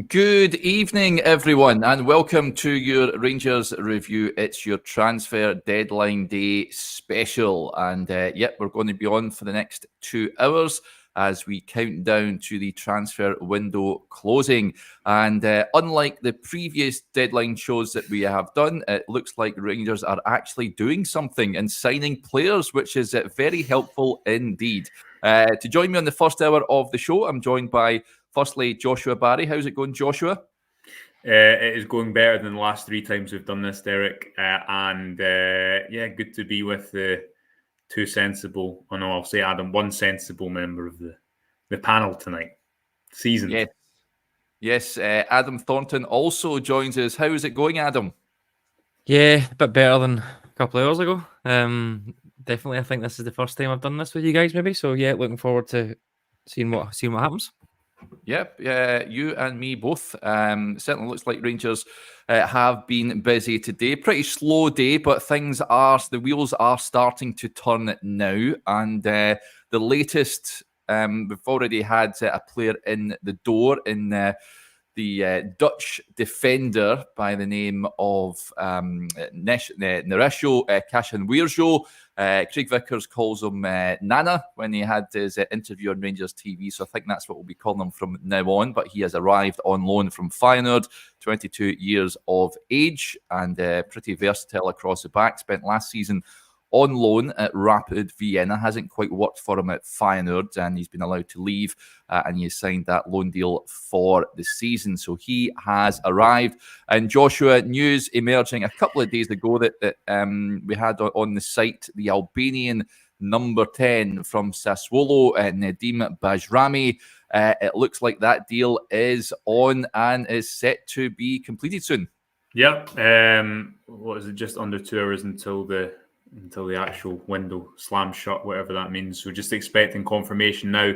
Good evening, everyone, and welcome to your Rangers review. It's your transfer deadline day special, and we're going to be on for the next 2 hours as we count down to the transfer window closing. And unlike the previous deadline shows that we have done, it looks like Rangers are actually doing something and signing players, which is very helpful indeed. To join me on the first hour of the show, I'm joined by firstly, Joshua Barrie. How's it going, Joshua? It is going better than the last 3 times we've done this, Derek. Good to be with the two sensible, I'll say Adam, one sensible member of the panel tonight. Seasoned. Yes. Adam Thornton also joins us. How is it going, Adam? Yeah, a bit better than a couple of hours ago. Definitely, I think this is the first time I've done this with you guys, maybe. So yeah, looking forward to seeing what happens. Yep, you and me both. Certainly looks like Rangers have been busy today. Pretty slow day, but the wheels are starting to turn now. And the latest, we've already had a player in the door in the Dutch defender by the name of Naresho Kasanwirjo. Craig Vickers calls him Nana when he had his interview on Rangers TV, so I think that's what we'll be calling him from now on. But he has arrived on loan from Feyenoord, 22 years of age, and pretty versatile across the back. Spent last season on loan at Rapid Vienna. Hasn't quite worked for him at Feyenoord, and he's been allowed to leave, and he has signed that loan deal for the season. So he has arrived. And Joshua, news emerging a couple of days ago that we had on the site, the Albanian number 10 from Sassuolo, Nedim Bajrami. It looks like that deal is on and is set to be completed soon. Yep. What is it? Just under 2 hours until the actual window slams shut, whatever that means. So just expecting confirmation now.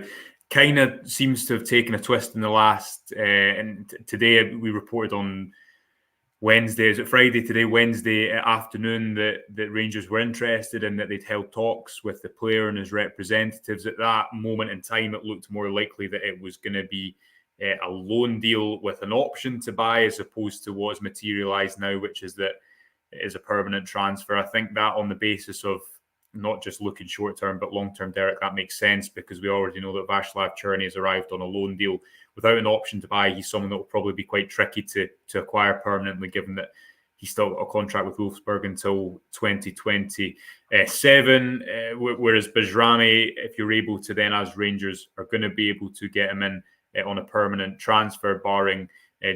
Kind of seems to have taken a twist in the last, and today we reported on Wednesday, is it Friday today, Wednesday afternoon, that Rangers were interested and that they'd held talks with the player and his representatives. At that moment in time, it looked more likely that it was going to be a loan deal with an option to buy, as opposed to what's materialised now, which is that it is a permanent transfer. I think that on the basis of not just looking short-term, but long-term, Derek, that makes sense, because we already know that Václav Černý has arrived on a loan deal without an option to buy. He's someone that will probably be quite tricky to acquire permanently, given that he's still got a contract with Wolfsburg until 2027. Whereas Bajrami, if you're able to then, as Rangers, are going to be able to get him in on a permanent transfer, barring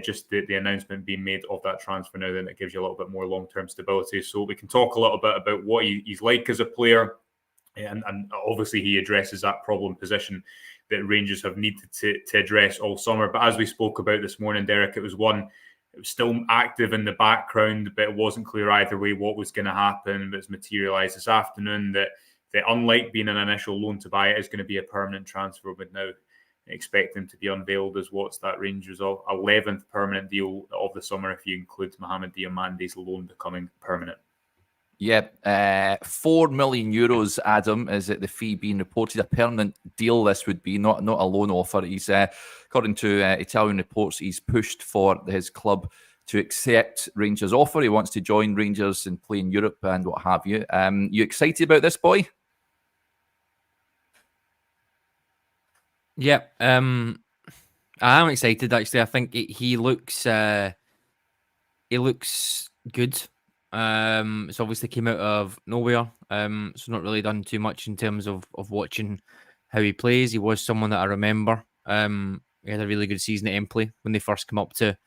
just the announcement being made of that transfer now, then it gives you a little bit more long-term stability. So we can talk a little bit about what he's like as a player. And obviously he addresses that problem position that Rangers have needed to address all summer. But as we spoke about this morning, Derek, it was still active in the background, but it wasn't clear either way what was going to happen. But it's materialised this afternoon that unlike being an initial loan to buy, it is going to be a permanent transfer, but now expect him to be unveiled as what's that Rangers' 11th permanent deal of the summer, if you include Mohamed Diamante's loan becoming permanent. Yeah, 4 million euros, Adam, is it the fee being reported? A permanent deal this would be, not a loan offer. He's, according to Italian reports, he's pushed for his club to accept Rangers' offer. He wants to join Rangers and play in Europe and what have you. You excited about this, boy? Yeah, I am excited, actually. I think he looks good. It's obviously came out of nowhere, so not really done too much in terms of watching how he plays. He was someone that I remember. He had a really good season at Empoli when they first came up to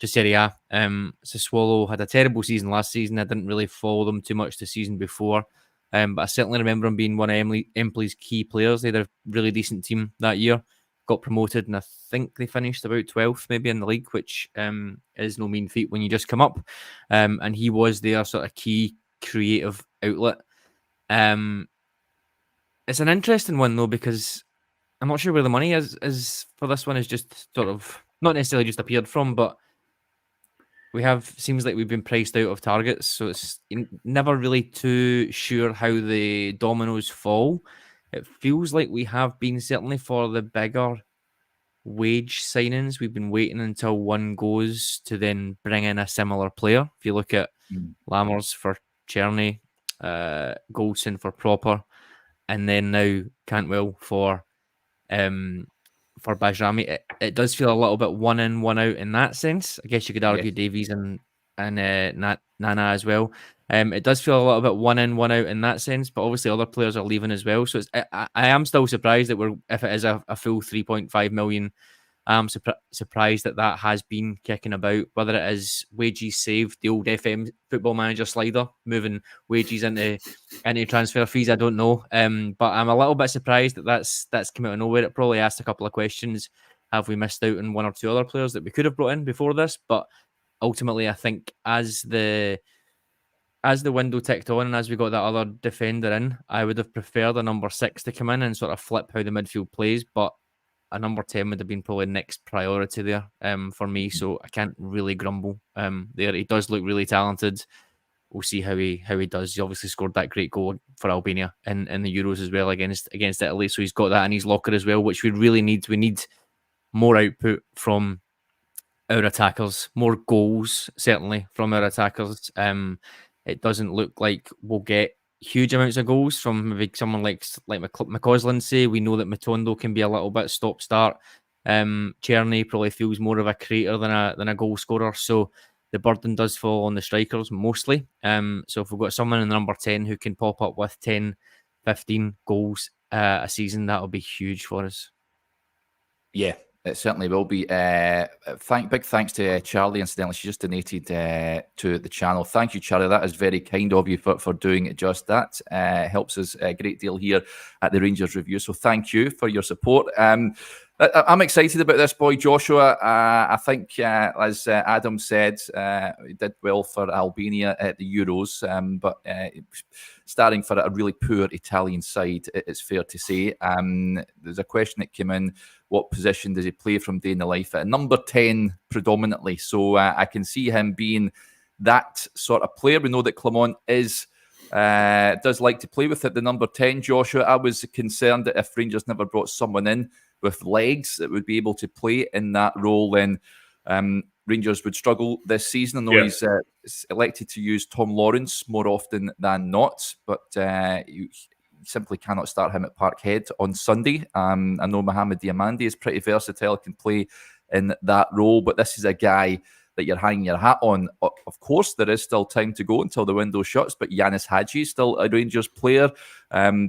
Serie A. Sassuolo had a terrible season last season. I didn't really follow them too much the season before. But I certainly remember him being one of Empoli's key players. They had a really decent team that year, got promoted, and I think they finished about 12th maybe in the league, which is no mean feat when you just come up. And he was their sort of key creative outlet. It's an interesting one, though, because I'm not sure where the money is for this one. Is just sort of not necessarily just appeared from, but seems like we've been priced out of targets, so it's never really too sure how the dominoes fall. It feels like we have been, certainly for the bigger wage signings. We've been waiting until one goes to then bring in a similar player. If you look at Lammers for Czerny, Goldson for Proper, and then now Cantwell for Bajrami, it does feel a little bit one in, one out in that sense. I guess you could argue Davies and Nana as well. It does feel a little bit one in, one out in that sense, but obviously other players are leaving as well. So I am still surprised that if it is a full 3.5 million, I'm surprised that has been kicking about, whether it is wages saved, the old FM Football Manager slider, moving wages into transfer fees. I don't know, but I'm a little bit surprised that's come out of nowhere. It probably asked a couple of questions. Have we missed out on one or two other players that we could have brought in before this? But ultimately, I think as the window ticked on and as we got that other defender in, I would have preferred a number 6 to come in and sort of flip how the midfield plays, but a number 10 would have been probably next priority there for me, so I can't really grumble there. He does look really talented. We'll see how he does. He obviously scored that great goal for Albania in the Euros as well against Italy, so he's got that in his locker as well, which we really need. We need more output from our attackers, more goals certainly from our attackers. It doesn't look like we'll get huge amounts of goals from maybe someone like McCausland. Say we know that Matondo can be a little bit stop-start. Czerny probably feels more of a creator than a goal scorer, so the burden does fall on the strikers mostly. So if we've got someone in the number 10 who can pop up with 10, 15 goals a season, that'll be huge for us. Yeah, it certainly will be. Big thanks to Charlie, incidentally. She just donated to the channel. Thank you, Charlie. That is very kind of you for doing just that. Helps us a great deal here at the Rangers Review. So thank you for your support. I'm excited about this boy, Joshua. I think, as Adam said, he did well for Albania at the Euros, but starting for a really poor Italian side, it's fair to say. There's a question that came in, what position does he play from day in the life? At number 10 predominantly, so I can see him being that sort of player. We know that Clement does like to play with it, the number 10, Joshua. I was concerned that if Rangers never brought someone in with legs that would be able to play in that role, then Rangers would struggle this season. I know he's elected to use Tom Lawrence more often than not, but you simply cannot start him at Parkhead on Sunday. I know Mohamed Diamandi is pretty versatile, can play in that role, but this is a guy that you're hanging your hat on. Of course, there is still time to go until the window shuts, but Yanis Hadji is still a Rangers player.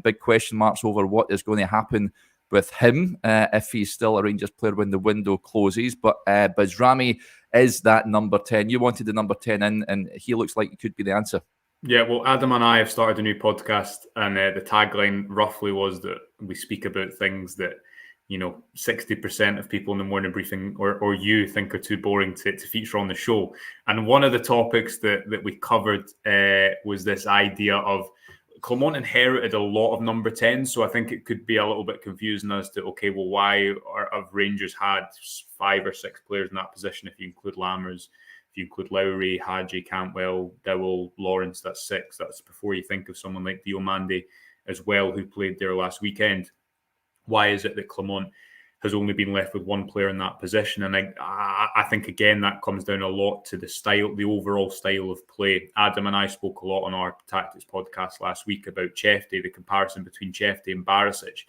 Big question marks over what is going to happen with him if he's still a Rangers player when the window closes. But Bajrami is that number 10. You wanted the number 10 in, and he looks like he could be the answer. Yeah, well, Adam and I have started a new podcast, and the tagline roughly was that we speak about things that 60% of people in the morning briefing or you think are too boring to feature on the show. And one of the topics that we covered was this idea of Clement inherited a lot of number 10, so I think it could be a little bit confusing as to, okay, well, why have Rangers had 5 or 6 players in that position if you include Lammers, if you include Lowry, Hadji, Cantwell, Dowell, Lawrence, that's 6. That's before you think of someone like Diomande as well, who played there last weekend. Why is it that Clement has only been left with one player in that position? And I think, again, that comes down a lot to the style, the overall style of play. Adam and I spoke a lot on our Tactics podcast last week about Chefty, the comparison between Chefty and Barisic.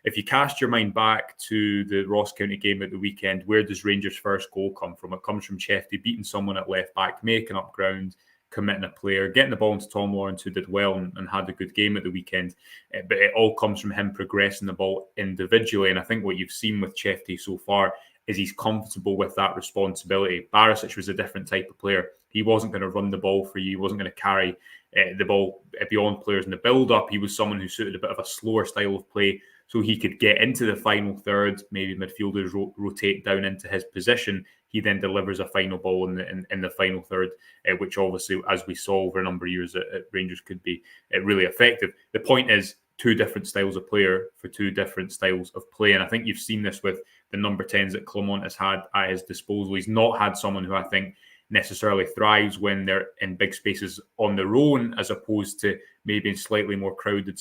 If you cast your mind back to the Ross County game at the weekend, where does Rangers' first goal come from? It comes from Chefty beating someone at left back, making up ground, committing a player, getting the ball into Tom Lawrence, who did well and had a good game at the weekend. But it all comes from him progressing the ball individually. And I think what you've seen with Chefty so far is he's comfortable with that responsibility. Barisic was a different type of player. He wasn't going to run the ball for you. He wasn't going to carry the ball beyond players in the build-up. He was someone who suited a bit of a slower style of play, so he could get into the final third. Maybe midfielders rotate down into his position. He then delivers a final ball in the final third, which obviously, as we saw over a number of years at Rangers, could be really effective. The point is, 2 different styles of player for 2 different styles of play. And I think you've seen this with the number 10s that Clement has had at his disposal. He's not had someone who I think necessarily thrives when they're in big spaces on their own, as opposed to maybe in slightly more crowded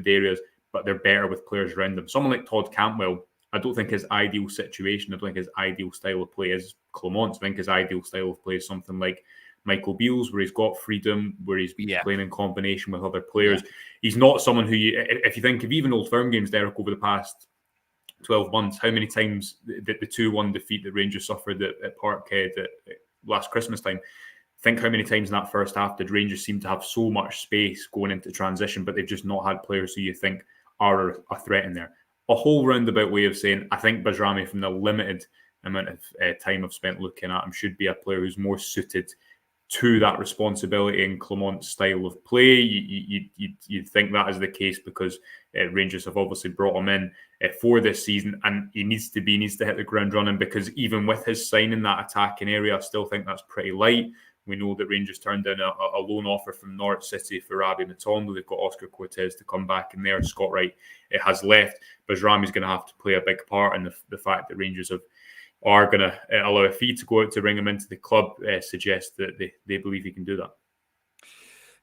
areas, but they're better with players around them. Someone like Todd Cantwell I don't think his ideal situation, I don't think his ideal style of play is Clement's. I think his ideal style of play is something like Michael Beale's, where he's got freedom, where he's playing in combination with other players. He's not someone who, if you think of even Old Firm games, Derek, over the past 12 months, how many times the 2-1 defeat that Rangers suffered at Parkhead at last Christmas time, think how many times in that first half did Rangers seem to have so much space going into transition, but they've just not had players who you think are a threat in there. A whole roundabout way of saying, I think Bajrami, from the limited amount of time I've spent looking at him, should be a player who's more suited to that responsibility in Clement's style of play. You'd think that is the case because Rangers have obviously brought him in for this season, and he needs to hit the ground running, because even with his signing that attacking area, I still think that's pretty light. We know that Rangers turned down a loan offer from Norwich City for Rabbi Matondo. They've got Oscar Cortez to come back in there. Scott Wright has left. Bajrami's going to have to play a big part in the fact that Rangers are going to allow a fee to go out to bring him into the club, suggests that they believe he can do that.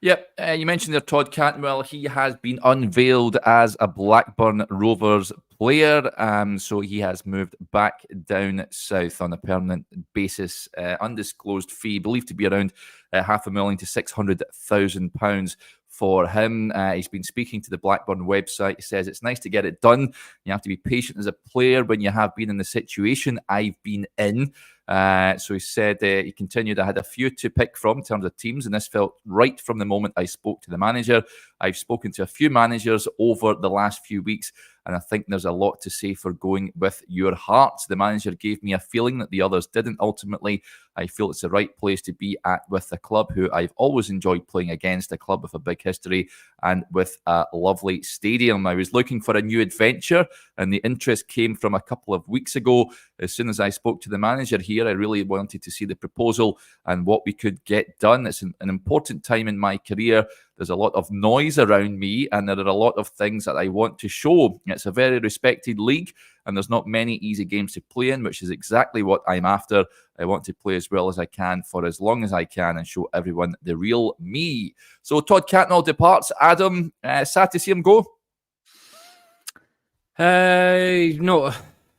Yep, you mentioned there Todd Cantwell. He has been unveiled as a Blackburn Rovers player. So he has moved back down south on a permanent basis. Undisclosed fee, believed to be around £500,000 to £600,000 for him. He's been speaking to the Blackburn website. He says it's nice to get it done. You have to be patient as a player when you have been in the situation I've been in. So he said, he continued, I had a few to pick from in terms of teams, and this felt right from the moment I spoke to the manager. I've spoken to a few managers over the last few weeks, and I think there's a lot to say for going with your heart. The manager gave me a feeling that the others didn't. Ultimately, I feel it's the right place to be at with the club who I've always enjoyed playing against, a club with a big history and with a lovely stadium. I was looking for a new adventure, and the interest came from a couple of weeks ago. As soon as I spoke to the manager here, I really wanted to see the proposal and what we could get done. It's an important time in my career. There's a lot of noise around me, and there are a lot of things that I want to show. It's a very respected league, and there's not many easy games to play in, which is exactly what I'm after. I want to play as well as I can for as long as I can and show everyone the real me. So Todd Cantwell departs. Adam, sad to see him go?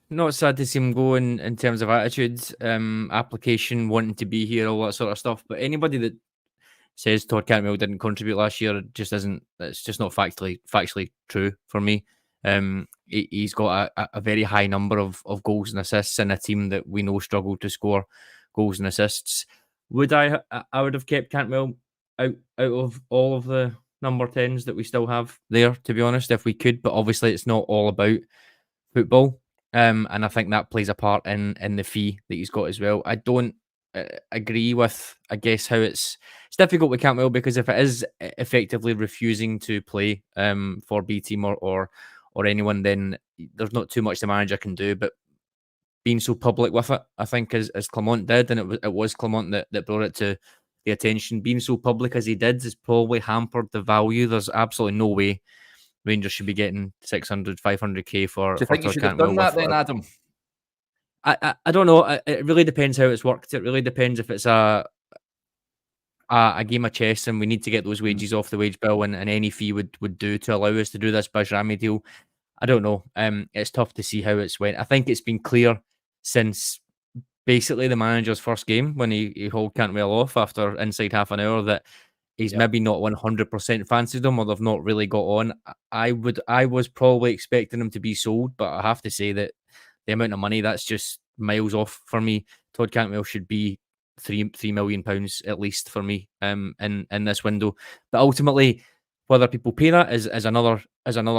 Not sad to see him go in terms of attitudes, application, wanting to be here, all that sort of stuff. But anybody that says Todd Cantwell didn't contribute last year just isn't. It's just not factually true for me. He's got a very high number of goals and assists in a team that we know struggled to score goals and assists. I would have kept Cantwell out of all of the number 10s that we still have there, to be honest, if we could. But obviously, it's not all about football. And I think that plays a part in the fee that he's got as well. I don't agree with, I guess, how it's difficult with Cantwell, because if it is effectively refusing to play for B team or anyone, then there's not too much the manager can do. But being so public with it, I think, as Clement did, and it was Clement that brought it to the attention, being so public as he did has probably hampered the value. There's absolutely no way Rangers should be getting 600, 500k for. Do you think you should have done that then, Adam? I don't know. It really depends how it's worked. It really depends if it's a game of chess and we need to get those wages off the wage bill, and any fee would do to allow us to do this Bajrami deal. I don't know. It's tough to see how it's went. I think it's been clear since basically the manager's first game when he hauled Cantwell off after inside half an hour that he's maybe not 100% fancied him, or they've not really got on. I was probably expecting him to be sold, but I have to say that the amount of money, that's just miles off for me. Todd Cantwell should be £3 million at least for me in this window. But ultimately, whether people pay that is another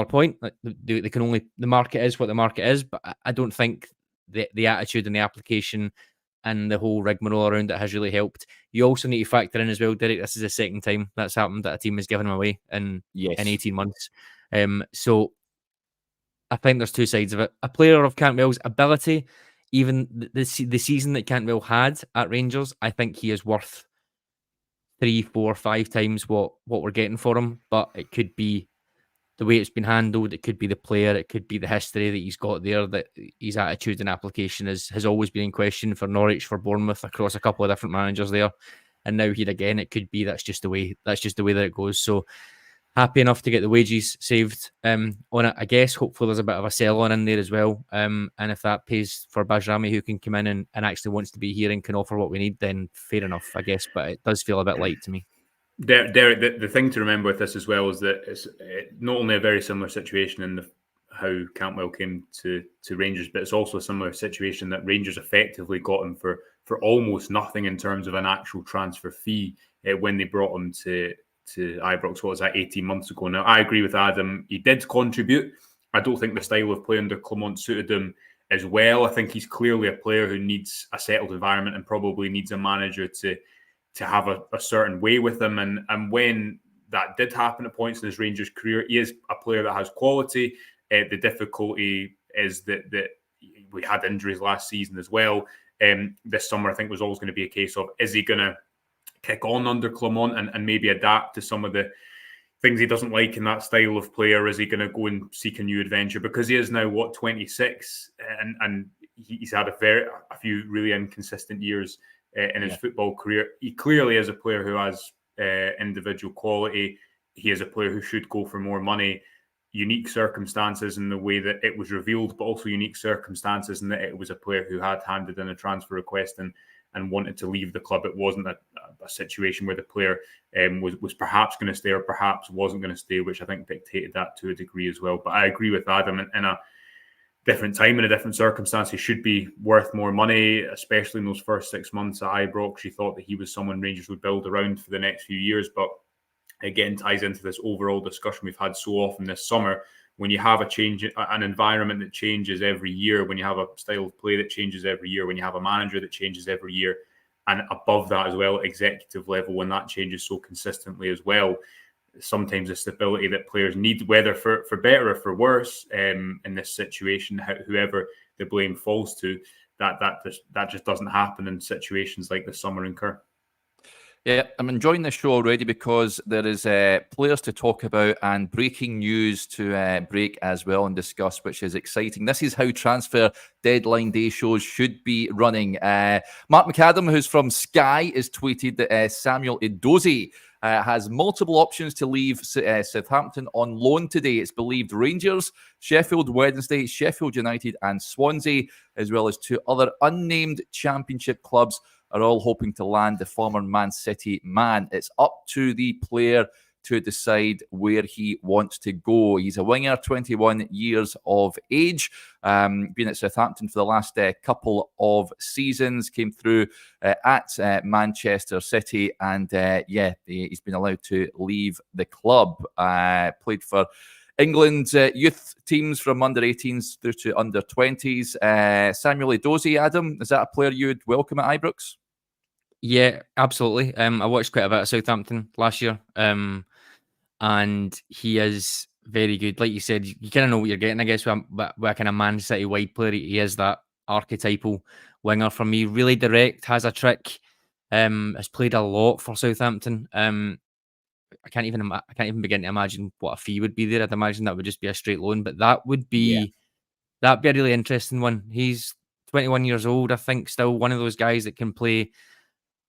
point. They can only, the market is what the market is, but I don't think the attitude and the application and the whole rigmarole around it has really helped. You also need to factor in as well, Derek, this is the second time that's happened that a team has given him away in 18 months. So I think there's two sides of it. A player of Cantwell's ability, even the season that Cantwell had at Rangers, I think he is worth 3, 4, 5 times what we're getting for him. But it could be the way it's been handled, it could be the player, it could be the history that he's got there, that his attitude and application has always been in question for Norwich, for Bournemouth, across a couple of different managers there. And now here again, it could be that's just the way that it goes. So happy enough to get the wages saved on it. I guess hopefully there's a bit of a sell on in there as well. And if that pays for Bajrami, who can come in and actually wants to be here and can offer what we need, then fair enough, I guess. But it does feel a bit light to me. Derek, the thing to remember with this as well is that it's not only a very similar situation in how Cantwell came to Rangers, but it's also a similar situation that Rangers effectively got him for almost nothing in terms of an actual transfer fee when they brought him to Ibrox. What was that, 18 months ago? Now, I agree with Adam. He did contribute. I don't think the style of play under Clement suited him as well. I think he's clearly a player who needs a settled environment and probably needs a manager to have a certain way with him. And when that did happen at points in his Rangers career, he is a player that has quality. The difficulty is that we had injuries last season as well. This summer, I think, was always going to be a case of, is he going to kick on under Clement and maybe adapt to some of the things he doesn't like in that style of play, or is he going to go and seek a new adventure? Because he is now, 26, and he's had a few really inconsistent years in his football career. He clearly is a player who has individual quality. He is a player who should go for more money. Unique circumstances in the way that it was revealed, but also unique circumstances in that it was a player who had handed in a transfer request and wanted to leave the club. It wasn't a situation where the player was perhaps going to stay or perhaps wasn't going to stay, which I think dictated that to a degree as well. But I agree with Adam, in a different time, in a different circumstance, he should be worth more money, especially in those first 6 months at Ibrox. She thought that he was someone Rangers would build around for the next few years, but again, ties into this overall discussion we've had so often this summer. When you have a change, an environment that changes every year, when you have a style of play that changes every year, when you have a manager that changes every year, and above that as well, executive level, when that changes so consistently as well, sometimes the stability that players need, whether for better or for worse, in this situation, whoever the blame falls to, that just doesn't happen in situations like the summer incur. Yeah, I'm enjoying this show already because there is players to talk about and breaking news to break as well and discuss, which is exciting. This is how transfer deadline day shows should be running. Mark McAdam, who's from Sky, has tweeted that Samuel Edozie has multiple options to leave Southampton on loan today. It's believed Rangers, Sheffield Wednesday, Sheffield United and Swansea, as well as 2 other unnamed Championship clubs, are all hoping to land the former Man City man. It's up to the player to decide where he wants to go. He's a winger, 21 years of age, been at Southampton for the last couple of seasons, came through at Manchester City, and he's been allowed to leave the club. Played for England's youth teams from under 18s through to under 20s. Samuel Edozie, Adam, is that a player you would welcome at Ibrox? Yeah, absolutely. I watched quite a bit of Southampton last year, and he is very good. Like you said, you kind of know what you're getting, I guess, with a kind of Man City wide player. He is that archetypal winger for me. Really direct, has a trick, has played a lot for Southampton. I can't even begin to imagine what a fee would be there. I'd imagine that would just be a straight loan, but that'd be a really interesting one. He's 21 years old, I think, still one of those guys that can play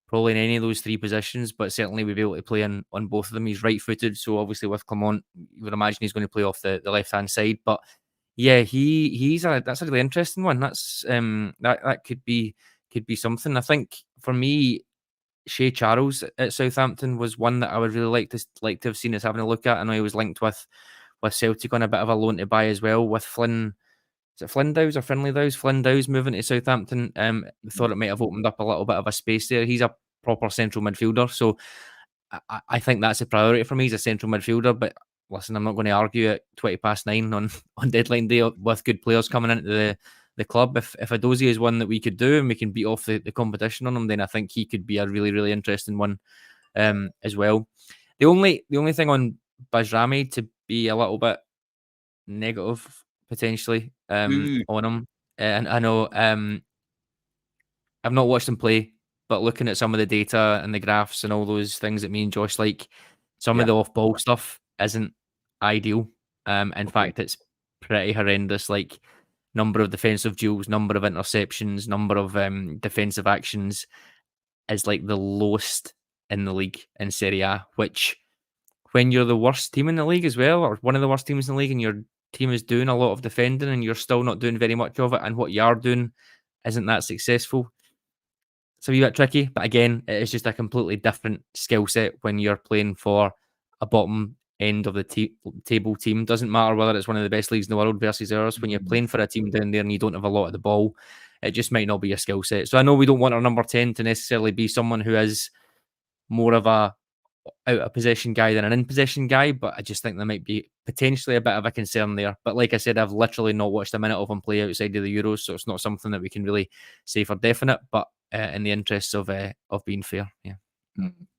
probably in any of those 3 positions, but certainly we'll be able to play on both of them. He's right-footed, so obviously with Clement, you would imagine he's going to play off the left-hand side. But yeah, that's a really interesting one. That's that could be something. I think for me, Shea Charles at Southampton was one that I would really like to have seen us having a look at. I know he was linked with Celtic on a bit of a loan to buy as well, with Flynn. Is it Flindowes or Finley-Dowes? Flindowes moving to Southampton. Thought it might have opened up a little bit of a space there. He's a proper central midfielder, so I think that's a priority for me. He's a central midfielder, but listen, I'm not going to argue at 9:20 on deadline day with good players coming into the club. If Edozie is one that we could do and we can beat off the competition on him, then I think he could be a really, really interesting one as well. The only thing on Bajrami, to be a little bit negative potentially on him, and I know I've not watched him play, but looking at some of the data and the graphs and all those things that me and Josh like, some of the off-ball stuff isn't ideal. In fact, it's pretty horrendous. Like, number of defensive duels, number of interceptions, number of defensive actions is like the lowest in the league in Serie A, which when you're the worst team in the league as well, or one of the worst teams in the league, and your team is doing a lot of defending and you're still not doing very much of it, and what you are doing isn't that successful, it's a wee bit tricky. But again, it is just a completely different skill set when you're playing for a bottom end of the table team. Doesn't matter whether it's one of the best leagues in the world versus ours. When you're playing for a team down there and you don't have a lot of the ball, it just might not be your skill set. So I know we don't want our number 10 to necessarily be someone who is more of a out of possession guy than an in possession guy, but I just think there might be potentially a bit of a concern there. But like I said, I've literally not watched a minute of him play outside of the Euros, so it's not something that we can really say for definite. But in the interests of being fair, yeah.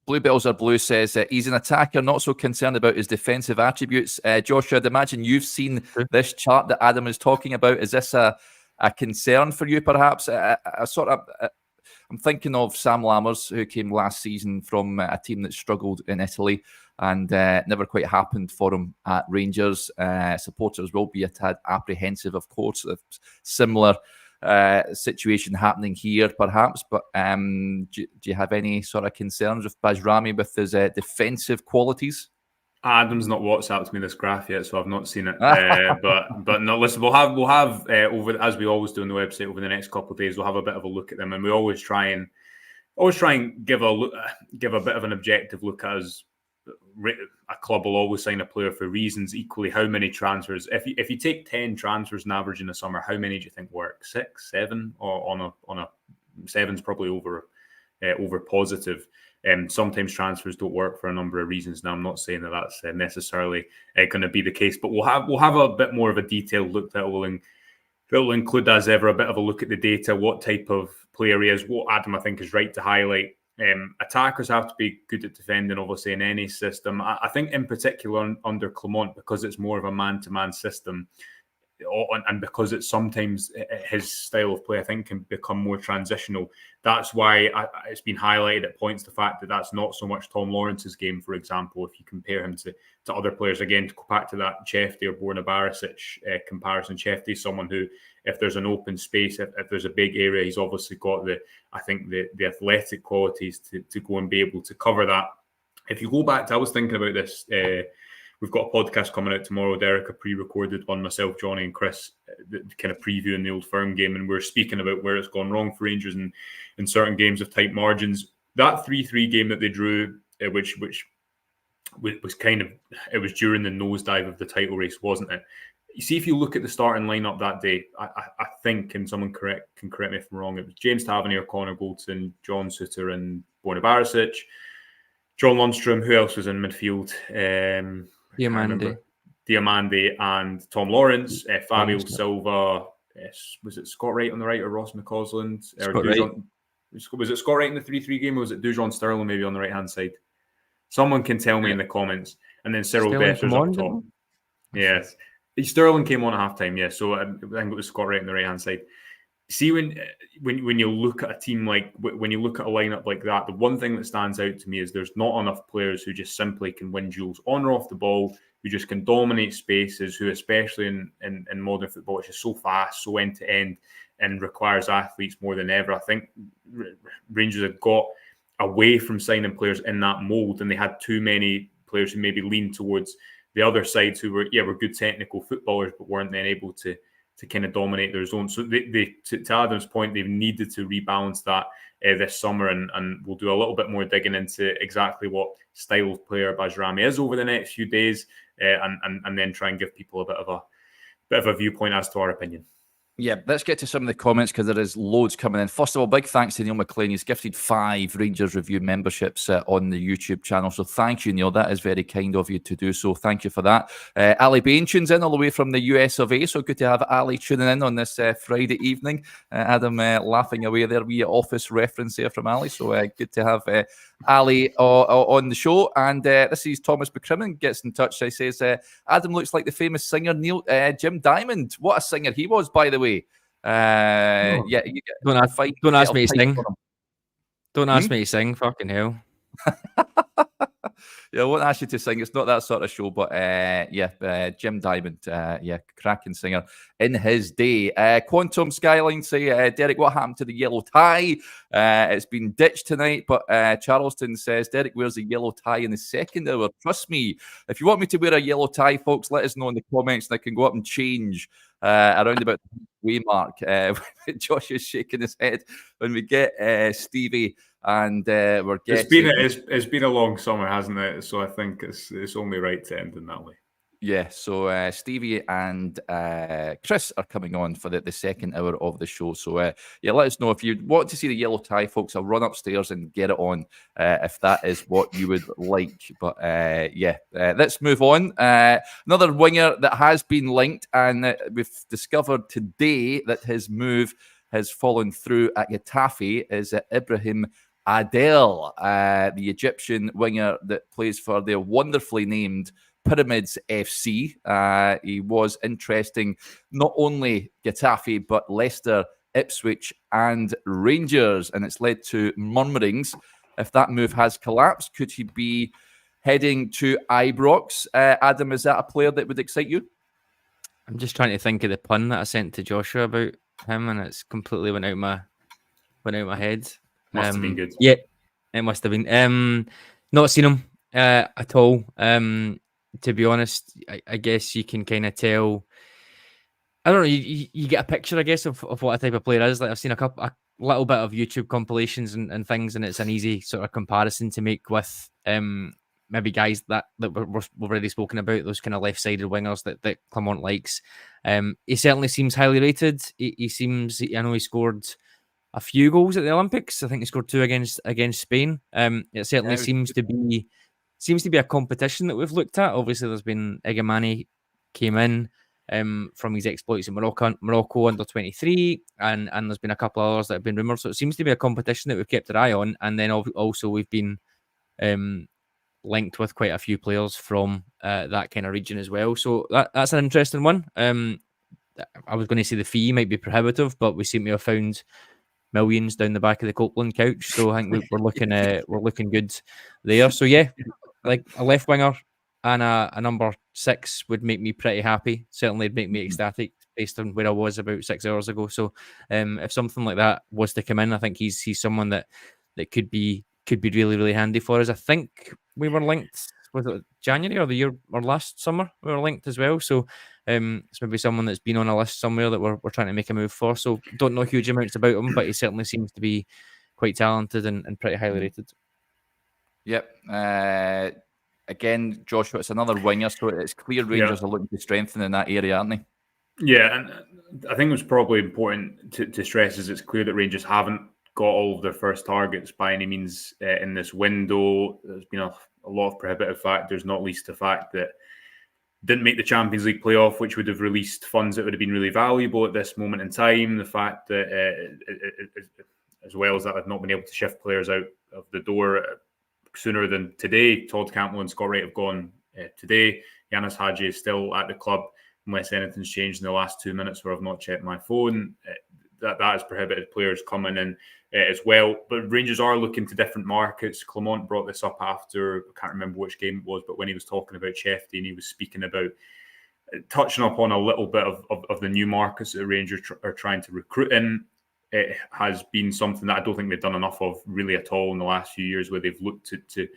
Blue Bells are Blue says he's an attacker, not so concerned about his defensive attributes. Joshua, I'd imagine you've seen this chart that Adam is talking about. Is this a concern for you, perhaps? I'm thinking of Sam Lammers, who came last season from a team that struggled in Italy and never quite happened for him at Rangers. Supporters will be a tad apprehensive, of course. A similar situation happening here, perhaps. But do you have any sort of concerns with Bajrami with his defensive qualities? Adam's not WhatsApped me this graph yet, so I've not seen it. But no, listen, we'll have over, as we always do on the website, over the next couple of days, we'll have a bit of a look at them, and we always try and give a bit of an objective look at us. A club will always sign a player for reasons. Equally, how many transfers? If you take 10 transfers on average in the summer, how many do you think work? 6, 7, or on a 7's probably over positive. Sometimes transfers don't work for a number of reasons. Now, I'm not saying that that's necessarily going to be the case, but we'll have a bit more of a detailed look that will include, as ever, a bit of a look at the data, what type of player he is. What Adam, I think, is right to highlight. Attackers have to be good at defending, obviously, in any system. I think, in particular, under Clement, because it's more of a man-to-man system, and because it's sometimes his style of play, I think, can become more transitional. That's why it's been highlighted at points the fact that that's not so much Tom Lawrence's game, for example, if you compare him to other players. Again, to go back to that Chefty or Borna Barisic comparison, Chefty is someone who, if there's an open space, if there's a big area, he's obviously got the athletic qualities to go and be able to cover that. If you go back to, I was thinking about this, we've got a podcast coming out tomorrow, Derek, a pre-recorded one, myself, Johnny and Chris, kind of previewing the Old Firm game, and we're speaking about where it's gone wrong for Rangers in certain games of tight margins. That 3-3 game that they drew, which was kind of, it was during the nosedive of the title race, wasn't it? You see, if you look at the starting lineup that day, I think, and someone can correct me if I'm wrong, it was James Tavernier, Connor Goldson, John Suter, and Borna Barisic, John Lundstrom. Who else was in midfield? Diamande and Tom Lawrence, Fabio Silva. Was it Scott Wright on the right or Ross McCausland? Was it Scott Wright in the 3-3 game, or was it Dujon Sterling maybe on the right-hand side? Someone can tell me in the comments. And then Cyril Dessers up top. Yes. Sterling came on at half-time, yeah. So I think it was Scott Wright on the right-hand side. See, when you look at a team when you look at a lineup like that, the one thing that stands out to me is there's not enough players who just simply can win duels on or off the ball, who just can dominate spaces, who, especially in modern football, which is so fast, so end-to-end, and requires athletes more than ever. I think Rangers have got away from signing players in that mould, and they had too many players who maybe leaned towards the other sides who were good technical footballers, but weren't then able to kind of dominate their zone. So they to Adam's point, they've needed to rebalance that this summer, and we'll do a little bit more digging into exactly what style of player Bajrami is over the next few days, and then try and give people a bit of a viewpoint as to our opinion. Yeah, let's get to some of the comments because there is loads coming in. First of all, big thanks to Neil McLean. He's gifted 5 Rangers Review memberships on the YouTube channel. So thank you, Neil. That is very kind of you to do so. Thank you for that. Ali Bain tunes in all the way from the US of A. So good to have Ali tuning in on this Friday evening. Adam laughing away there. We office reference there from Ali. So good to have Ali on the show. And this is Thomas McCrimmon gets in touch. He says, Adam looks like the famous singer Jim Diamond. What a singer he was, by the way. Yeah, don't ask me to sing. Don't ask me to sing. Fucking hell. Yeah, I won't ask you to sing. It's not that sort of show, but Jim Diamond, cracking singer in his day. Quantum Skyline say, Derek, what happened to the yellow tie? It's been ditched tonight, but Charleston says, Derek wears a yellow tie in the second hour. Trust me, if you want me to wear a yellow tie, folks, let us know in the comments and I can go up and change around about the way mark. Josh is shaking his head when we get Stevie. And we're getting... It's been a long summer, hasn't it? So I think it's only right to end in that way. Yeah, so Stevie and Chris are coming on for the second hour of the show. So, let us know if you want to see the yellow tie, folks. I'll run upstairs and get it on if that is what you would like. But, let's move on. Another winger that has been linked, and we've discovered today that his move has fallen through at Getafe, is Ibrahim Adel, the Egyptian winger that plays for the wonderfully named Pyramids FC. He was interesting, not only Getafe, but Leicester, Ipswich and Rangers. And it's led to murmurings. If that move has collapsed, could he be heading to Ibrox? Adam, is that a player that would excite you? I'm just trying to think of the pun that I sent to Joshua about him, and it's completely went out my head. Must have been good. Yeah, it must have been. Not seen him at all. To be honest, I guess you can kind of tell. I don't know. You get a picture, I guess, of what a type of player is. Like I've seen a little bit of YouTube compilations and things, and it's an easy sort of comparison to make with maybe guys that we've already spoken about, those kind of left-sided wingers that Clement likes. He certainly seems highly rated. He seems. I know he scored a few goals at the Olympics. I think he scored 2 against Spain. It certainly seems to be a competition that we've looked at. Obviously, there's been Egamani came in from his exploits in Morocco under 23, and there's been a couple of others that have been rumoured. So it seems to be a competition that we've kept our eye on. And then also we've been linked with quite a few players from that kind of region as well. So that's an interesting one. I was going to say the fee might be prohibitive, but we seem to have found millions down the back of the Copeland couch. So I think we're looking good there. So yeah, like a left winger and a number 6 would make me pretty happy. Certainly it'd make me ecstatic based on where I was about 6 hours ago. So if something like that was to come in, I think he's someone that could be really, really handy for us. I think we were linked, was it January or the year or last summer? We were linked as well. So it's maybe someone that's been on a list somewhere that we're trying to make a move for. So don't know huge amounts about him, but he certainly seems to be quite talented and pretty highly rated. Yep. Again, Joshua, it's another winger, so it's clear Rangers are looking to strengthen in that area, aren't they? Yeah, and I think it was probably important to stress is it's clear that Rangers haven't got all of their first targets by any means in this window. There's been a lot of prohibitive factors, not least the fact that didn't make the Champions League playoff, which would have released funds that would have been really valuable at this moment in time. The fact that, as well as that, I've not been able to shift players out of the door sooner than today. Todd Cantwell and Scott Wright have gone today. Yanis Hadji is still at the club unless anything's changed in the last 2 minutes where I've not checked my phone. That has prohibited players coming in as well. But Rangers are looking to different markets. Clement brought this up after, I can't remember which game it was, but when he was talking about Shefty and he was speaking about touching up on a little bit of the new markets that Rangers are trying to recruit in. It has been something that I don't think they've done enough of really at all in the last few years, where they've looked to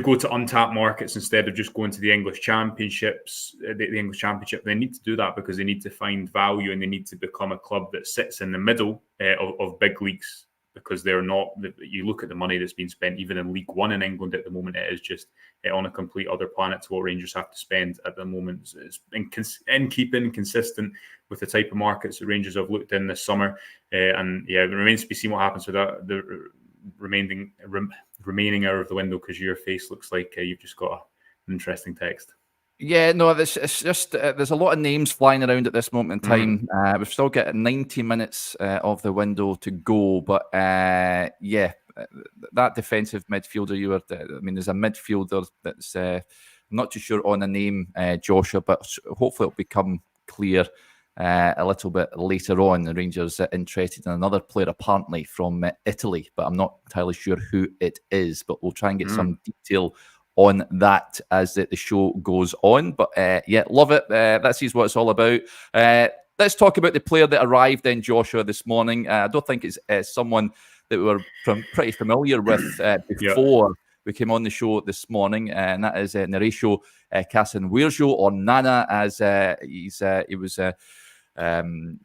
go to untapped markets instead of just going to the English Championships, the English Championship. They need to do that because they need to find value and they need to become a club that sits in the middle of big leagues, because they're not. You look at the money that's been spent even in League One in England at the moment, it is just on a complete other planet to what Rangers have to spend at the moment. It's in keeping, consistent with the type of markets that Rangers have looked in this summer. And yeah, it remains to be seen what happens with that. The remaining hour of the window, because your face looks like you've just got an interesting text. Yeah, no, it's just there's a lot of names flying around at this moment in time. We've still got 90 minutes of the window to go, but that defensive midfielder there's a midfielder that's I'm not too sure on the name, Joshua, but hopefully it'll become clear a little bit later on. The Rangers are interested in another player apparently from Italy, but I'm not entirely sure who it is, but we'll try and get some detail on that as the show goes on. But yeah, love it. That is what it's all about. Let's talk about the player that arrived in, Joshua, this morning. I don't think it's someone that we were pretty familiar with before we came on the show this morning, and that is Narisho Kasanwirjo, or Nana, as he was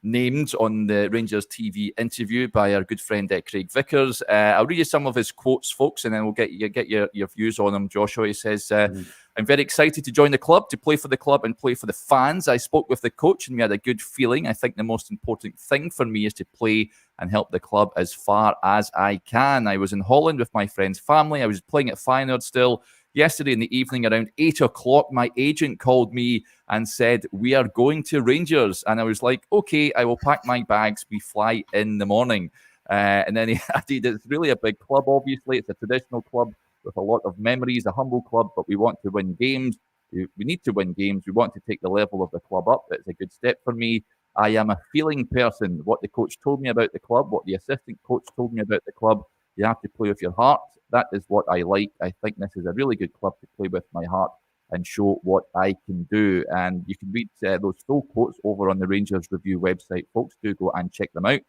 named on the Rangers TV interview by our good friend Craig Vickers. I'll read you some of his quotes, folks, and then we'll get your views on them. Joshua, he says, I'm very excited to join the club, to play for the club and play for the fans. I spoke with the coach and we had a good feeling. I think the most important thing for me is to play and help the club as far as I can. I was in Holland with my friend's family. I was playing at Feyenoord still. Yesterday in the evening, around 8 o'clock, my agent called me and said, we are going to Rangers. And I was like, okay, I will pack my bags. We fly in the morning. And then he added, it's really a big club, obviously. It's a traditional club with a lot of memories, a humble club, but we want to win games. We need to win games. We want to take the level of the club up. It's a good step for me. I am a feeling person. What the coach told me about the club, what the assistant coach told me about the club, you have to play with your heart. That is what I like. I think this is a really good club to play with my heart and show what I can do. And you can read those full quotes over on the Rangers Review website. Folks, do go and check them out.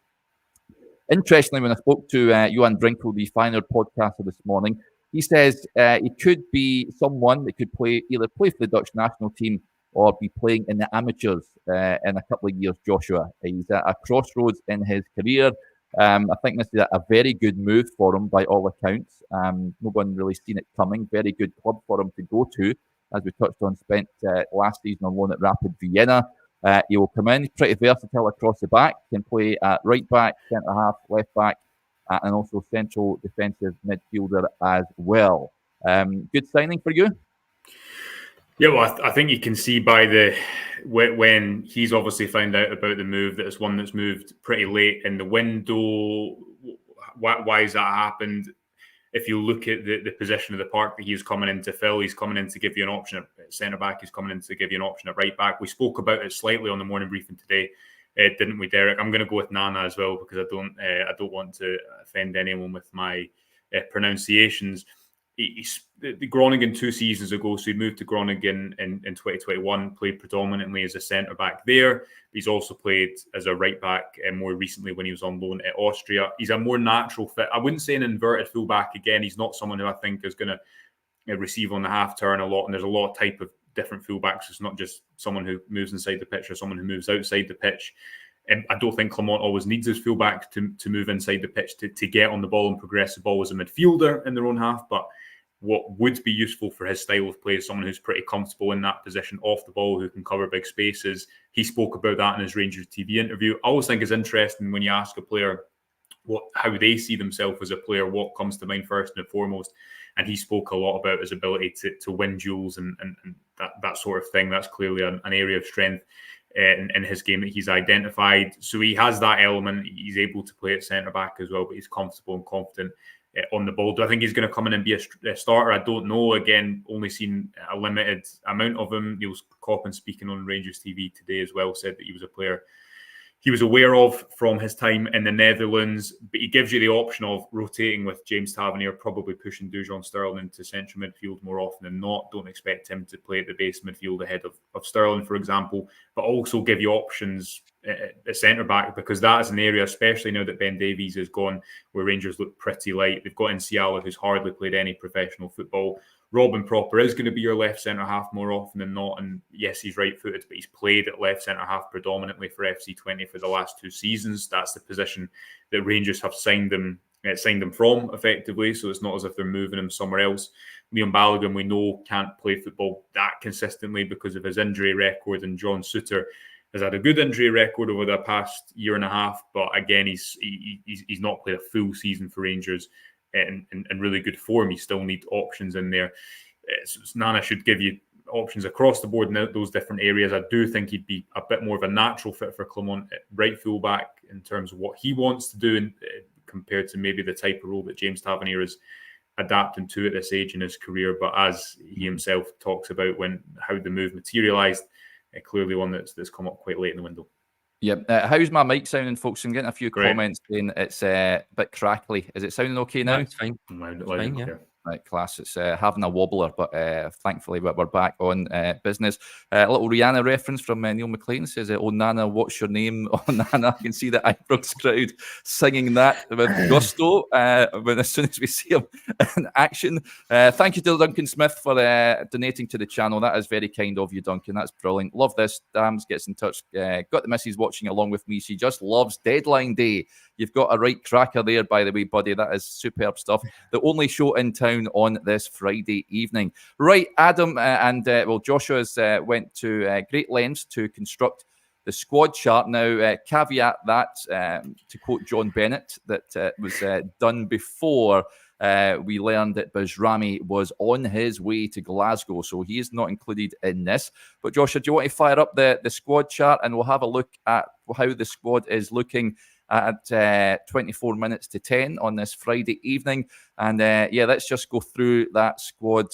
Interestingly, when I spoke to Johan Brinkel, the Feyenoord podcaster this morning, he says he could be someone that could either play for the Dutch national team or be playing in the amateurs in a couple of years, Joshua. He's at a crossroads in his career. I think this is a very good move for him by all accounts. No one really seen it coming. Very good club for him to go to. As we touched on, spent last season on loan at Rapid Vienna. He will come in, pretty versatile across the back, can play at right back, centre half, left back, and also central defensive midfielder as well. Good signing for you? Yeah, well, I think you can see by when he's obviously found out about the move that it's one that's moved pretty late in the window. Why has that happened? If you look at the position of the park that he's coming in to fill, he's coming in to give you an option at centre back. He's coming in to give you an option at right back. We spoke about it slightly on the morning briefing today, didn't we, Derek? I'm going to go with Nana as well because I don't want to offend anyone with my pronunciations. The Groningen 2 seasons ago, so he moved to Groningen in 2021, played predominantly as a centre-back there. He's also played as a right-back more recently when he was on loan at Austria. He's a more natural fit. I wouldn't say an inverted full-back again. He's not someone who I think is going to receive on the half-turn a lot, and there's a lot of type of different full-backs. It's not just someone who moves inside the pitch or someone who moves outside the pitch. I don't think Clement always needs his full-back to move inside the pitch to get on the ball and progress the ball as a midfielder in their own half, but what would be useful for his style of play is someone who's pretty comfortable in that position off the ball, who can cover big spaces. He spoke about that in his Rangers TV interview. I always think it's interesting when you ask a player how they see themselves as a player, what comes to mind first and foremost. And he spoke a lot about his ability to win duels and that sort of thing. That's clearly an area of strength in his game that he's identified. So he has that element. He's able to play at centre-back as well, but he's comfortable and confident on the ball. Do I think he's going to come in and be a starter? I don't know. Again, only seen a limited amount of him. Niels Koppen, speaking on Rangers TV today as well, said that he was a player he was aware of from his time in the Netherlands, but he gives you the option of rotating with James Tavernier, probably pushing Dujon Sterling into central midfield more often than not. Don't expect him to play at the base midfield ahead of Sterling, for example, but also give you options at centre-back, because that is an area, especially now that Ben Davies is gone, where Rangers look pretty light. They've got Nsiala, who's hardly played any professional football. Robin Propper is going to be your left centre-half more often than not, and yes, he's right-footed, but he's played at left centre-half predominantly for FC20 for the last 2 seasons. That's the position that Rangers have signed them from, effectively, so it's not as if they're moving him somewhere else. Liam Balogun, we know, can't play football that consistently because of his injury record, and John Souttar has had a good injury record over the past year and a half, but again, he's not played a full season for Rangers in really good form. You still need options in there. So Nana should give you options across the board in those different areas. I do think he'd be a bit more of a natural fit for Clement at right fullback in terms of what he wants to do, and compared to maybe the type of role that James Tavernier is adapting to at this age in his career. But as he himself talks about how the move materialised, clearly one that's come up quite late in the window. Yeah. How's my mic sounding, folks? I'm getting a few comments saying it's a bit crackly. Is it sounding okay now? It's fine. Fine, yeah. Right, class. It's having a wobbler, but thankfully we're back on business. A little Rihanna reference from Neil McLean says, "Oh Nana, what's your name?" Oh Nana, I can see the Ibrox crowd singing that with gusto as soon as we see him in action. Thank you to Duncan Smith for donating to the channel. That is very kind of you, Duncan. That's brilliant. Love this. Dams gets in touch. Got the missus watching along with me. She just loves Deadline Day. You've got a right cracker there, by the way, buddy. That is superb stuff. The only show in town on this Friday evening. Right, Adam and Joshua has went to great lengths to construct the squad chart. Now, caveat that, to quote John Bennett, that was done before we learned that Bajrami was on his way to Glasgow, so he is not included in this. But Joshua, do you want to fire up the squad chart, and we'll have a look at how the squad is looking at 24 minutes to 10 on this Friday evening. And let's just go through that squad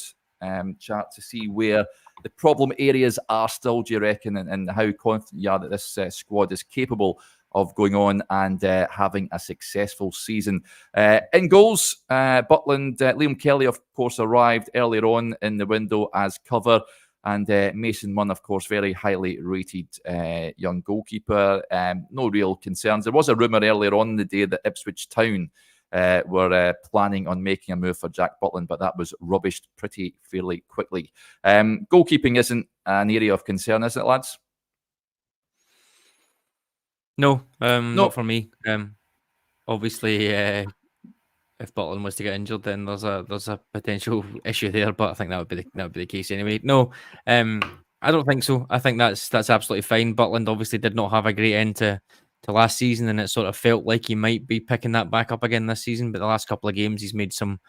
chart to see where the problem areas are still, do you reckon, and how confident you are that this squad is capable of going on and having a successful season. In goals, Butland, Liam Kelly, of course, arrived earlier on in the window as cover. And Mason Munn, of course, very highly rated young goalkeeper. No real concerns. There was a rumour earlier on in the day that Ipswich Town were planning on making a move for Jack Butland, but that was rubbished fairly quickly. Goalkeeping isn't an area of concern, is it, lads? No, not for me. Obviously, if Butland was to get injured, then there's a potential issue there. But I think that would be the case anyway. No, I don't think so. I think that's absolutely fine. Butland obviously did not have a great end to last season, and it sort of felt like he might be picking that back up again this season. But the last couple of games, he's made some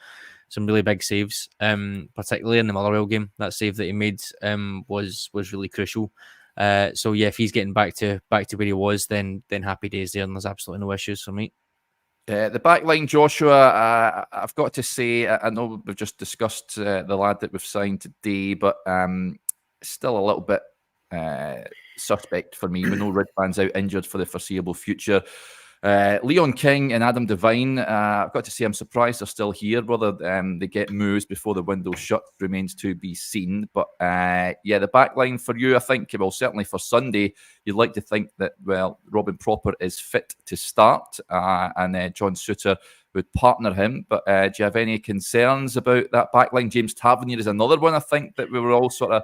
really big saves, particularly in the Motherwell game. That save that he made was really crucial. So yeah, if he's getting back to where he was, then happy days there, and there's absolutely no issues for me. The back line, Joshua, I've got to say, I know we've just discussed the lad that we've signed today, but still a little bit suspect for me. We know Ridvan's out injured for the foreseeable future. Leon King and Adam Devine, I've got to say I'm surprised they're still here. Whether they get moves before the window shut remains to be seen. But the back line for you, I think, well, certainly for Sunday, you'd like to think that, well, Robin Proper is fit to start and John Souttar would partner him. But do you have any concerns about that back line? James Tavernier is another one, I think, that we were all sort of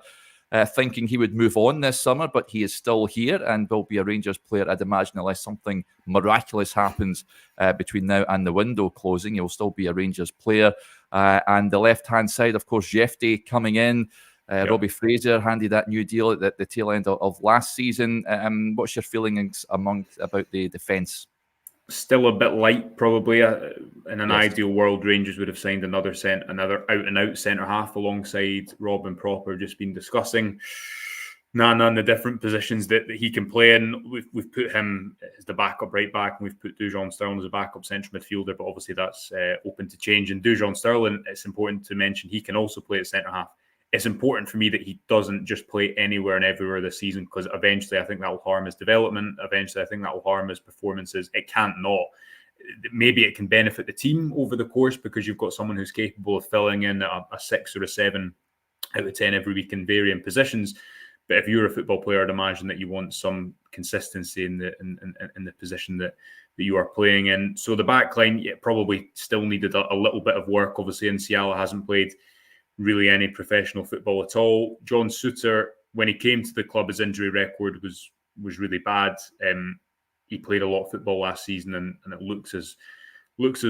thinking he would move on this summer, but he is still here and will be a Rangers player, I'd imagine, unless something miraculous happens between now and the window closing. He'll still be a Rangers player. And the left-hand side, of course, Jefte coming in. Robbie Fraser handed that new deal at the tail end of last season. What's your feelings about the defence? Still a bit light, probably. In an ideal world, Rangers would have signed another out-and-out centre-half alongside Robin Proper, just been discussing Nana and the different positions that he can play in. We've put him as the backup right back, and we've put Dujon Sterling as a backup central midfielder, but obviously that's open to change. And Dujon Sterling, it's important to mention, he can also play at centre-half. It's important for me that he doesn't just play anywhere and everywhere this season, because eventually I think that will harm his development. Eventually I think that will harm his performances. It can't not. Maybe it can benefit the team over the course because you've got someone who's capable of filling in a 6 or a 7 out of 10 every week in varying positions. But if you're a football player, I'd imagine that you want some consistency in the position that you are playing in. So the back line probably still needed a little bit of work. Obviously, Nsiala hasn't played really any professional football at all. John Souttar, when he came to the club, his injury record was really bad. He played a lot of football last season, and it looks as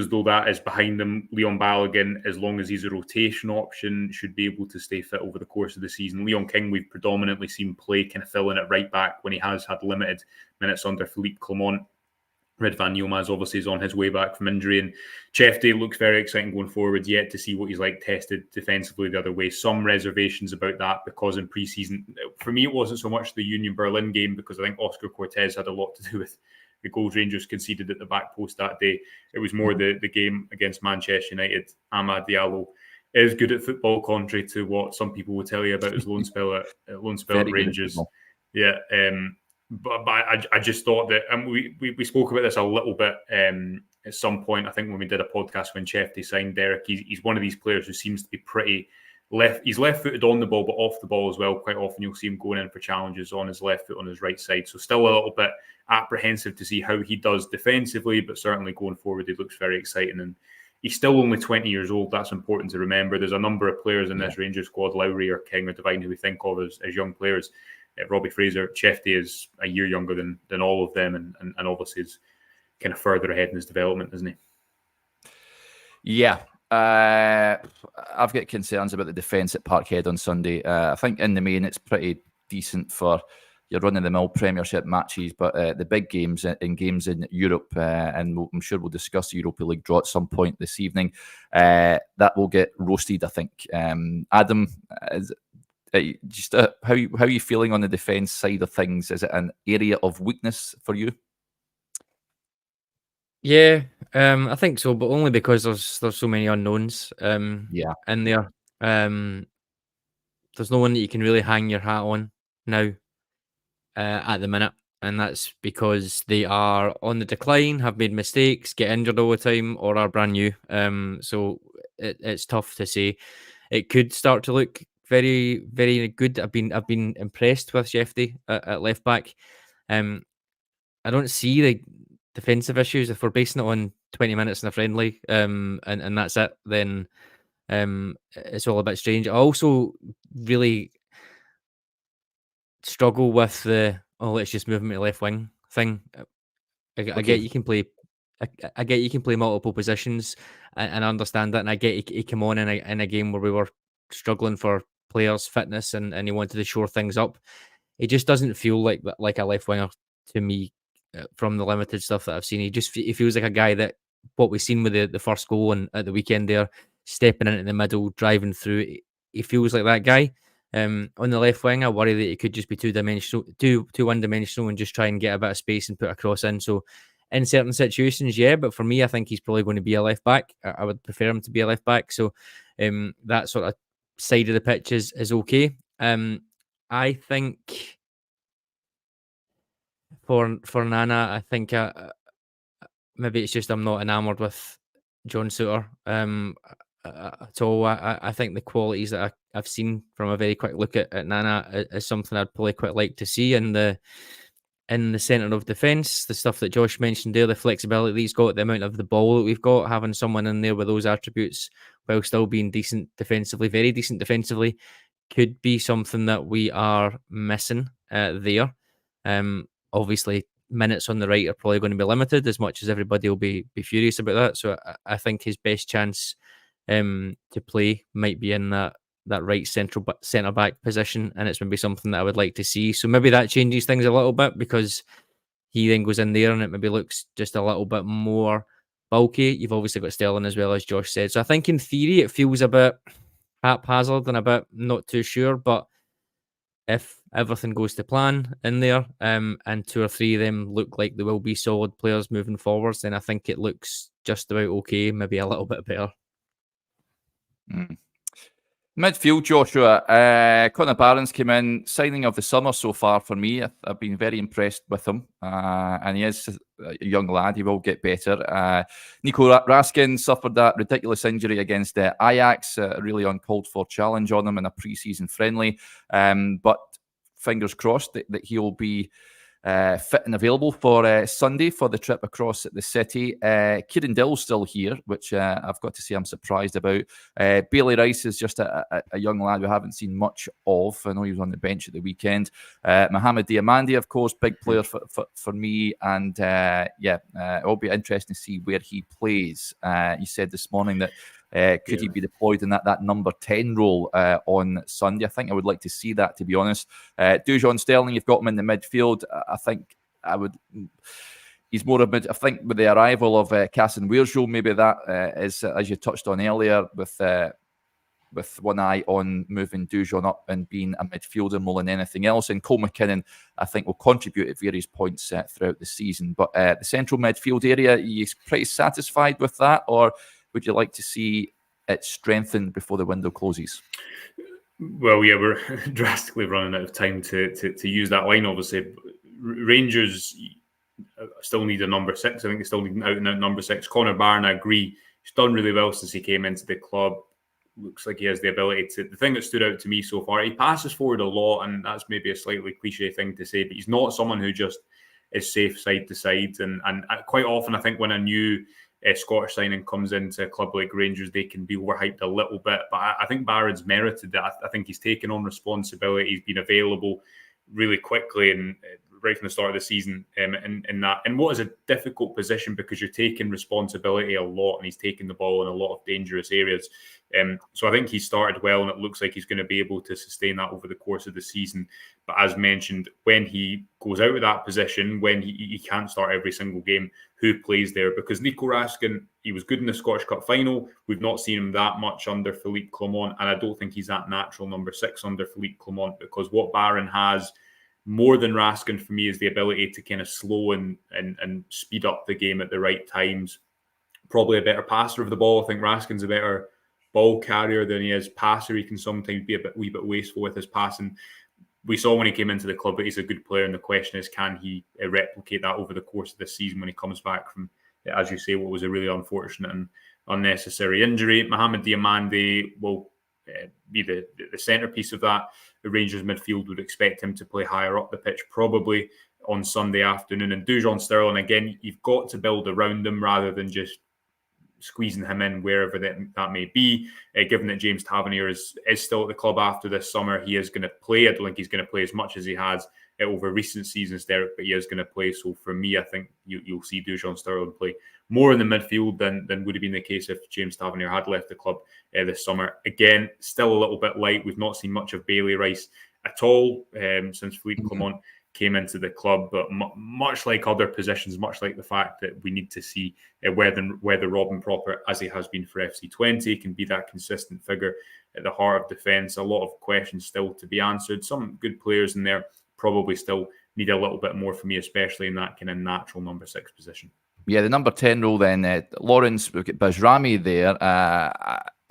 though that is behind him. Leon Balogun, as long as he's a rotation option, should be able to stay fit over the course of the season. Leon King, we've predominantly seen play kind of fill in at right back when he has had limited minutes under Philippe Clement. Ridvan Yilmaz obviously is on his way back from injury, and Jefte looks very exciting going forward. Yet to see what he's like tested defensively the other way. Some reservations about that because in pre-season, for me, it wasn't so much the Union Berlin game, because I think Oscar Cortez had a lot to do with the goals Rangers conceded at the back post that day. It was more the game against Manchester United. Amad Diallo is good at football, contrary to what some people would tell you about his loan spell at Rangers. But I just thought that, and we spoke about this a little bit at some point, I think when we did a podcast when Chefty signed Derek, he's one of these players who seems to be pretty he's left-footed on the ball, but off the ball as well. Quite often you'll see him going in for challenges on his left foot on his right side. So still a little bit apprehensive to see how he does defensively, but certainly going forward, he looks very exciting. And he's still only 20 years old. That's important to remember. There's a number of players in this Rangers squad, Lowry or King or Devine, who we think of as young players. Robbie Fraser, Chefty is a year younger than all of them, and obviously is kind of further ahead in his development, isn't he? Yeah. I've got concerns about the defence at Parkhead on Sunday. I think in the main it's pretty decent for your run-of-the-mill Premiership matches, but the big games in Europe, and I'm sure we'll discuss the Europa League draw at some point this evening, that will get roasted, I think. Adam, how are you feeling on the defence side of things? Is it an area of weakness for you? Yeah, I think so, but only because there's so many unknowns in there. There's no one that you can really hang your hat on now at the minute, and that's because they are on the decline, have made mistakes, get injured all the time, or are brand new. So it's tough to say. It could start to look very, very good. I've been impressed with Shefty at left back. I don't see the defensive issues. If we're basing it on 20 minutes in a friendly, and that's it, then it's all a bit strange. I also really struggle with the let's just move him to left wing thing. I get you can play. I get you can play multiple positions, and I understand that, and I get he came on in a game where we were struggling for players' fitness, and he wanted to shore things up. It just doesn't feel like a left winger to me. From the limited stuff that I've seen, he feels like a guy that what we've seen with the first goal and at the weekend there, stepping into the middle, driving through. He feels like that guy. On the left wing, I worry that he could just be too one-dimensional, and just try and get a bit of space and put a cross in. So, in certain situations, yeah, but for me, I think he's probably going to be a left back. I would prefer him to be a left back. So, that sort of side of the pitch is okay. I think. For Nana, I think maybe it's just I'm not enamoured with John Souttar at all. I think the qualities that I've seen from a very quick look at Nana is something I'd probably quite like to see in the centre of defence. The stuff that Josh mentioned there, the flexibility that he's got, the amount of the ball that we've got, having someone in there with those attributes while still being decent defensively, very decent defensively, could be something that we are missing there. Obviously, minutes on the right are probably going to be limited, as much as everybody will be furious about that. So I think his best chance to play might be in that right centre back position, and it's maybe something that I would like to see. So maybe that changes things a little bit, because he then goes in there and it maybe looks just a little bit more bulky. You've obviously got Sterling as well, as Josh said. So I think in theory it feels a bit haphazard and a bit not too sure, but if everything goes to plan in there, and two or three of them look like they will be solid players moving forwards, then I think it looks just about okay, maybe a little bit better. Midfield, Joshua. Connor Barron's came in, signing of the summer so far for me. I've been very impressed with him, and he is a young lad. He will get better. Nico Raskin suffered that ridiculous injury against Ajax, a really uncalled for challenge on him in a pre-season friendly. But fingers crossed that he'll be fit and available for Sunday for the trip across the city. Kieran Dill's still here, which I've got to say I'm surprised about. Bailey Rice is just a young lad we haven't seen much of. I know he was on the bench at the weekend. Mohamed Diamandi, of course, big player for me. And it'll be interesting to see where he plays. You said this morning that could he be deployed in that number 10 role on Sunday? I think I would like to see that, to be honest. Dujon Sterling, you've got him in the midfield. I think he's more of a, I think with the arrival of Kasanwirjo, maybe that is, as you touched on earlier, with one eye on moving Dujon up and being a midfielder more than anything else. And Cole McKinnon, I think, will contribute at various points throughout the season. But the central midfield area, are you pretty satisfied with that, or would you like to see it strengthened before the window closes? Well, yeah, we're drastically running out of time to use that line, obviously. Rangers, still need a number 6. I think they still need an out-and-out number 6. Connor Barron, I agree. He's done really well since he came into the club. Looks like he has the ability to. The thing that stood out to me so far, he passes forward a lot, and that's maybe a slightly cliche thing to say, but he's not someone who just is safe side to side. And quite often, I think when a new Scottish signing comes into a club like Rangers, they can be overhyped a little bit. But I think Barron's merited that. I think he's taken on responsibility. He's been available really quickly and right from the start of the season in what is a difficult position, because you're taking responsibility a lot, and he's taking the ball in a lot of dangerous areas. So I think he started well, and it looks like he's going to be able to sustain that over the course of the season. But as mentioned, when he goes out of that position, when he can't start every single game, who plays there? Because Nico Raskin, he was good in the Scottish Cup final. We've not seen him that much under Philippe Clement, and I don't think he's that natural number 6 under Philippe Clement, because what Barron has more than Raskin for me is the ability to kind of slow and speed up the game at the right times. Probably a better passer of the ball. I think Raskin's a better ball carrier than he is passer. He can sometimes be a wee bit wasteful with his passing. We saw when he came into the club that he's a good player, and the question is, can he replicate that over the course of the season when he comes back from, as you say, what was a really unfortunate and unnecessary injury? Mohamed Diamande will be the centrepiece of that. The Rangers midfield would expect him to play higher up the pitch, probably on Sunday afternoon. And Dujon Sterling, again, you've got to build around him rather than just squeezing him in wherever that may be. Given that James Tavernier is still at the club after this summer, he is going to play. I don't think he's going to play as much as he has over recent seasons, Derek, but he is going to play. So for me, I think you'll see Dujon Sterling play more in the midfield than would have been the case if James Tavernier had left the club this summer. Again, still a little bit light. We've not seen much of Bailey Rice at all since Philippe Clement came into the club, but much like other positions, much like the fact that we need to see whether Robin Proper, as he has been for FC20, can be that consistent figure at the heart of defence. A lot of questions still to be answered. Some good players in there probably still need a little bit more for me, especially in that kind of natural number 6 position. Yeah, the number 10 role then, Lawrence, we've got Bajrami there.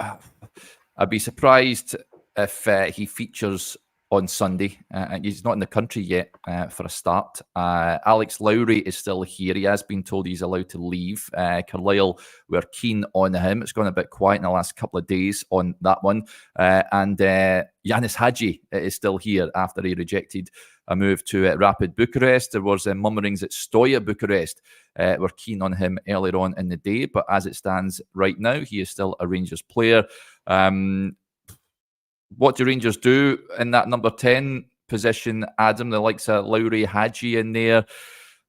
I'd be surprised if he features on Sunday. He's not in the country yet for a start. Alex Lowry is still here. He has been told he's allowed to leave. Carlisle were keen on him. It's gone a bit quiet in the last couple of days on that one. And Yanis Hadji is still here after he rejected a move to Rapid Bucharest. There was mummerings at Stoya Bucharest. Were keen on him earlier on in the day, but as it stands right now, he is still a Rangers player. What do Rangers do in that number 10 position, Adam? The likes of Lowry, Hadji in there.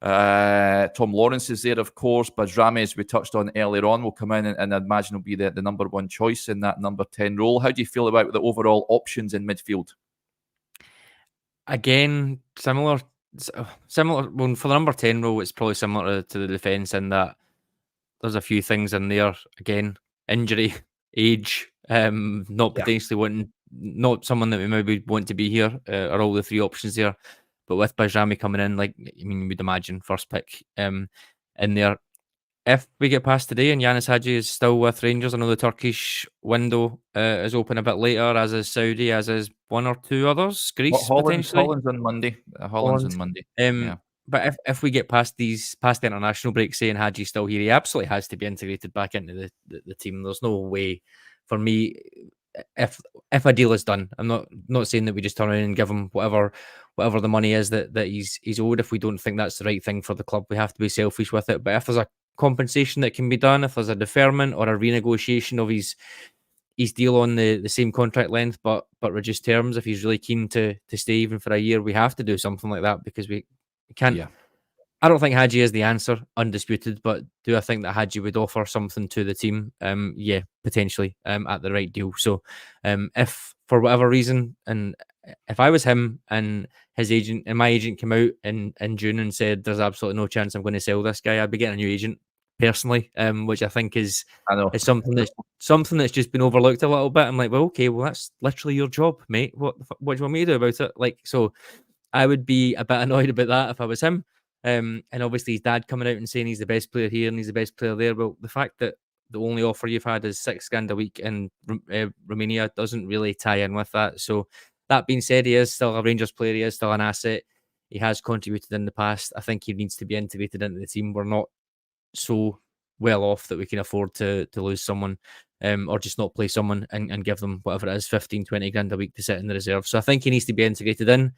Tom Lawrence is there, of course. Bajrami, as we touched on earlier on, will come in and I imagine will be the number 1 choice in that number 10 role. How do you feel about the overall options in midfield? Again, similar. Well, for the number 10 role, it's probably similar to the defence in that there's a few things in there. Again, injury, age, not potentially wanting, not someone that we maybe want to be here, are all the 3 options there. But with Bajrami coming in, you would imagine first pick in there. If we get past today and Yanis Hadji is still with Rangers, I know the Turkish window is open a bit later, as is Saudi, as is 1 or 2 others. Greece, potentially. Holland's on Monday. Holland's on Monday. But if we get past the international break, saying Hadji's still here, he absolutely has to be integrated back into the team. There's no way for me, if a deal is done, I'm not saying that we just turn around and give him whatever the money is that he's owed. If we don't think that's the right thing for the club, we have to be selfish with it. But if there's a compensation that can be done, if there's a deferment or a renegotiation of his deal on the same contract length but reduced terms, if he's really keen to stay even for a year, we have to do something like that, because we can't. Yeah. I don't think Hadji is the answer, undisputed, but do I think that Hadji would offer something to the team? Yeah, potentially, at the right deal. So if for whatever reason, and if I was him and his agent and my agent came out in June and said there's absolutely no chance I'm going to sell this guy, I'd be getting a new agent personally, which I think is something that's just been overlooked a little bit. I'm like, well, okay, well, that's literally your job, mate. What do you want me to do about it? So I would be a bit annoyed about that if I was him. And obviously his dad coming out and saying he's the best player here and he's the best player there. Well, the fact that the only offer you've had is $6,000 a week in Romania doesn't really tie in with that. So that being said, he is still a Rangers player. He is still an asset. He has contributed in the past. I think he needs to be integrated into the team. We're not so well off that we can afford to lose someone or just not play someone and give them whatever it is, 15, 20 grand a week to sit in the reserve. So I think he needs to be integrated in.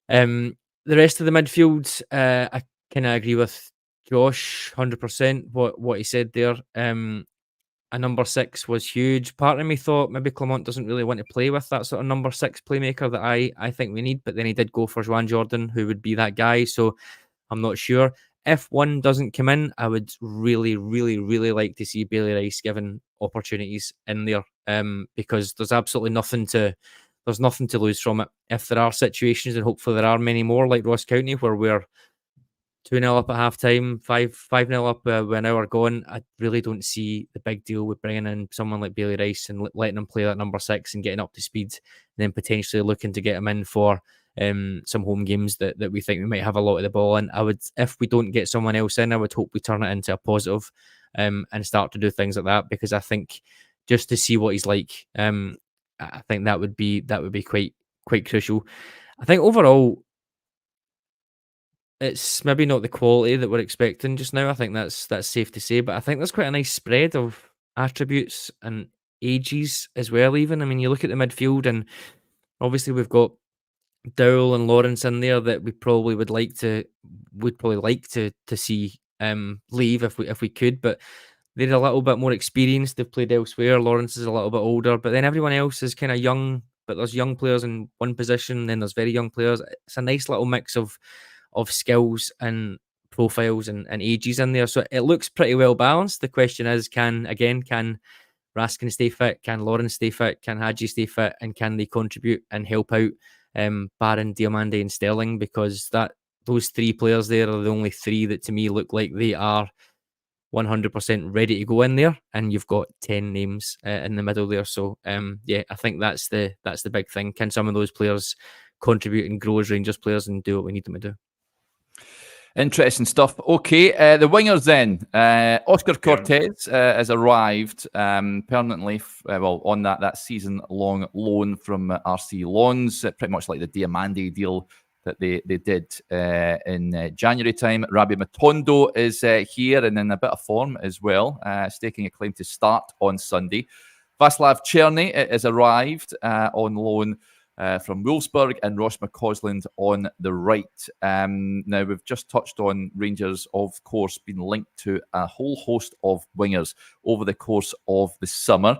The rest of the midfield, I kind of agree with Josh 100% what he said there. A number 6 was huge. Part of me thought maybe Clement doesn't really want to play with that sort of number 6 playmaker that I think we need, but then he did go for Juan Jordan, who would be that guy. So I'm not sure. If one doesn't come in, I would really, really, really like to see Bailey Rice given opportunities in there, because there's absolutely nothing to lose from it. If there are situations, and hopefully there are many more, like Ross County, where we're 2-0 up at half time, 5-0 up with an hour gone, I really don't see the big deal with bringing in someone like Bailey Rice and letting him play that number 6 and getting up to speed, and then potentially looking to get him in for some home games that we think we might have a lot of the ball in. If we don't get someone else in, I would hope we turn it into a positive and start to do things like that, because I think just to see what he's like, I think that would be quite crucial. I think overall, it's maybe not the quality that we're expecting just now. I think that's safe to say, but I think there's quite a nice spread of attributes and ages as well. Even, I mean, you look at the midfield, and obviously we've got Dowell and Lawrence in there that we probably would like to see leave if we could, but they're a little bit more experienced. They've played elsewhere. Lawrence is a little bit older, but then everyone else is kind of young. But there's young players in one position, then there's very young players. It's a nice little mix of skills and profiles and ages in there. So it looks pretty well balanced. The question is, can Raskin stay fit? Can Lawrence stay fit? Can Hadji stay fit? And can they contribute and help out Barron, Diomande and Sterling? Because those 3 players there are the only 3 that to me look like they are 100% ready to go in there, and you've got 10 names in the middle there. So I think that's the big thing. Can some of those players contribute and grow as Rangers players and do what we need them to do? Interesting stuff. Okay, the wingers then. Oscar Cortez has arrived permanently, on that season-long loan from RC Lons, pretty much like the Diomande deal that they did in January time. Rabbi Matondo is here and in a bit of form as well, staking a claim to start on Sunday. Václav Černý has arrived on loan from Wolfsburg, and Ross McCausland on the right. Now, we've just touched on Rangers, of course, being linked to a whole host of wingers over the course of the summer.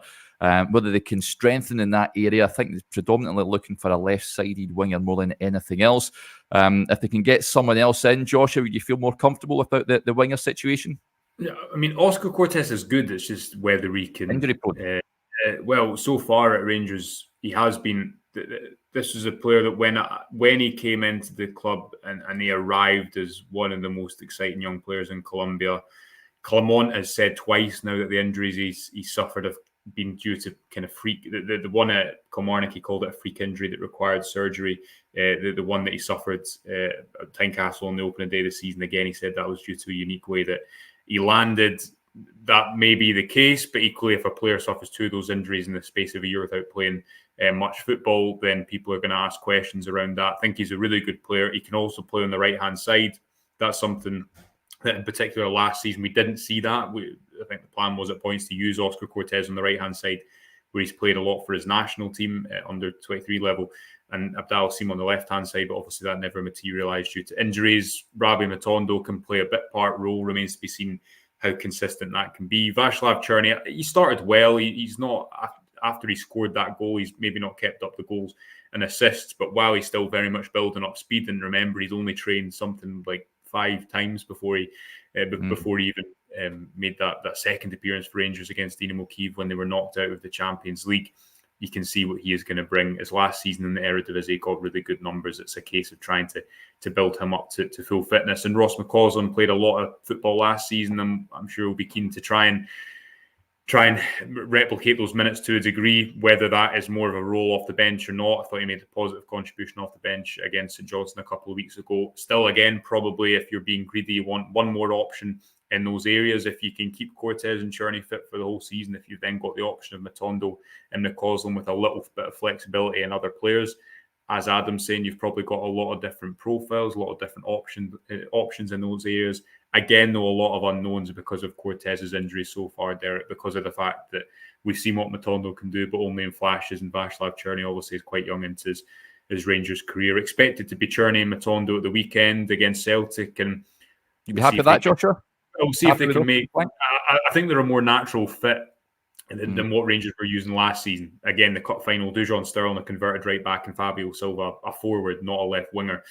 Whether they can strengthen in that area, I think they're predominantly looking for a left-sided winger more than anything else. If they can get someone else in, Joshua, would you feel more comfortable about the winger situation? Yeah, I mean, Oscar Cortez is good. It's just whether he can... Injury prone. Well, so far at Rangers, he has been... This is a player that when he came into the club and he arrived as one of the most exciting young players in Colombia, Clement has said twice now that the injuries he suffered have been due to kind of freak. The one at Kilmarnock, he called it a freak injury that required surgery. The one that he suffered at Tynecastle on the opening day of the season, again, he said that was due to a unique way that he landed. That may be the case, but equally, if a player suffers 2 of those injuries in the space of a year without playing much football, then people are going to ask questions around that. I think he's a really good player. He can also play on the right-hand side. That's something that, in particular, last season, we didn't see that. I think the plan was at points to use Oscar Cortez on the right-hand side, where he's played a lot for his national team under 23 level, and Abdal Sim on the left-hand side, but obviously that never materialised due to injuries. Rabbi Matondo can play a bit-part role. Remains to be seen how consistent that can be. Václav Černý, he started well. He's not... After he scored that goal, he's maybe not kept up the goals and assists, but while he's still very much building up speed, and remember, he's only trained something like 5 times before he even made that second appearance for Rangers against Dynamo Kyiv when they were knocked out of the Champions League. You can see what he is going to bring. His last season in the Eredivisie got really good numbers. It's a case of trying to build him up to full fitness. And Ross McCausland played a lot of football last season. I'm sure he'll be keen to try and replicate those minutes to a degree, whether that is more of a role off the bench or not. I thought he made a positive contribution off the bench against St Johnstone a couple of weeks ago. Still, again, probably if you're being greedy, you want one more option in those areas. If you can keep Cortez and Černý fit for the whole season, if you've then got the option of Matondo and McCausland with a little bit of flexibility and other players, as Adam's saying, you've probably got a lot of different profiles, a lot of different options in those areas. Again, though, a lot of unknowns because of Cortez's injury so far, Derek, because of the fact that we've seen what Matondo can do, but only in flashes, and Václav Černý obviously is quite young into his Rangers career. Expected to be Černý and Matondo at the weekend against Celtic, and you'd be happy with that, Joshua? We'll see if they can make. I think they're a more natural fit than what Rangers were using last season. Again, the cup final, Dujon Sterling, a converted right back, and Fabio Silva, a forward, not a left winger.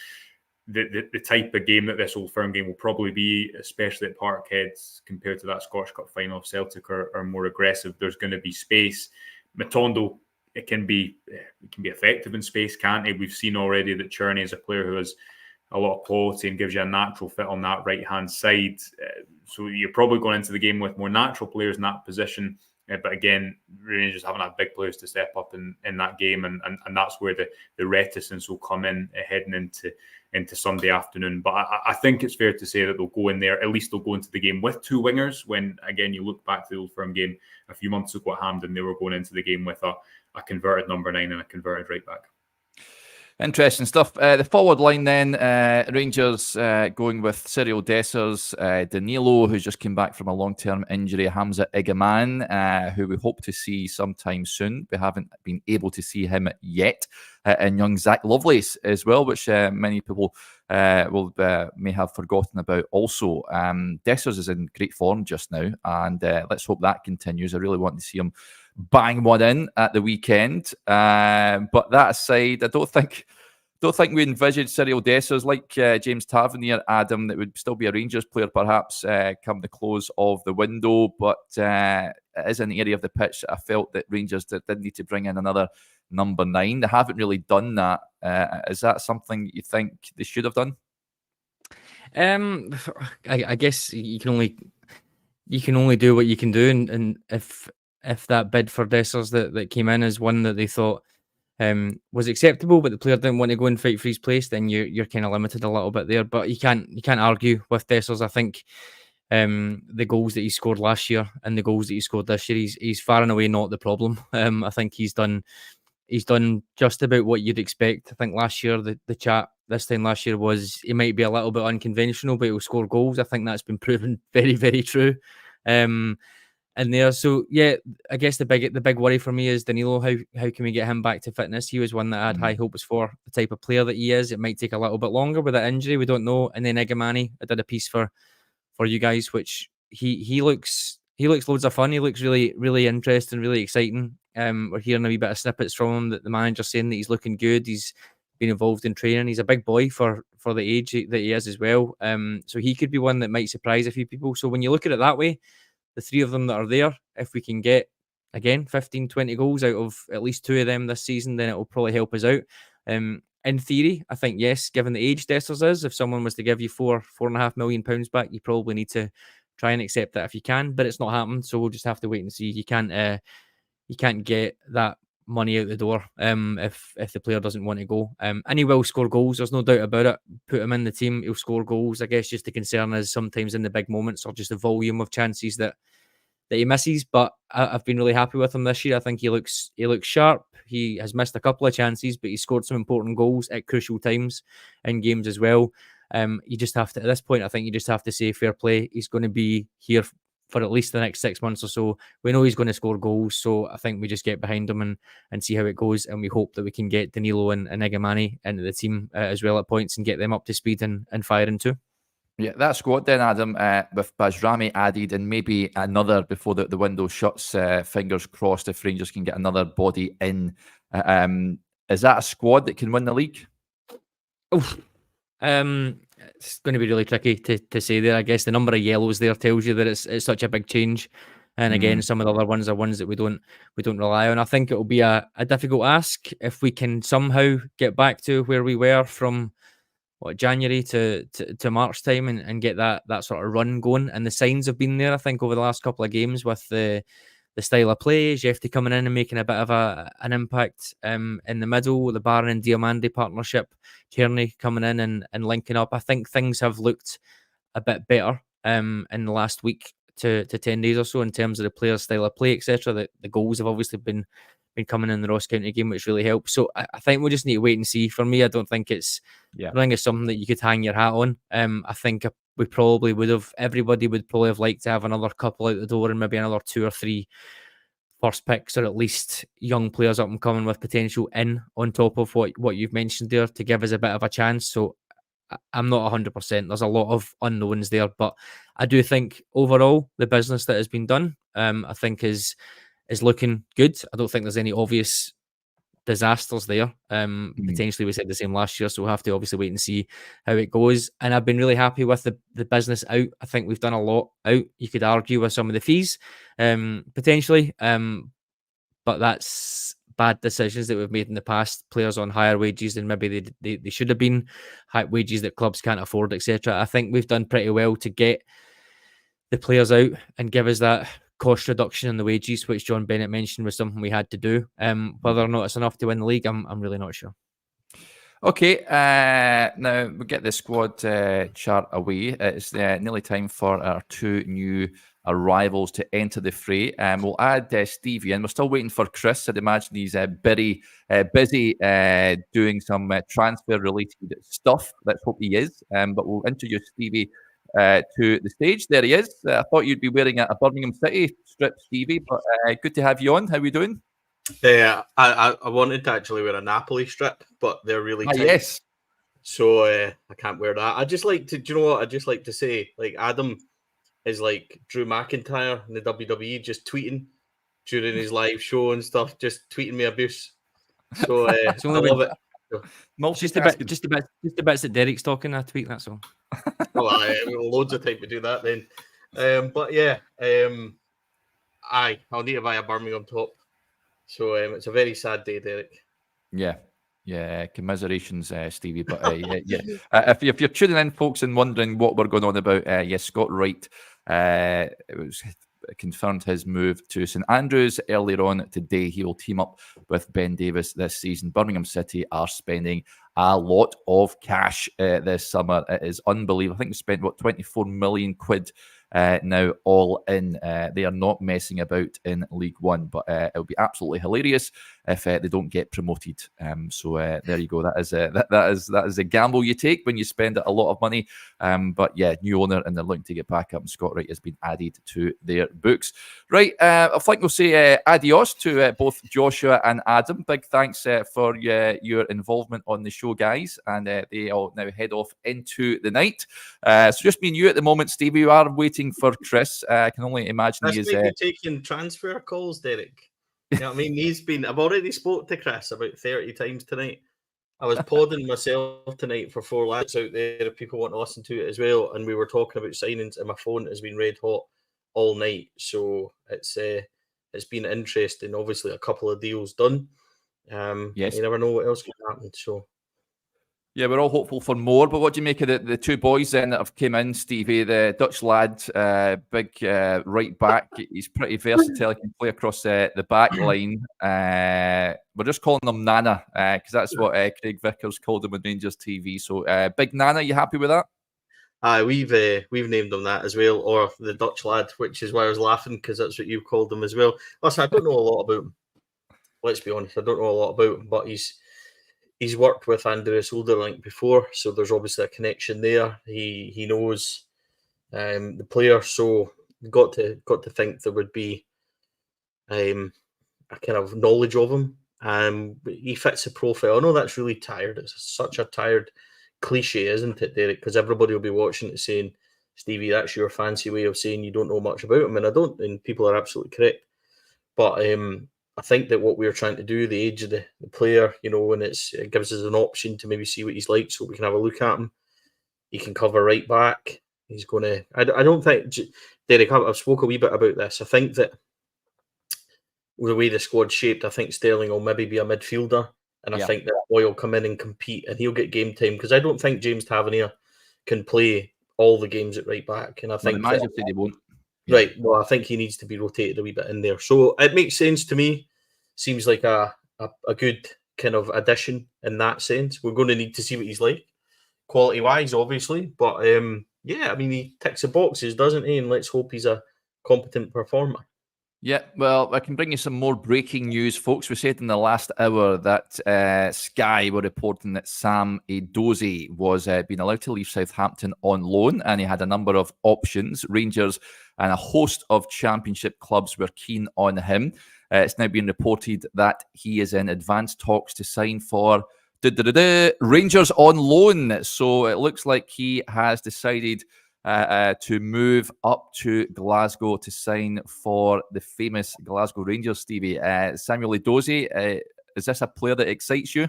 The type of game that this Old Firm game will probably be, especially at Parkhead, compared to that Scottish Cup final of Celtic, are more aggressive. There's going to be space. Matondo, it can be effective in space, can't it? We've seen already that Černý is a player who has a lot of quality and gives you a natural fit on that right-hand side. So you're probably going into the game with more natural players in that position. But again, Rangers haven't had big players to step up in that game, and that's where the reticence will come in heading into Sunday afternoon. But I think it's fair to say that they'll go in there, at least they'll go into the game with two wingers, when, again, you look back to the Old Firm game a few months ago at Hampden, they were going into the game with a converted number 9 and a converted right back. Interesting stuff. The forward line then, Rangers going with Cyril Dessers, Danilo, who's just came back from a long-term injury, Hamza Igaman, who we hope to see sometime soon. We haven't been able to see him yet. And young Zach Lovelace as well, which many people may have forgotten about also. Dessers is in great form just now, and let's hope that continues. I really want to see him bang one in at the weekend. But that aside, I don't think we envisaged Cyril Dessers like James Tavernier, Adam, that would still be a Rangers player perhaps come the close of the window. But it is an area of the pitch that I felt that Rangers did need to bring in another number 9. They haven't really done that. Is that something you think they should have done? I guess you can only do what you can do, and if that bid for Dessers that came in is one that they thought was acceptable, but the player didn't want to go and fight for his place, then you're kind of limited a little bit there. But you can't argue with Dessers. I think the goals that he scored last year and the goals that he scored this year, he's far and away not the problem. I think he's done just about what you'd expect. I think last year the chat this time last year was he might be a little bit unconventional, but he'll score goals. I think that's been proven very, very true. In there, so yeah, I guess the big worry for me is Danilo. How can we get him back to fitness? He was one that I had high hopes for, the type of player that he is. It might take a little bit longer with that injury, we don't know. And then Igamani, I did a piece for you guys, which he looks loads of fun. He looks really, really interesting, really exciting. We're hearing a wee bit of snippets from him that the manager's saying that he's looking good. He's been involved in training. He's a big boy for the age that he is as well. So he could be one that might surprise a few people. So when you look at it that way, the three of them that are there, if we can get, again, 15, 20 goals out of at least 2 of them this season, then it will probably help us out. In theory, I think, yes, given the age Dessers is, if someone was to give you £4.5 million back, you probably need to try and accept that if you can, but it's not happened, so we'll just have to wait and see. You can't get that money out the door if the player doesn't want to go. And he will score goals, there's no doubt about it. Put him in the team, he'll score goals. I guess just the concern is sometimes in the big moments or just the volume of chances that he misses. But I've been really happy with him this year. I think he looks sharp. He has missed a couple of chances, but he scored some important goals at crucial times in games as well. You just have to, at this point, I think you just have to say fair play. He's going to be here for at least the next 6 months or so. We know he's going to score goals, so I think we just get behind him and see how it goes, and we hope that we can get Danilo and Igamani into the team as well at points and get them up to speed and firing too. Yeah, that squad then, Adam, with Bajrami added and maybe another before the window shuts, fingers crossed if Rangers can get another body in. Is that a squad that can win the league? Oof. It's going to be really tricky to say there. I guess the number of yellows there tells you that it's such a big change. And again, some of the other ones are ones that we don't rely on. I think it will be a difficult ask if we can somehow get back to where we were from January to March time and get that sort of run going. And the signs have been there, I think, over the last couple of games with the style of play, Jefty coming in and making a bit of an impact in the middle, the Barrie and Diomande partnership, Černý coming in and linking up. I think things have looked a bit better in the last week to 10 days or so in terms of the players' style of play, etc. The goals have obviously been coming in the Ross County game, which really helps. So I think we just need to wait and see. For me, I don't think it's something that you could hang your hat on. I think we probably would have, everybody would probably have liked to have another couple out the door and maybe another 2 or 3 first picks, or at least young players up and coming with potential in on top of what you've mentioned there to give us a bit of a chance. So I'm not 100%. There's a lot of unknowns there, but I do think overall the business that has been done, I think is looking good. I don't think there's any obvious disasters there. Potentially we said the same last year, so we'll have to obviously wait and see how it goes. And I've been really happy with the business out. I think we've done a lot out. You could argue with some of the fees, potentially, but that's bad decisions that we've made in the past. Players on higher wages than maybe they should have been, high wages that clubs can't afford, etc. I think we've done pretty well to get the players out and give us that cost reduction in the wages, which John Bennett mentioned was something we had to do. Whether or not it's enough to win the league, I'm really not sure. Okay, now we'll get the squad chart away. It's nearly time for our 2 new arrivals to enter the fray. We'll add Stevie in. We're still waiting for Chris. I'd imagine he's busy doing some transfer-related stuff. Let's hope he is. But we'll introduce Stevie to the stage. There he is. I thought you'd be wearing a Birmingham City strip, Stevie, but good to have you on. How are we doing? Yeah, I wanted to actually wear a Napoli strip, but they're really tight. Yes. So I can't wear that. I just like to, do you know what? I just like to say, like, Adam is like Drew McIntyre in the WWE, just tweeting during his live show and stuff, just tweeting me abuse. So I love it. So, just the bits that Derek's talking, I tweet that, so. Well, loads of time to do that then. But yeah, I'll need to buy a Birmingham top. So it's a very sad day, Derek. Yeah, commiserations, Stevie. But if you're tuning in, folks, and wondering what we're going on about, Scott Wright, it was confirmed his move to St Andrews earlier on today. He will team up with Ben Davis this season. Birmingham City are spending a lot of cash this summer. It is unbelievable. I think they spent 24 million quid now all in. They are not messing about in League One, but it'll be absolutely hilarious if they don't get promoted. So there you go. That is a gamble you take when you spend a lot of money. But yeah, new owner, and they're looking to get back up, and Scott Wright has been added to their books. Right, I think we'll say adios to both Joshua and Adam. Big thanks for your involvement on the show, guys, and they all now head off into the night. So just me and you at the moment, Stevie. You are waiting for Chris. I can only imagine That's he is taking transfer calls, Derek. You know what I mean? I've already spoke to Chris about 30 times tonight. I was podding myself tonight for 4 lads out there if people want to listen to it as well. And we were talking about signings, and my phone has been red hot all night. So it's been interesting. Obviously, a couple of deals done. Yes. You never know what else can happen. So yeah, we're all hopeful for more. But what do you make of the 2 boys then that have came in, Stevie? The Dutch lad, big right back. He's pretty versatile. He can play across the back line. We're just calling him Nana because that's what Craig Vickers called him on Rangers TV. So Big Nana, you happy with that? We've named him that as well, or the Dutch lad, which is why I was laughing because that's what you called him as well. Listen, I don't know a lot about him. Let's be honest, I don't know a lot about him, but he's worked with Andreas Olderlink before, so there's obviously a connection there. He knows the player, so got to think there would be a kind of knowledge of him. He fits the profile. I know that's really tired. It's such a tired cliche, isn't it, Derek? Because everybody will be watching it saying, Stevie, that's your fancy way of saying you don't know much about him, and I don't, and people are absolutely correct. But I think that what we're trying to do, the age of the player, you know, and it gives us an option to maybe see what he's like, so we can have a look at him. He can cover right back. He's going to. I don't think, Derek. I've spoke a wee bit about this. I think that the way the squad's shaped, I think Sterling will maybe be a midfielder, and I think that Boy will come in and compete, and he'll get game time because I don't think James Tavernier can play all the games at right back, and I think said he won't. Right. Well, I think he needs to be rotated a wee bit in there. So it makes sense to me. Seems like a good kind of addition in that sense. We're going to need to see what he's like, quality-wise, obviously. But, yeah, I mean, he ticks the boxes, doesn't he? And let's hope he's a competent performer. Yeah, well, I can bring you some more breaking news, folks. We said in the last hour that Sky were reporting that Sam Edozie was being allowed to leave Southampton on loan, and he had a number of options. Rangers and a host of championship clubs were keen on him. It's now been reported that he is in advanced talks to sign for Rangers on loan. So it looks like he has decided to move up to Glasgow to sign for the famous Glasgow Rangers, Stevie. Samuel Edozie, is this a player that excites you?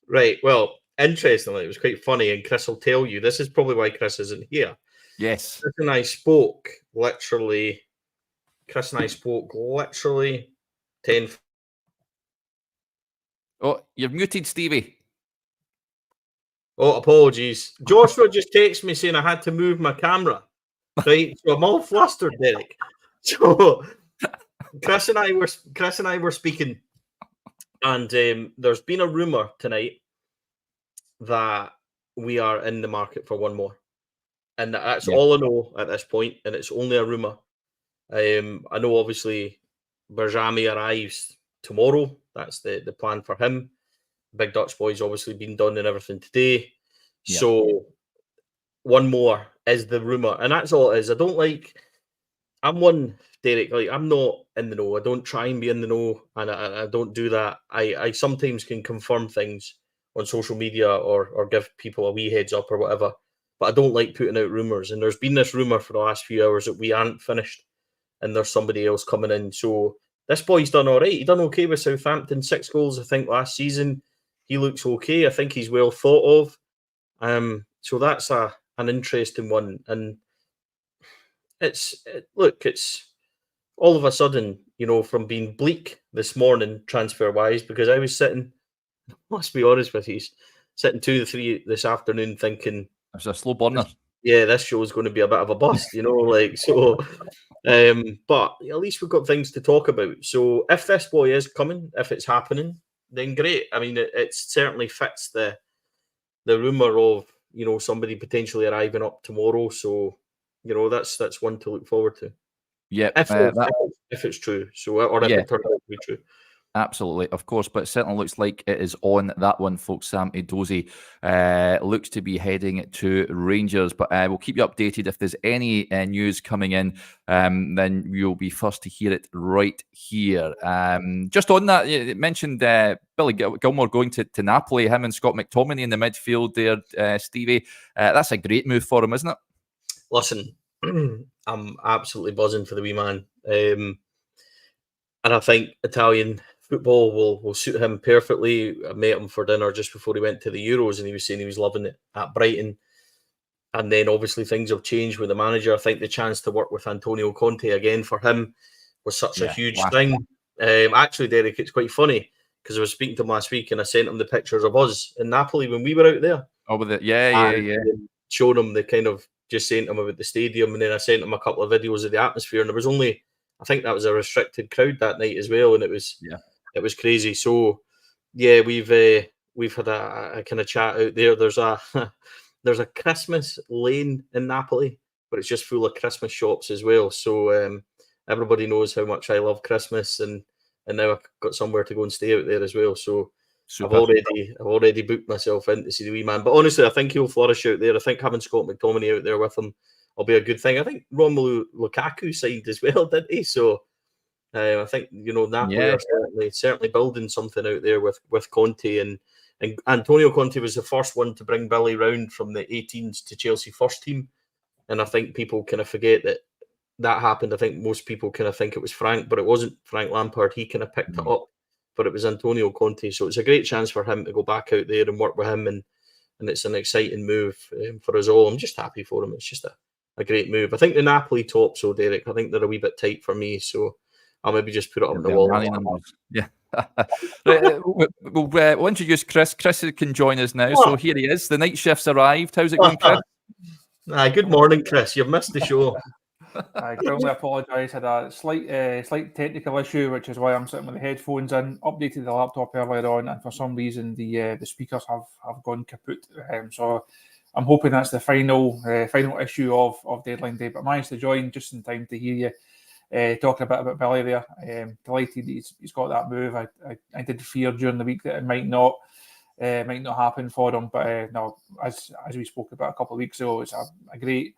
Right. Well, interestingly, it was quite funny, and Chris will tell you, this is probably why Chris isn't here. Yes. Chris and I spoke literally 10. Oh, you're muted, Stevie. Oh, apologies. Joshua just texted me saying I had to move my camera. Right, so I'm all flustered, Derek. So Chris and I were speaking, and there's been a rumor tonight that we are in the market for one more, and that's all I know at this point, and it's only a rumor. I know obviously Bajrami arrives tomorrow. That's the plan for him. Big Dutch boy's obviously been done and everything today. Yeah. So one more is the rumour. And that's all it is. I'm one, Derek, like I'm not in the know. I don't try and be in the know, and I don't do that. I sometimes can confirm things on social media or give people a wee heads up or whatever. But I don't like putting out rumours. And there's been this rumour for the last few hours that we aren't finished and there's somebody else coming in. So this boy's done all right. He done okay with Southampton. 6 goals, I think, last season. He looks okay. I think he's well thought of. So that's an interesting one. And it's all of a sudden, from being bleak this morning transfer-wise, because I was sitting, must be honest with you, sitting 2 to 3 this afternoon thinking... It's a slow burner. Yeah, this show is going to be a bit of a bust, so... but at least we've got things to talk about. So if this boy is coming, if it's happening, then great. I mean, it certainly fits the rumour of somebody potentially arriving up tomorrow. So that's one to look forward to. Yeah, if it's true. So or if it turns out to be true. Absolutely, of course, but it certainly looks like it is on that one, folks. Sam Edozie looks to be heading to Rangers, but we'll keep you updated if there's any news coming in. Then you'll be first to hear it right here. Just on that, you mentioned Billy Gilmore going to Napoli. Him and Scott McTominay in the midfield there, Stevie. That's a great move for him, isn't it? Listen, I'm absolutely buzzing for the wee man, and I think Italian football will suit him perfectly. I met him for dinner just before he went to the Euros, and he was saying he was loving it at Brighton. And then obviously things have changed with the manager. I think the chance to work with Antonio Conte again for him was such a huge thing. Actually, Derek, it's quite funny because I was speaking to him last week and I sent him the pictures of us in Napoli when we were out there. Oh, with it, yeah. Showing him the kind of just saying to him about the stadium, and then I sent him a couple of videos of the atmosphere, and there was only, I think that was a restricted crowd that night as well, and it was crazy. So yeah, we've had a kind of chat out there. There's a Christmas lane in Napoli, but it's just full of Christmas shops as well. So everybody knows how much I love Christmas, and now I've got somewhere to go and stay out there as well. So Super. I've already booked myself in to see the wee man. But honestly, I think he'll flourish out there. I think having Scott McTominay out there with him will be a good thing. I think Romelu Lukaku signed as well, didn't he? So I think Napoli are certainly building something out there with Conte, and Antonio Conte was the first one to bring Billy round from the 18s to Chelsea first team, and I think people kind of forget that happened. I think most people kind of think it was Frank, but it wasn't Frank Lampard. He kind of picked it up, but it was Antonio Conte. So it's a great chance for him to go back out there and work with him, and it's an exciting move for us all. I'm just happy for him. It's just a great move. I think the Napoli top, so Derek, I think they're a wee bit tight for me, so I'll maybe just put it up on the wall. Yeah. Right, we'll introduce Chris. Chris can join us now. So here he is. The night shift's arrived. How's it going, Chris? Good morning, Chris. You've missed the show. I can only apologise. Had a slight technical issue, which is why I'm sitting with the headphones in. Updated the laptop earlier on, and for some reason the speakers have gone kaput. So I'm hoping that's the final issue of deadline day. But I managed to join just in time to hear you talking a bit about Billy there. Delighted he's got that move. I did fear during the week that it might not happen for him, but no, as we spoke about a couple of weeks ago, it's a great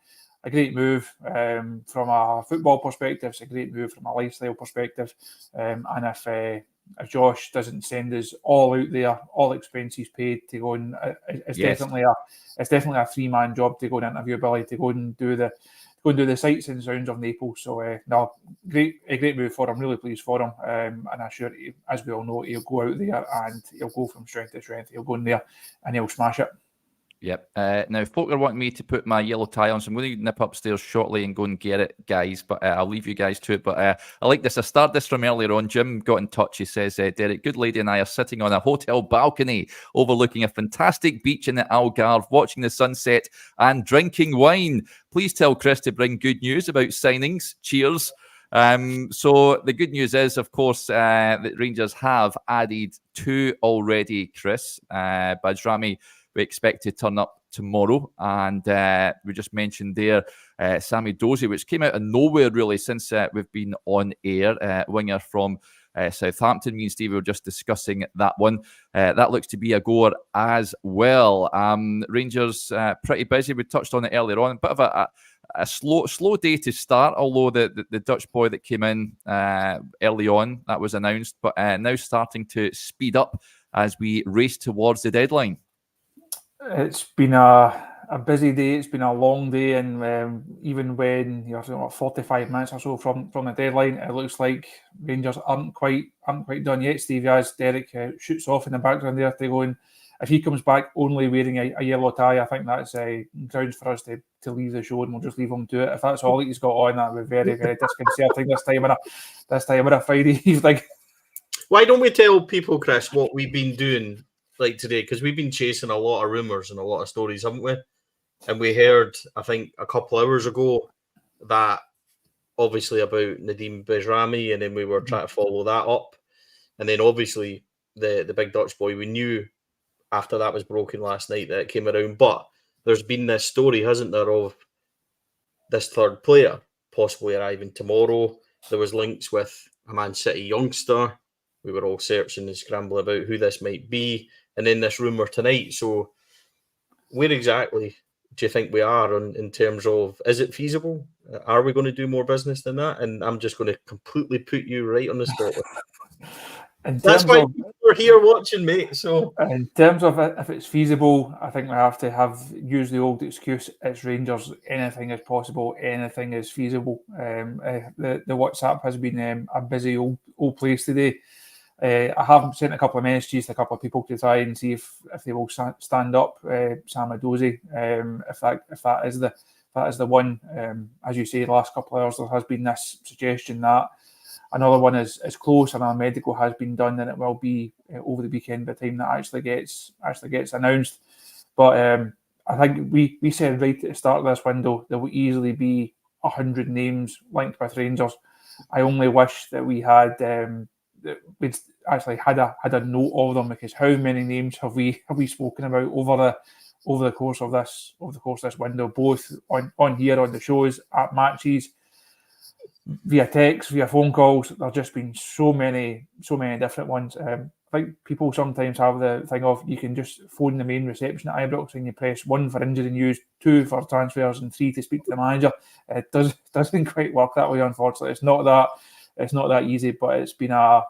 move from a football perspective. It's a great move from a lifestyle perspective, and if Josh doesn't send us all out there, all expenses paid to go and it's definitely a 3-man job to go and interview Billy, to go and do the sights and sounds of Naples. So a great move for him. Really pleased for him, and I'm sure, as we all know, he'll go out there and he'll go from strength to strength. He'll go in there and he'll smash it. Yep. Now, folk are wanting me to put my yellow tie on, so I'm going to nip upstairs shortly and go and get it, guys. But I'll leave you guys to it. But I like this. I started this from earlier on. Jim got in touch. He says, Derek, good lady and I are sitting on a hotel balcony overlooking a fantastic beach in the Algarve, watching the sunset and drinking wine. Please tell Chris to bring good news about signings. Cheers. So the good news is, of course, that Rangers have added 2 already, Chris. Bajrami, we expect to turn up tomorrow. And we just mentioned there Sammy Dozie, which came out of nowhere, really, since we've been on air. Winger from Southampton. Me and Steve were just discussing that one. That looks to be a goer as well. Rangers pretty busy. We touched on it earlier on. A bit of a slow day to start, although the Dutch boy that came in early on, that was announced, but now starting to speed up as we race towards the deadline. It's been a busy day. It's been a long day, and even when you're 45 minutes or so from the deadline, it looks like Rangers aren't quite done yet. Stevie, as Derek shoots off in the background there, to go in. If he comes back only wearing a yellow tie, I think that's grounds for us to leave the show, and we'll just leave him to it. If that's all he's got on, that would be very, very disconcerting this time on a Friday evening. Why don't we tell people, Chris, what we've been doing like today? Because we've been chasing a lot of rumours and a lot of stories, haven't we? And we heard, I think, a couple of hours ago that obviously about Nadim Bajrami, and then we were trying to follow that up. And then obviously the big Dutch boy, we knew after that was broken last night that it came around. But there's been this story, hasn't there, of this third player possibly arriving tomorrow. There was links with a Man City youngster. We were all searching and scrambling about who this might be. And then this rumour tonight. So where exactly do you think we are in terms of, is it feasible? Are we going to do more business than that? And I'm just going to completely put you right on the spot. That's why we're here watching, mate. So in terms of if it's feasible, I think we have to use the old excuse, it's Rangers, anything is possible, anything is feasible. The WhatsApp has been a busy old place today. I have sent a couple of messages to a couple of people to try and see if they will stand up Sam Adozie, if that is the one. As you say, the last couple of hours there has been this suggestion that another one is close and our medical has been done, and it will be over the weekend by the time that actually gets announced. But I think we said right at the start of this window there will easily be 100 names linked with Rangers. I only wish that we had we'd actually had a note of them, because how many names have we spoken about over the course of this window, both on here on the shows, at matches, via text, via phone calls. There's just been so many different ones. I think people sometimes have the thing of you can just phone the main reception at Ibrox and you press 1 for injury news, 2 for transfers, and 3 to speak to the manager. It doesn't quite work that way, unfortunately. It's not that easy, but it's been a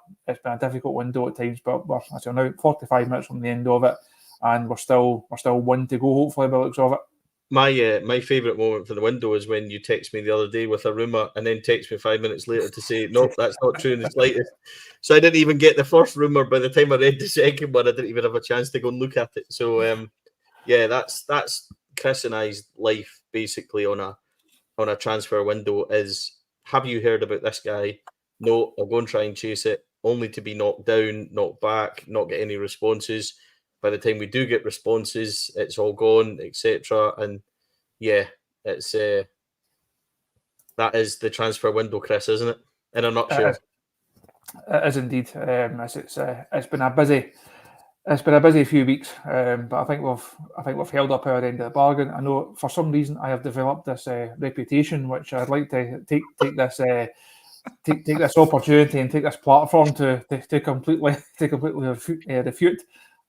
difficult window at times. But we're now 45 minutes from the end of it, and we're still one to go, hopefully, by the looks of it. My favourite moment for the window is when you text me the other day with a rumour and then text me 5 minutes later to say, nope, that's not true in the slightest. So I didn't even get the first rumour. By the time I read the second one, I didn't even have a chance to go and look at it. So that's Chris and I's life basically on a transfer window is, have you heard about this guy? No, I'll go and try and chase it, only to be knocked down, knocked back, not get any responses. By the time we do get responses, it's all gone, etc. And yeah, it's that is the transfer window, Chris, isn't it? In a nutshell. It is indeed. It's been a busy few weeks, but I think we've held up our end of the bargain. I know for some reason I have developed this reputation, which I'd like to take take this opportunity and take this platform to completely refute.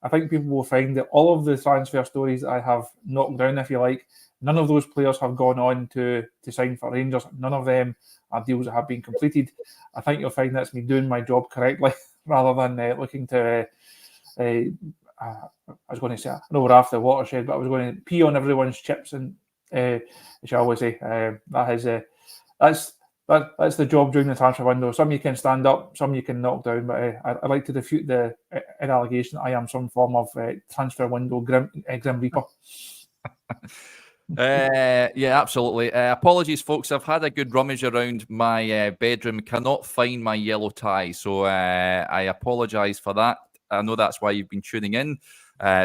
I think people will find that all of the transfer stories that I have knocked down, if you like, none of those players have gone on to sign for Rangers. None of them are deals that have been completed. I think you'll find that's me doing my job correctly rather than looking to. I was going to say, I know we're after the watershed, but I was going to pee on everyone's chips, and shall we say, that's the job during the transfer window. Some you can stand up, some you can knock down. But I like to refute the allegation that I am some form of transfer window grim reaper. Yeah, absolutely. Apologies, folks. I've had a good rummage around my bedroom. Cannot find my yellow tie, so I apologise for that. I know that's why you've been tuning in.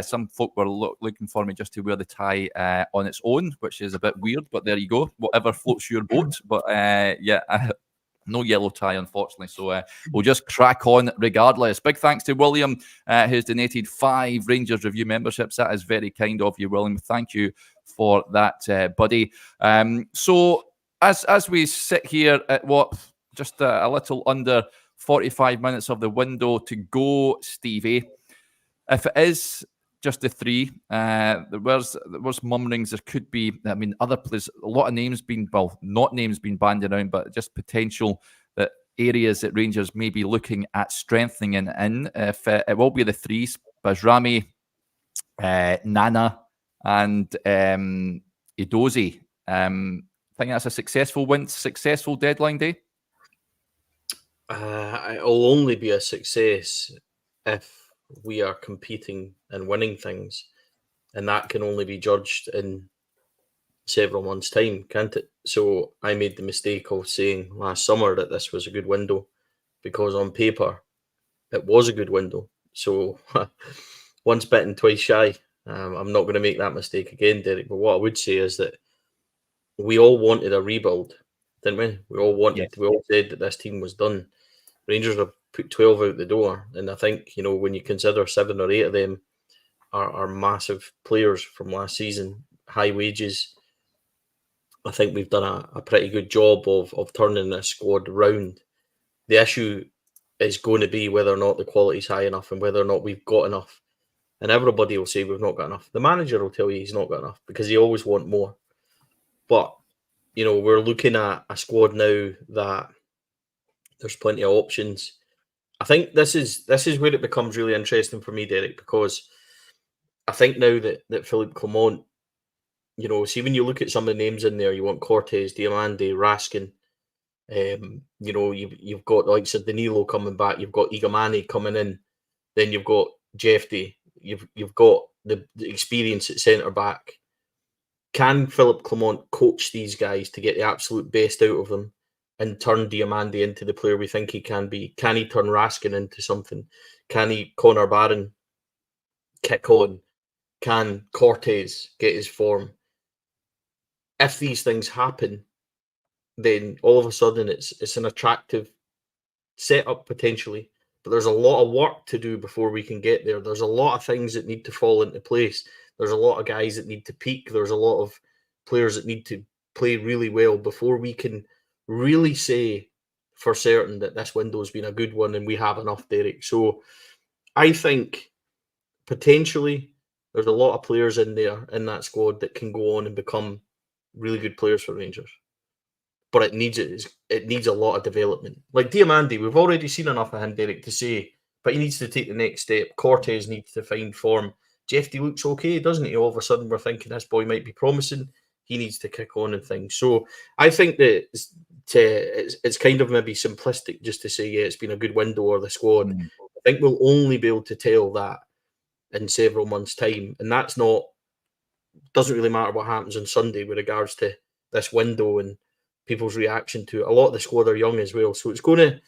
Some folk were looking for me just to wear the tie on its own, which is a bit weird, but there you go. Whatever floats your boat. But yeah, no yellow tie, unfortunately. So we'll just crack on regardless. Big thanks to William, who's donated 5 Rangers Review memberships. That is very kind of you, William. Thank you for that, buddy. So as we sit here at just a little under 45 minutes of the window to go, Stevie, if it is just the 3, there was mumblings. There could be, I mean, other players, a lot of names being, well, not names being bandied around, but just potential that areas that Rangers may be looking at strengthening in. If it will be the 3, Bajrami, Nana, and Edozie. I think that's a successful deadline day. It'll only be a success if we are competing and winning things, and that can only be judged in several months' time, can't it? So I made the mistake of saying last summer that this was a good window, because on paper it was a good window. So once bitten, twice shy. I'm not going to make that mistake again, Derek. But what I would say is that we all wanted a rebuild, didn't we? We all said that this team was done. Rangers have put 12 out the door, and I think, when you consider 7 or 8 of them are massive players from last season, high wages, I think we've done a pretty good job of turning this squad round. The issue is going to be whether or not the quality's high enough and whether or not we've got enough. And everybody will say we've not got enough. The manager will tell you he's not got enough because he always want more. But, we're looking at a squad now that there's plenty of options. I think this is where it becomes really interesting for me, Derek, because I think now that Philippe Clement, see, when you look at some of the names in there, you want Cortez, Diamande, Raskin. You've got the likes of Danilo coming back. You've got Igamani coming in. Then you've got Jeffy. You've got the experience at centre back. Can Philippe Clement coach these guys to get the absolute best out of them and turn Diamande into the player we think he can be? Can he turn Raskin into something? Can he, Connor Barron, kick on? Can Cortez get his form? If these things happen, then all of a sudden it's an attractive setup potentially. But there's a lot of work to do before we can get there. There's a lot of things that need to fall into place. There's a lot of guys that need to peak. There's a lot of players that need to play really well before we can really say for certain that this window has been a good one and we have enough, Derek. So I think potentially there's a lot of players in there in that squad that can go on and become really good players for Rangers. But it needs a lot of development. Like Diamande, we've already seen enough of him, Derek, to say, but he needs to take the next step. Cortez needs to find form. Jeffy looks okay, doesn't he? All of a sudden, we're thinking this boy might be promising. He needs to kick on and things. So I think that it's kind of maybe simplistic just to say, yeah, it's been a good window or the squad. I think we'll only be able to tell that in several months' time. And that's not, doesn't really matter what happens on Sunday with regards to this window and people's reaction to it. A lot of the squad are young as well. So it's going to,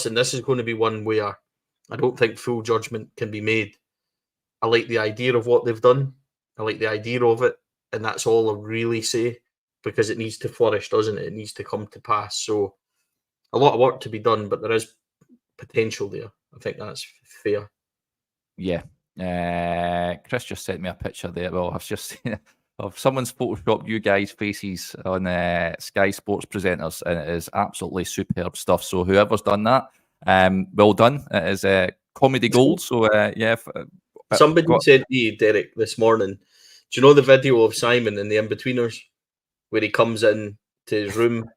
this is going to be one where I don't think full judgment can be made. I like the idea of what they've done. I like the idea of it. And that's all I really say, because it needs to flourish, doesn't it? It needs to come to pass. So a lot of work to be done, but there is potential there. I think that's fair. Yeah. Chris just sent me a picture there. Well, I've just seen of someone's photoshopped you guys' faces on Sky Sports presenters, and it is absolutely superb stuff. So whoever's done that, well done. It is comedy gold. So yeah. Somebody said to you, Derek, this morning, do you know the video of Simon and the In-Betweeners where he comes in to his room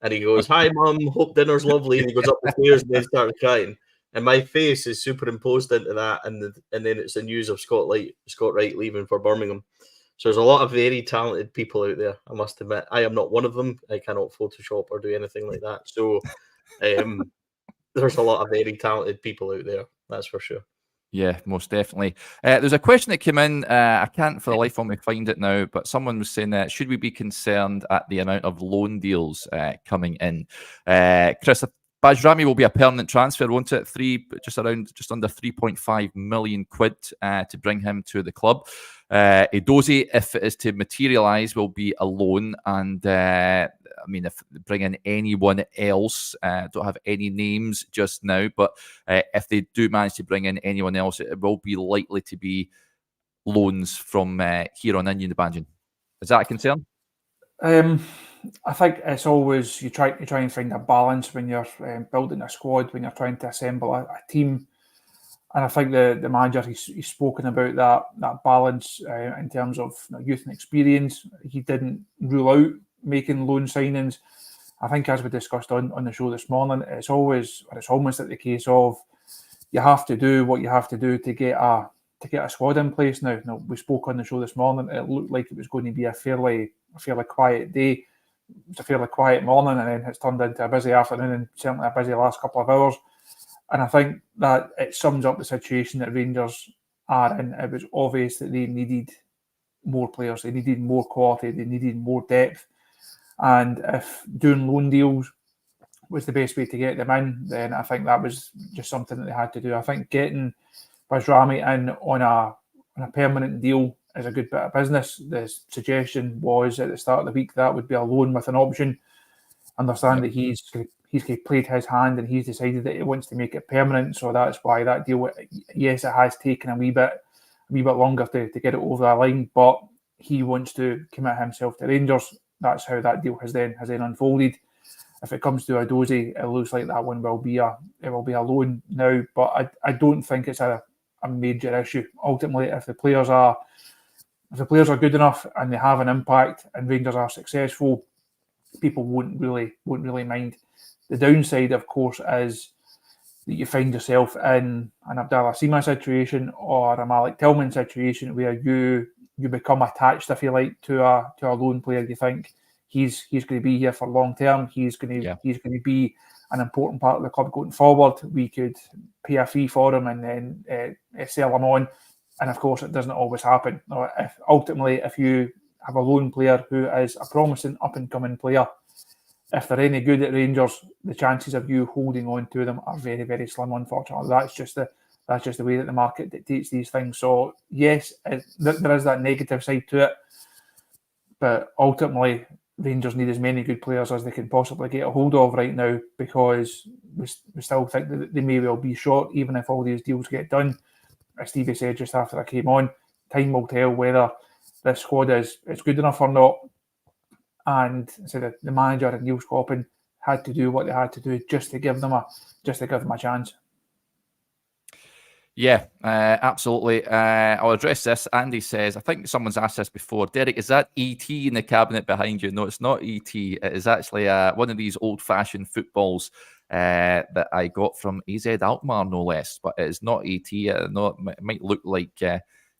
and he goes, "Hi, Mum, hope dinner's lovely," and he goes up the stairs and then starts crying. And my face is superimposed into that, and then it's the news of Scott Wright leaving for Birmingham. So there's a lot of very talented people out there, I must admit. I am not one of them. I cannot Photoshop or do anything like that. So there's a lot of very talented people out there, that's for sure. Yeah, most definitely. There's a question that came in. I can't for the life of me find it now, but someone was saying, should we be concerned at the amount of loan deals coming in? Chris, Bajrami will be a permanent transfer, won't it? Just under 3.5 million quid to bring him to the club. Edozie, if it is to materialise, will be a loan. And I mean, if they bring in anyone else, don't have any names just now, but if they do manage to bring in anyone else, it will be likely to be loans from here on in, Unibanjan. Is that a concern? I think it's always you try and find a balance when you're building a squad, when you're trying to assemble a team. And I think the manager, he's spoken about that balance in terms of youth and experience. He didn't rule out making loan signings. I think, as we discussed on the show this morning, it's almost at the case of you have to do what you have to do to get a squad in place. Now, we spoke on the show this morning. It looked like it was going to be a fairly quiet day. It was a fairly quiet morning, and then it's turned into a busy afternoon and certainly a busy last couple of hours. And I think that it sums up the situation that Rangers are in. It was obvious that they needed more players, they needed more quality, they needed more depth. And if doing loan deals was the best way to get them in, then I think that was just something that they had to do. I think getting Bajrami in on a permanent deal is a good bit of business. The suggestion was at the start of the week that would be a loan with an option. Understand that he's played his hand and he's decided that he wants to make it permanent. So that's why that deal, yes, it has taken a wee bit longer to get it over the line, but he wants to commit himself to Rangers. That's how that deal has then unfolded. If it comes to Edozie, it looks like that one will be a loan now, but I don't think it's a major issue. Ultimately, if the players are good enough and they have an impact and Rangers are successful, people won't really mind. The downside, of course, is that you find yourself in an Abdallah Sima situation or a Malik Tillman situation where you become attached, if you like, to a loan player. You think he's going to be here for long term. He's going to be an important part of the club going forward. We could pay a fee for him and then sell him on. And of course, it doesn't always happen. If you have a loan player who is a promising up-and-coming player, if they're any good at Rangers, the chances of you holding on to them are very, very slim, unfortunately. That's just the way that the market dictates these things. So, yes, there is that negative side to it. But ultimately, Rangers need as many good players as they can possibly get a hold of right now, because we still think that they may well be short, even if all these deals get done. As Stevie said just after I came on, time will tell whether this squad is good enough or not. And so the manager and Neil Scoppin had to do what they had to do just to give them a chance. Yeah, absolutely. I'll address this. Andy says, I think someone's asked this before. Derek, is that ET in the cabinet behind you? No, it's not ET. It is actually one of these old-fashioned footballs that I got from AZ Alkmaar, no less. But it is not ET. No, it might look like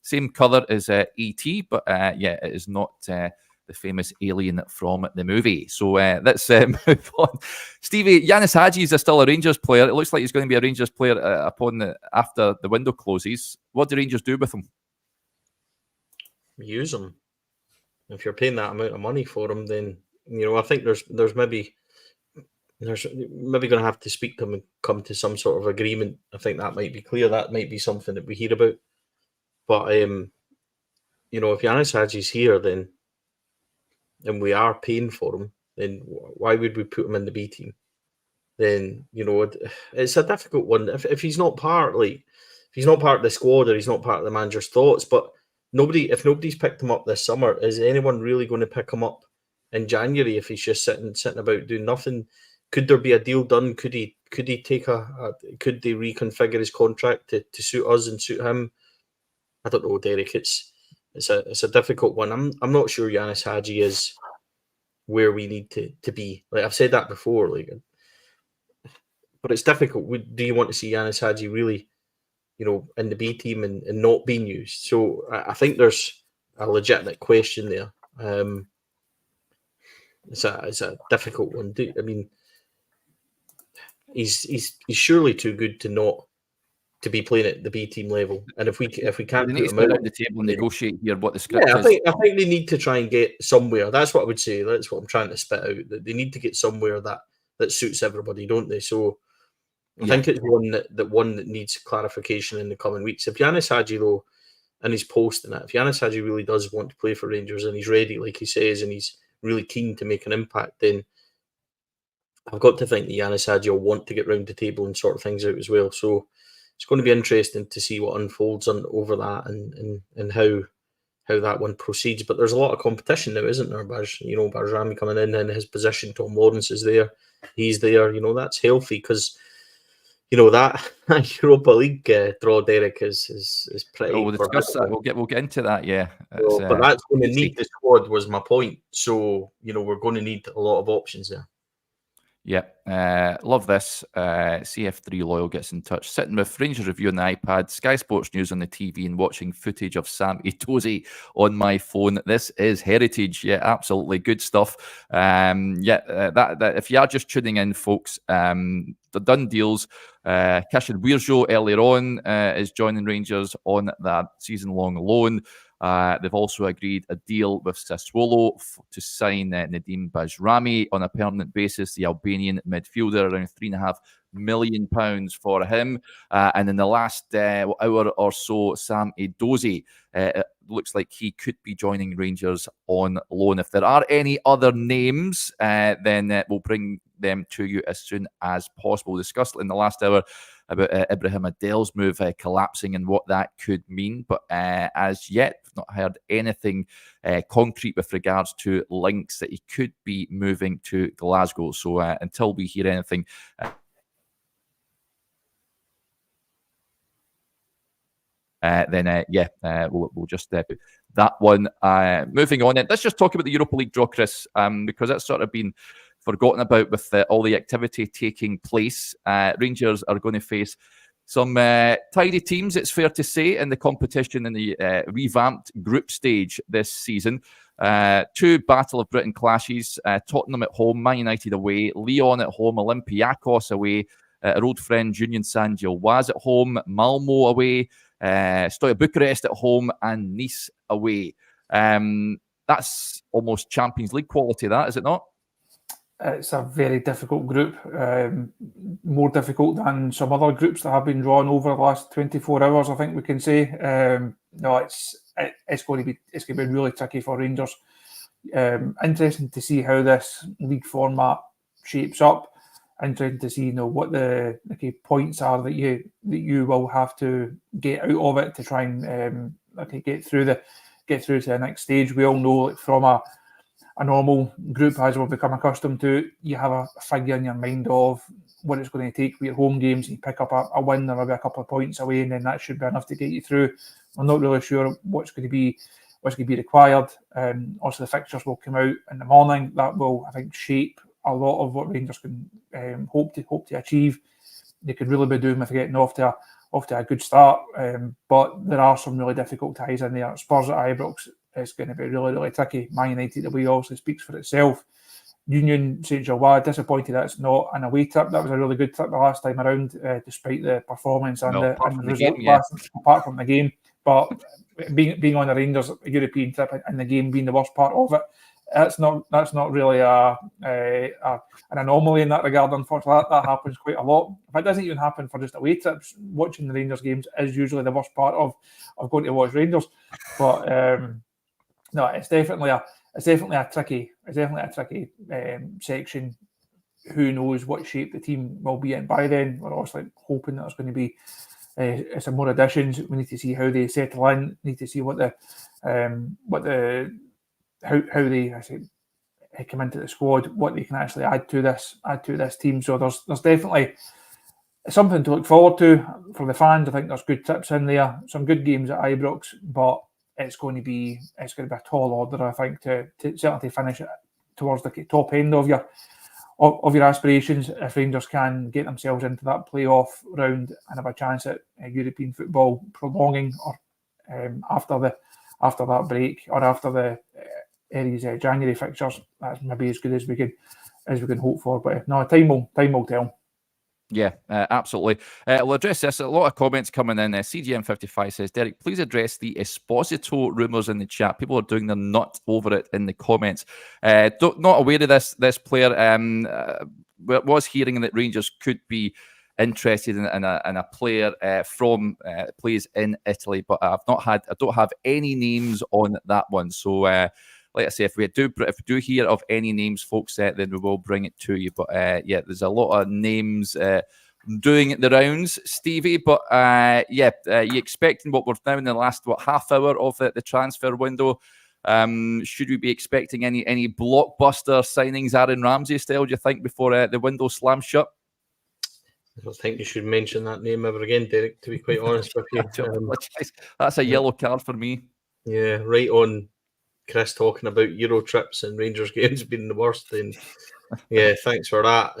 same colour as ET, but yeah, it is not the famous alien from the movie. So let's move on. Stevie, Yanis Hadji is still a Rangers player. It looks like he's going to be a Rangers player after the window closes. What do Rangers do with him? Use him. If you're paying that amount of money for him, then I think there's maybe going to have to speak to him and come to some sort of agreement. I think that might be clear. That might be something that we hear about. But if Yanis Hadji's here, then and we are paying for him, then why would we put him in the B team? Then it's a difficult one. If he's not part, of the squad, or he's not part of the manager's thoughts, but if nobody's picked him up this summer, is anyone really going to pick him up in January if he's just sitting about doing nothing? Could there be a deal done? Could he take could they reconfigure his contract to suit us and suit him? I don't know, Derek. It's a difficult one. I'm not sure Yanis Hadji is where we need to be. Like I've said that before, but it's difficult. Do you want to see Yanis Hadji really, in the B team and not being used? So I think there's a legitimate question there. It's a difficult one. I mean, he's surely too good to be playing at the B team level. And if we can't they put need to him sit out, at the table and negotiate here what the script yeah, is. I think they need to try and get somewhere. That's what I would say. That's what I'm trying to spit out. That they need to get somewhere that suits everybody, don't they? So I think it's one that needs clarification in the coming weeks. If Yanis Hadji, though, and he's posting it, if Yanis Hadji really does want to play for Rangers and he's ready, like he says, and he's really keen to make an impact, then I've got to think that Yanis Hadji will want to get round the table and sort things out as well. So it's going to be interesting to see what unfolds over that and how that one proceeds. But there's a lot of competition now, isn't there? Bajrami coming in his position, Tom Lawrence is there, he's there. That's healthy because that Europa League draw, Derek, is pretty. We'll discuss that. We'll get into that. Yeah, but that's going to need the squad. Was my point. So we're going to need a lot of options there. Yeah, love this. CF3 Loyal gets in touch. Sitting with Rangers Review on the iPad, Sky Sports News on the TV, and watching footage of Sam Itoze on my phone. This is heritage. Yeah, absolutely good stuff. That if you are just tuning in, folks, the done deals. Kasanwirjo earlier on is joining Rangers on that season-long loan. They've also agreed a deal with Sassuolo to sign Nadim Bajrami on a permanent basis, the Albanian midfielder, around £3.5 million for him. And in the last hour or so, Sam Itoze, it looks like he could be joining Rangers on loan. If there are any other names, then we'll bring them to you as soon as possible. We discussed in the last hour about Ibrahim Adele's move collapsing and what that could mean. But as yet, we've not heard anything concrete with regards to links that he could be moving to Glasgow. So until we hear anything, we'll just put that one. Moving on, let's just talk about the Europa League draw, Chris, because that's sort of been forgotten about with all the activity taking place. Rangers are going to face some tidy teams, it's fair to say, in the competition in the revamped group stage this season. Two Battle of Britain clashes, Tottenham at home, Man United away, Lyon at home, Olympiacos away, our old friend Union Saint-Gilloise at home, Malmo away, Steaua Bucharest at home, and Nice away. That's almost Champions League quality, that, is it not? It's a very difficult group, more difficult than some other groups that have been drawn over the last 24 hours, I think we can say. It's going to be really tricky for Rangers. Interesting to see how this league format shapes up. Interesting to see what the points are that you will have to get out of it to try and get through to the next stage. We all know from a normal group, as we've become accustomed to, you have a figure in your mind of what it's going to take for your home games, and you pick up a win or maybe a couple of points away, and then that should be enough to get you through. I'm not really sure what's going to be required. Also, the fixtures will come out in the morning. That will, I think, shape a lot of what Rangers can hope to achieve. They could really be doing with getting off to a good start, but there are some really difficult ties in there. Spurs at Ibrox, it's going to be really, really tricky. Man United away also speaks for itself. Union Saint-Gilloise, disappointed that it's not an away trip. That was a really good trip the last time around, despite the performance and the result apart from the game. But being on the Rangers European trip and the game being the worst part of it, that's not really an anomaly in that regard. Unfortunately, that happens quite a lot. If it doesn't even happen for just away trips, watching the Rangers games is usually the worst part of going to watch Rangers. But no, it's definitely a tricky section. Who knows what shape the team will be in by then? We're obviously hoping that there's going to be some more additions. We need to see how they settle in. Need to see how they come into the squad, what they can actually add to this team. So there's definitely something to look forward to for the fans. I think there's good tips in there, some good games at Ibrox, but it's going to be a tall order, I think, to certainly finish it towards the top end of your aspirations. If Rangers can get themselves into that playoff round and have a chance at European football prolonging, or after that break, or after the these January fixtures, that's maybe as good as we can hope for. But no, time will tell. Yeah, absolutely. We'll address this. A lot of comments coming in. CGM55 says, Derek, please address the Esposito rumours in the chat. People are doing their nut over it in the comments. Not aware of this player. Was hearing that Rangers could be interested in a player from plays in Italy, but I don't have any names on that one. So like I say, if we do hear of any names, folks, then we will bring it to you. But yeah, there's a lot of names doing the rounds, Stevie. But you expecting what we're now in the last half hour of the transfer window? Should we be expecting any blockbuster signings, Aaron Ramsey style, do you think, before the window slams shut? I don't think you should mention that name ever again, Derek, to be quite honest with you. That's a yellow card for me. Yeah, right on Chris talking about Euro trips and Rangers games being the worst. Then, yeah, thanks for that.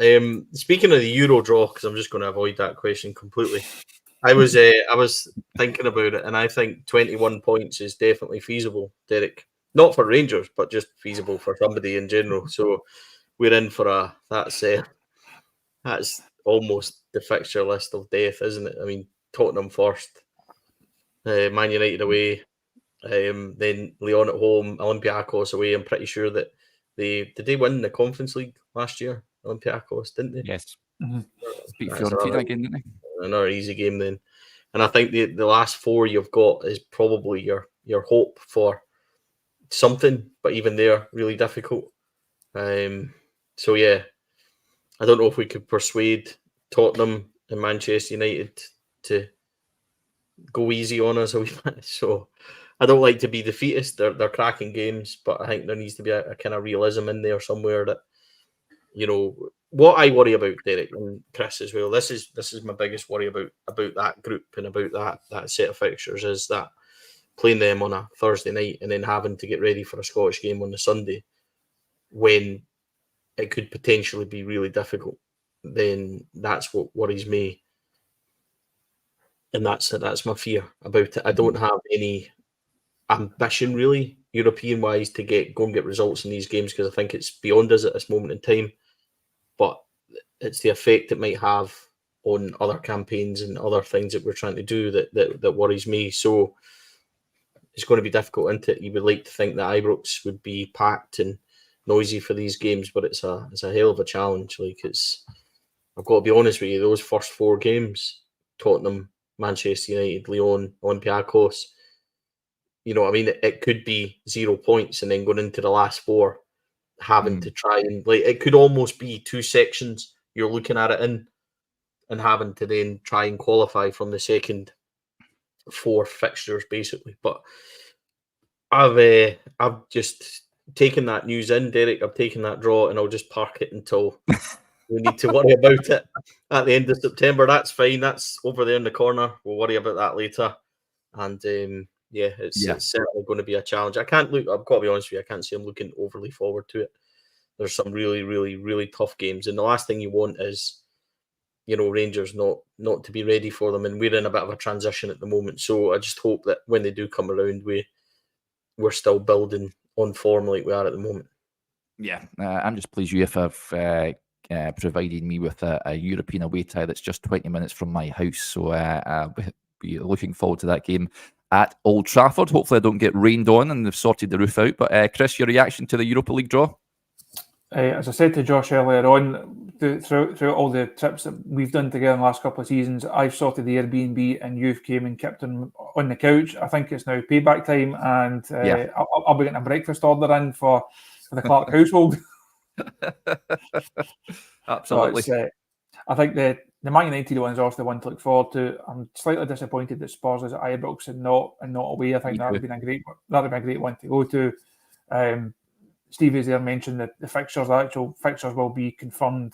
Speaking of the Euro draw, because I'm just going to avoid that question completely. I was thinking about it, and I think 21 points is definitely feasible, Derek. Not for Rangers, but just feasible for somebody in general. So we're in for that's almost the fixture list of death, isn't it? I mean, Tottenham first, Man United away, then Lyon at home, Olympiacos away. I'm pretty sure that did they win the Conference League last year? Olympiacos, didn't they? Yes. Mm-hmm. Beat Fiorentina again, didn't they? Another easy game then. And I think the last four you've got is probably your hope for something, but even there, really difficult. So yeah, I don't know if we could persuade Tottenham and Manchester United to go easy on us a wee bit. So I don't like to be defeatist. They're cracking games, but I think there needs to be a kind of realism in there somewhere that, you know, what I worry about, Derek and Chris as well. This is my biggest worry about that group and about that set of fixtures, is that playing them on a Thursday night and then having to get ready for a Scottish game on the Sunday when it could potentially be really difficult. Then that's what worries me, and that's my fear about it. I don't have any ambition really, European wise, to go and get results in these games, because I think it's beyond us at this moment in time. But it's the effect it might have on other campaigns and other things that we're trying to do that worries me. So it's going to be difficult, isn't it? You would like to think that Ibrox would be packed and noisy for these games, but it's a hell of a challenge. Like, I've got to be honest with you, those first four games, Tottenham, Manchester United, Lyon, Olympiacos, you know what I mean? It could be 0 points, and then going into the last four, having to try and, like, it could almost be two sections you're looking at it in, and having to then try and qualify from the second four fixtures, basically. But I've just taken that news in, Derek. I've taken that draw, and I'll just park it until we need to worry about it at the end of September. That's fine. That's over there in the corner. We'll worry about that later. And it's certainly going to be a challenge. I've got to be honest with you, I can't say I'm looking overly forward to it. There's some really, really, really tough games, and the last thing you want is, you know, Rangers not to be ready for them, and we're in a bit of a transition at the moment. So I just hope that when they do come around, we're still building on form like we are at the moment. Yeah, I'm just pleased you have provided me with a European away tie that's just 20 minutes from my house. So I'll be looking forward to that game at Old Trafford. Hopefully I don't get rained on and they've sorted the roof out. But Chris, your reaction to the Europa League draw? As I said to Josh earlier on, throughout all the trips that we've done together in the last couple of seasons, I've sorted the Airbnb and you've came and kept him on the couch. I think it's now payback time, and I'll be getting a breakfast order in for the Clark household. Absolutely. So I think that the Man United one is also the one to look forward to. I'm slightly disappointed that Spurs is at Ibrox and not away. I think that would have been a great one to go to. Stevie's there mentioned that the actual fixtures will be confirmed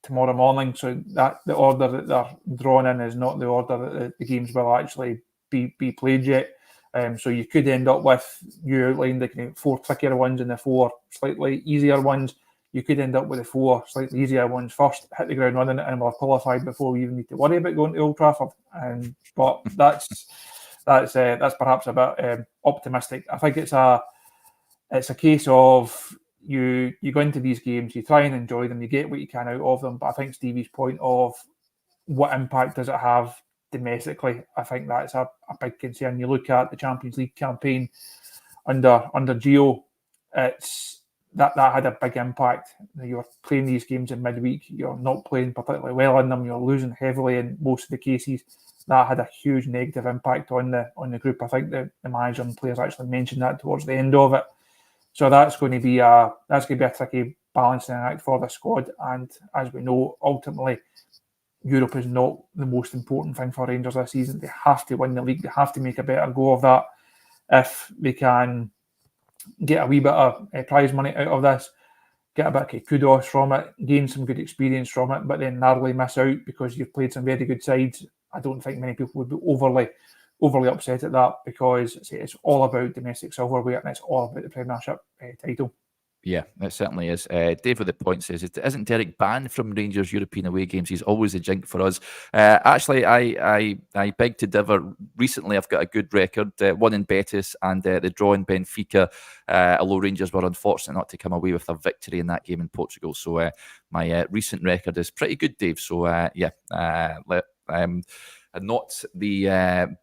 tomorrow morning, so that the order that they're drawn in is not the order that the games will actually be played yet. So you could end up with, you outlined the 4 trickier ones and the 4 slightly easier ones. You could end up with the 4 slightly easier ones first, hit the ground running, and we're qualified before we even need to worry about going to Old Trafford. But that's perhaps a bit optimistic. I think it's a case of you go into these games, you try and enjoy them, you get what you can out of them. But I think Stevie's point of what impact does it have domestically, I think that's a big concern. You look at the Champions League campaign under Gio, it's that had a big impact. You're playing these games in midweek, you're not playing particularly well in them, you're losing heavily in most of the cases. That had a huge negative impact on the group. I think the manager and players actually mentioned that towards the end of it. So that's going to be a tricky balancing act for the squad. And as we know, ultimately, Europe is not the most important thing for Rangers this season. They have to win the league. They have to make a better go of that if they can get a wee bit of prize money out of this, get a bit of kudos from it, gain some good experience from it, but then narrowly miss out because you've played some very good sides. I don't think many people would be overly upset at that, because it's all about domestic silverware and it's all about the Premiership title. Yeah, it certainly is. Dave with the point says, isn't Derek banned from Rangers European away games? He's always a jink for us. Actually, I beg to differ. Recently, I've got a good record, one in Betis and the draw in Benfica, although Rangers were unfortunate not to come away with a victory in that game in Portugal. So my recent record is pretty good, Dave. So not the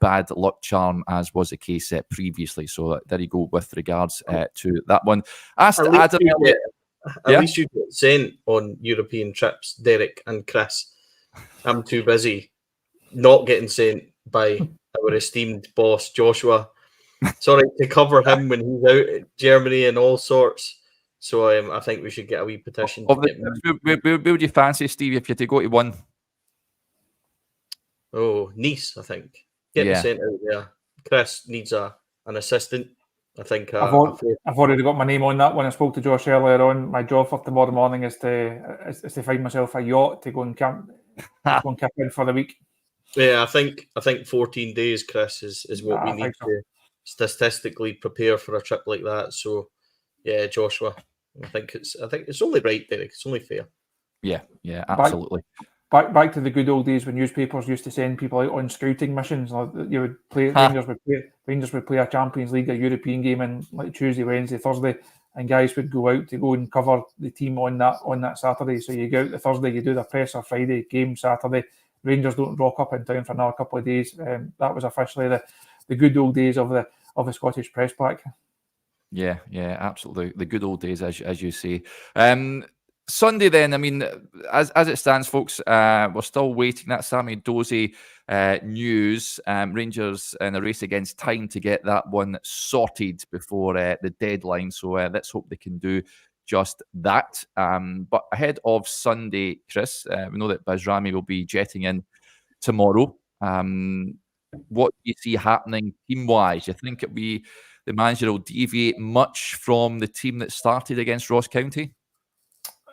bad luck charm as was the case previously. So there you go with regards to that one. Asked Adam. At least you get sent on European trips, Derek and Chris. I'm too busy not getting sent by our esteemed boss, Joshua. Sorry, to cover him when he's out at Germany and all sorts. So I think we should get a wee petition. Where would you fancy, Steve, if you had to go to one? Oh, Nice, I think. Get me sent out there. Chris needs an assistant. I think I've already got my name on that. When I spoke to Josh earlier on, my job for tomorrow morning is to find myself a yacht to go and camp in for the week. Yeah, I think 14 days, Chris, is what we need to statistically prepare for a trip like that. So, yeah, Joshua, I think it's only right, Derek. It's only fair. Yeah, absolutely. Back to the good old days when newspapers used to send people out on scouting missions. You would play Rangers would play a Champions League, a European game in like Tuesday, Wednesday, Thursday, and guys would go out to go and cover the team on that Saturday. So you go out the Thursday, you do the presser Friday, game Saturday. Rangers don't rock up in town for another couple of days. That was officially the good old days of the Scottish press pack. Yeah, absolutely. The good old days, as you say. Sunday then, I mean, as it stands, folks, we're still waiting. That Sammy Dozie news. Rangers in a race against time to get that one sorted before the deadline. So let's hope they can do just that. But ahead of Sunday, Chris, we know that Bajrami will be jetting in tomorrow. What do you see happening team-wise? You think the manager will deviate much from the team that started against Ross County?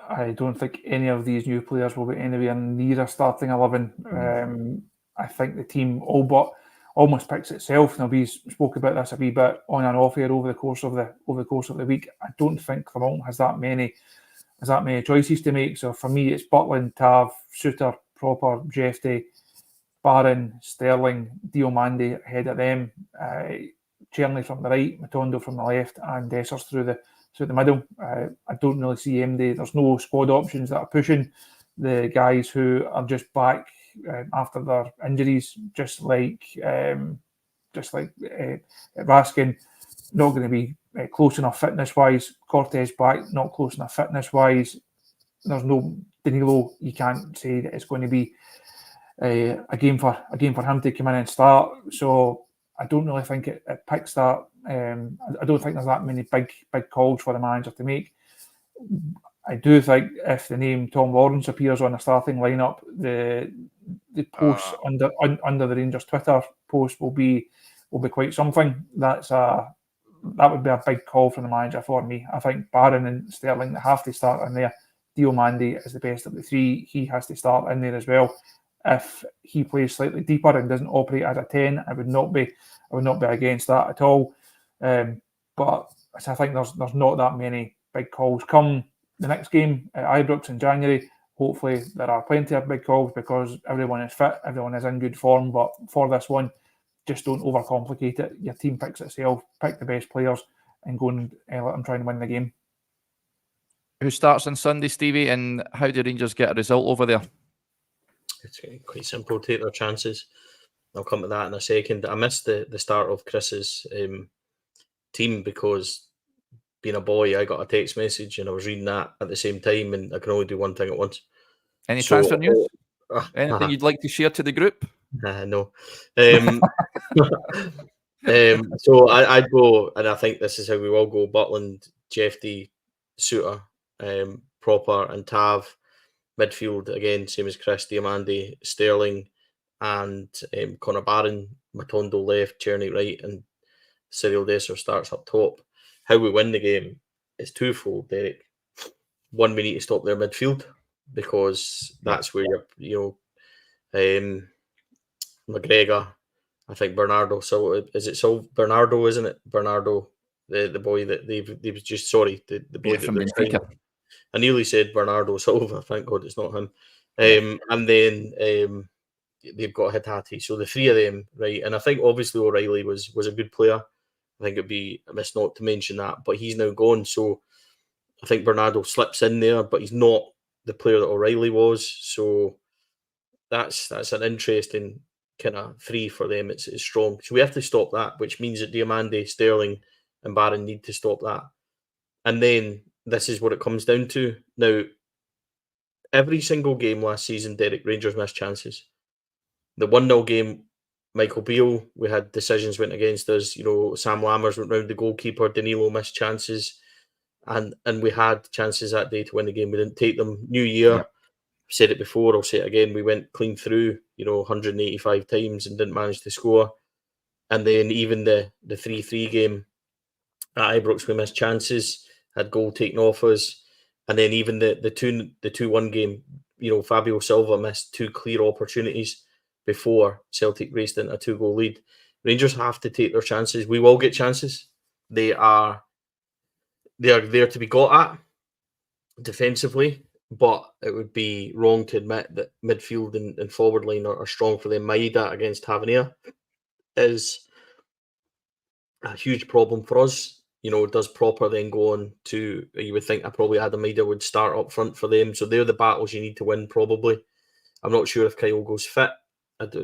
I don't think any of these new players will be anywhere near a starting 11. I think the team almost picks itself. Now, we spoke about this a wee bit on and off here over the course of the week. I don't think Clement has that many choices to make. So for me, it's Butland, Tav, Suter, Proper, Jeffrey, Barron, Sterling, Diomande ahead of them. Cherney from the right, Matondo from the left, and Dessers through the middle. I don't really see MD. There's no squad options that are pushing the guys who are just back after their injuries, just like Raskin, not going to be close enough fitness-wise. Cortez back, not close enough fitness-wise. There's no Danilo. You can't say that it's going to be a game for him to come in and start. So I don't really think it picks that. I don't think there's that many big calls for the manager to make. I do think if the name Tom Lawrence appears on the starting lineup, the posts under the Rangers Twitter post will be quite something. That would be a big call from the manager for me. I think Barron and Sterling, they have to start in there. Diomande is the best of the three. He has to start in there as well. If he plays slightly deeper and doesn't operate as a 10, I would not be against that at all. But I think there's not that many big calls. Come the next game at Ibrox in January, hopefully there are plenty of big calls because everyone is fit, everyone is in good form. But for this one, just don't overcomplicate it. Your team picks itself, pick the best players and go and let them try and win the game. Who starts on Sunday, Stevie, and how do Rangers get a result over there? It's quite simple. Take their chances. I'll come to that in a second. I missed the start of Chris's team because being a boy, I got a text message and I was reading that at the same time, and I can only do one thing at once. Any transfer news? Anything you'd like to share to the group? No. So I'd go, and I think this is how we all go: Butland, Jeffy, Suter, Proper, and Tav. Midfield again, same as Chris, Diomande, Sterling, and Connor Barron. Matondo left, Cherny right, and Cyril Dessers starts up top. How we win the game is twofold, Derek. One, we need to stop their midfield because that's where McGregor, I think Bernardo. So is it so Bernardo? Isn't it Bernardo? The boy that they was just the boy from Benfica. I nearly said Bernardo Silva. Thank God it's not him. And then they've got Hitati. So the three of them, right? And I think obviously O'Reilly was a good player. I think it'd be a miss not to mention that, but he's now gone. So I think Bernardo slips in there, but he's not the player that O'Reilly was. So that's an interesting kind of three for them. It's strong. So we have to stop that, which means that Diomande, Sterling, and Barron need to stop that. And then this is what it comes down to. Now, every single game last season, Derek, Rangers missed chances. The 1-0 game, Michael Beale, we had decisions went against us. Sam Lammers went round the goalkeeper. Danilo missed chances. And we had chances that day to win the game. We didn't take them. New Year, I've said it before, I'll say it again. We went clean through, 185 times and didn't manage to score. And then even the 3-3 game at Ibrox, we missed chances. Had goal taken off us, and then even the 2-1 game, Fabio Silva missed two clear opportunities before Celtic raced into a 2-goal lead. Rangers have to take their chances. We will get chances. They are there to be got at defensively, but it would be wrong to admit that midfield and forward line are strong for them. Maeda against Tavernier is a huge problem for us. Does Proper then go on to, you would think probably Adam Maeda would start up front for them. So they're the battles you need to win, probably. I'm not sure if Kyogo's fit.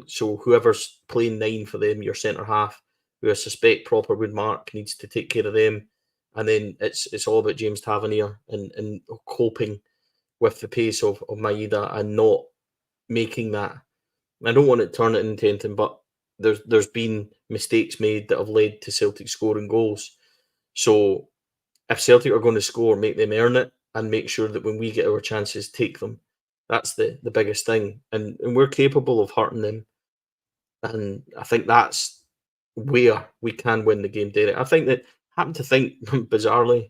So whoever's playing 9 for them, your centre half, who I suspect Proper would mark, needs to take care of them. And then it's all about James Tavernier and coping with the pace of Maeda and not making that. I don't want to turn it into anything, but there's been mistakes made that have led to Celtic scoring goals. So if Celtic are going to score, make them earn it and make sure that when we get our chances, take them. That's the biggest thing. And we're capable of hurting them. And I think that's where we can win the game, Derek. I think that, happen to think, bizarrely,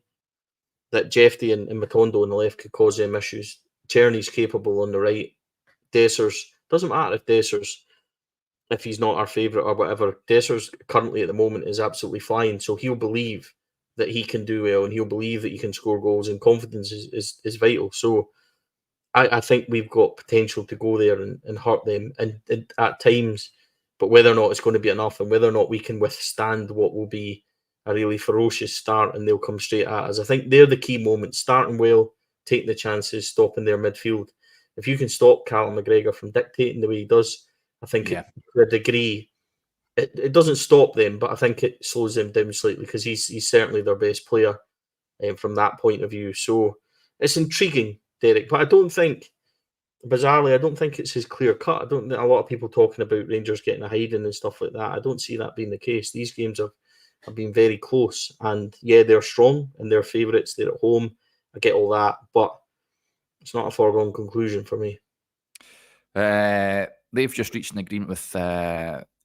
that Jeffy and Matondo on the left could cause them issues. Cherny's capable on the right. Dessers, doesn't matter if he's not our favourite or whatever. Dessers currently at the moment is absolutely flying. So he'll believe that he can do well and he'll believe that he can score goals, and confidence is vital. So I think we've got potential to go there and hurt them and at times, but whether or not it's going to be enough and whether or not we can withstand what will be a really ferocious start and they'll come straight at us. I think they're the key moments: starting well, taking the chances, stopping their midfield. If you can stop Callum McGregor from dictating the way he does, I think to a degree, it doesn't stop them, but I think it slows them down slightly because he's certainly their best player from that point of view. So it's intriguing, Derek, but I don't think, bizarrely, it's as clear cut. I don't think a lot of people talking about Rangers getting a hiding and stuff like that. I don't see that being the case. These games have been very close, and they're strong and they're favourites. They're at home, I get all that, but it's not a foregone conclusion for me. They've just reached an agreement with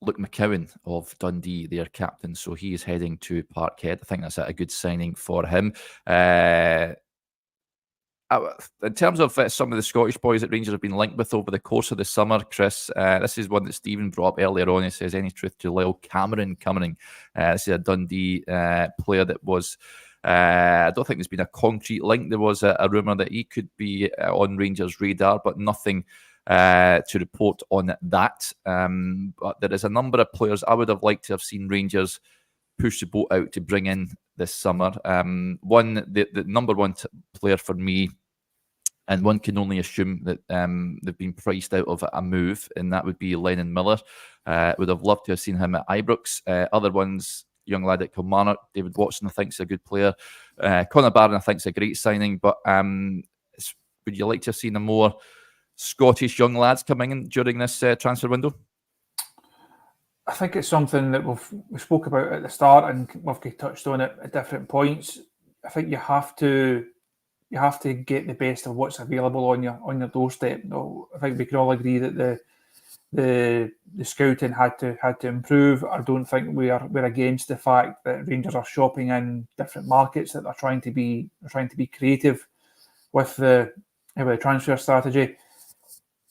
Luke McCowan of Dundee, their captain, so he is heading to Parkhead. I think that's a good signing for him. In terms of some of the Scottish boys that Rangers have been linked with over the course of the summer, Chris, this is one that Stephen brought up earlier on. He says, any truth to Lyle Cameron coming? This is a Dundee player that was, I don't think there's been a concrete link. There was a rumour that he could be on Rangers' radar, but nothing to report on that. But there is a number of players I would have liked to have seen Rangers push the boat out to bring in this summer. The number one player for me, and one can only assume that they've been priced out of a move, and that would be Lennon Miller. Would have loved to have seen him at Ibrox. Other ones, young lad at Kilmarnock, David Watson, I think is a good player. Conor Barron, I think is a great signing. But would you like to have seen a more Scottish young lads coming in during this transfer window? I think it's something that we spoke about at the start, and we've touched on it at different points. I think you have to get the best of what's available on your doorstep. No, I think we can all agree that the scouting had to improve. I don't think we're against the fact that Rangers are shopping in different markets, that they're trying to be creative with the transfer strategy.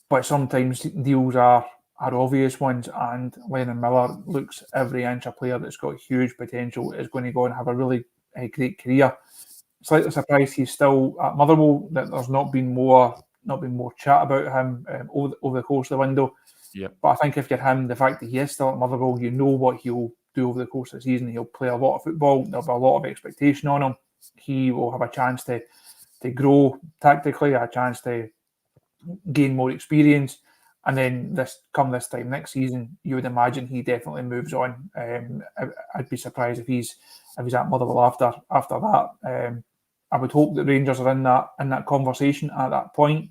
But sometimes deals are obvious ones, and Lennon Miller looks every inch a player that's got huge potential, is going to go and have a really great career. Slightly surprised he's still at Motherwell, that there's not been more chat about him over the course of the window. Yeah. But I think if you're him, the fact that he is still at Motherwell, you know what he'll do over the course of the season. He'll play a lot of football. There'll be a lot of expectation on him. He will have a chance to grow tactically, a chance to gain more experience. And then this time next season, you would imagine he definitely moves on. I'd be surprised if he's at Motherwell after that. I would hope that Rangers are in that conversation at that point.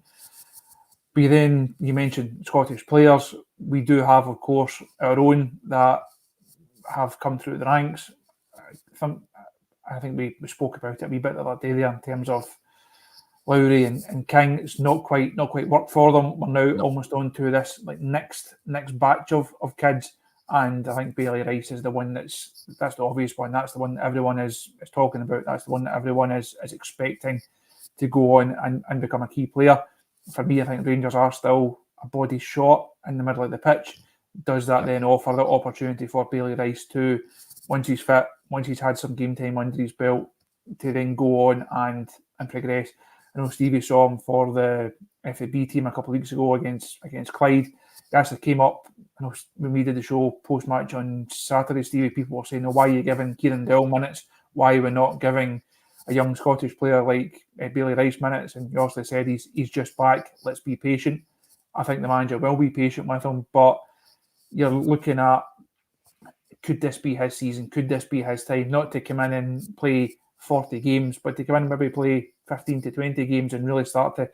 But then you mentioned Scottish players. We do have, of course, our own that have come through the ranks. I think we spoke about it a wee bit the other day there in terms of Lowry and King. It's not quite worked for them. We're now almost on to this next batch of kids, and I think Bailey Rice is the one that's the obvious one. That's the one that everyone is talking about. That's the one that everyone is expecting to go on and become a key player. For me, I think Rangers are still a body short in the middle of the pitch. Does that then offer the opportunity for Bailey Rice to, once he's fit, once he's had some game time under his belt, to then go on and progress? I know Stevie saw him for the FAB team a couple of weeks ago against Clyde. He actually came up. I know when we did the show post-match on Saturday, Stevie, people were saying, why are you giving Kieran Dell minutes? Why are we not giving a young Scottish player like Bailey Rice minutes? And he also said he's just back. Let's be patient. I think the manager will be patient with him, but you're looking at, could this be his season? Could this be his time? Not to come in and play 40 games, but to come in and maybe play 15 to 20 games and really start to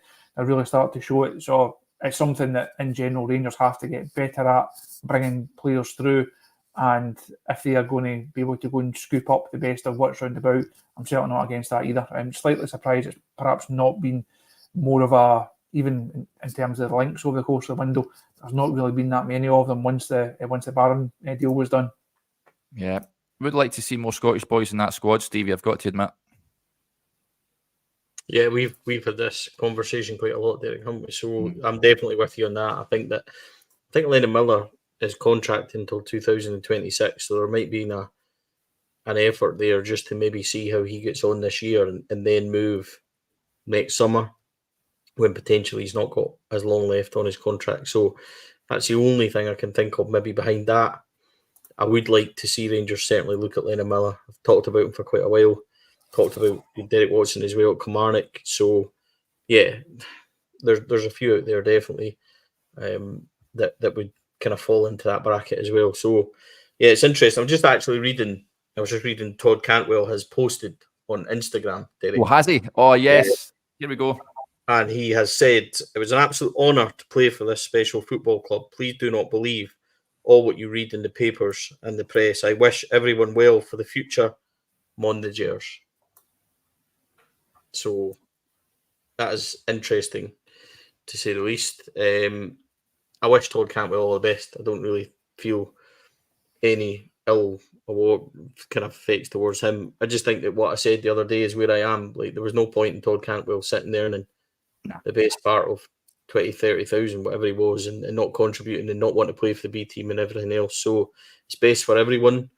show it. So it's something that in general Rangers have to get better at, bringing players through. And if they are going to be able to go and scoop up the best of what's round about, I'm certainly not against that either. I'm slightly surprised it's perhaps not been more of a, even in terms of the links over the course of the window, there's not really been that many of them once the Barron deal was done. Yeah, would like to see more Scottish boys in that squad, Stevie, I've got to admit. Yeah, we've had this conversation quite a lot, Derek, haven't we? So I'm definitely with you on that. I think Lennon Miller is contracted until 2026, so there might be an effort there just to maybe see how he gets on this year and then move next summer when potentially he's not got as long left on his contract. So that's the only thing I can think of maybe behind that. I would like to see Rangers certainly look at Lennon Miller. I've talked about him for quite a while. Talked about Derek Watson as well at Kilmarnock. So, yeah, there's a few out there definitely that would kind of fall into that bracket as well. So, yeah, it's interesting. I was just reading Todd Cantwell has posted on Instagram, Derek. Oh, has he? Oh, yes. Here we go. And he has said, it was an absolute honour to play for this special football club. Please do not believe all what you read in the papers and the press. I wish everyone well for the future. Mon the Jers. So that is interesting, to say the least. I wish Todd Cantwell all the best. I don't really feel any ill or kind of fakes towards him. I just think that what I said the other day is where I am. Like, there was no point in Todd Cantwell sitting there and the best part of 20, 30,000, whatever he was, and not contributing and not wanting to play for the B team and everything else. So it's best for everyone.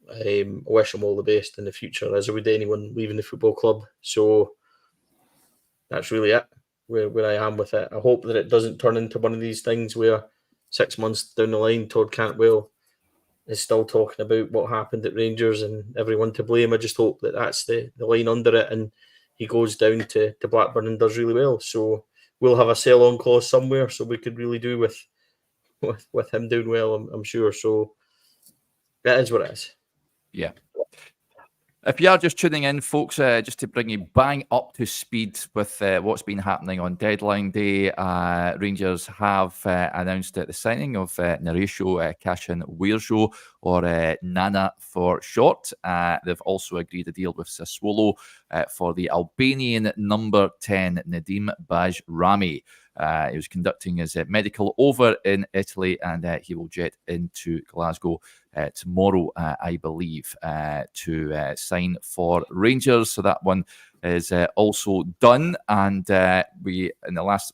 I wish him all the best in the future, as I would anyone leaving the football club. So that's really it, where I am with it. I hope that it doesn't turn into one of these things where 6 months down the line, Todd Cantwell is still talking about what happened at Rangers and everyone to blame. I just hope that that's the line under it, and he goes down to Blackburn and does really well. So we'll have a sell-on clause somewhere, so we could really do with him doing well, I'm sure. So that is what it is. Yeah. If you are just tuning in, folks, just to bring you bang up to speed with what's been happening on deadline day, Rangers have announced the signing of Narisho Kasanwirjo, or Nana for short. They've also agreed a deal with Sassuolo for the Albanian number 10, Nadim Bajrami. He was conducting his medical over in Italy, and he will jet into Glasgow tomorrow, I believe, to sign for Rangers. So that one is also done. And we, in the last,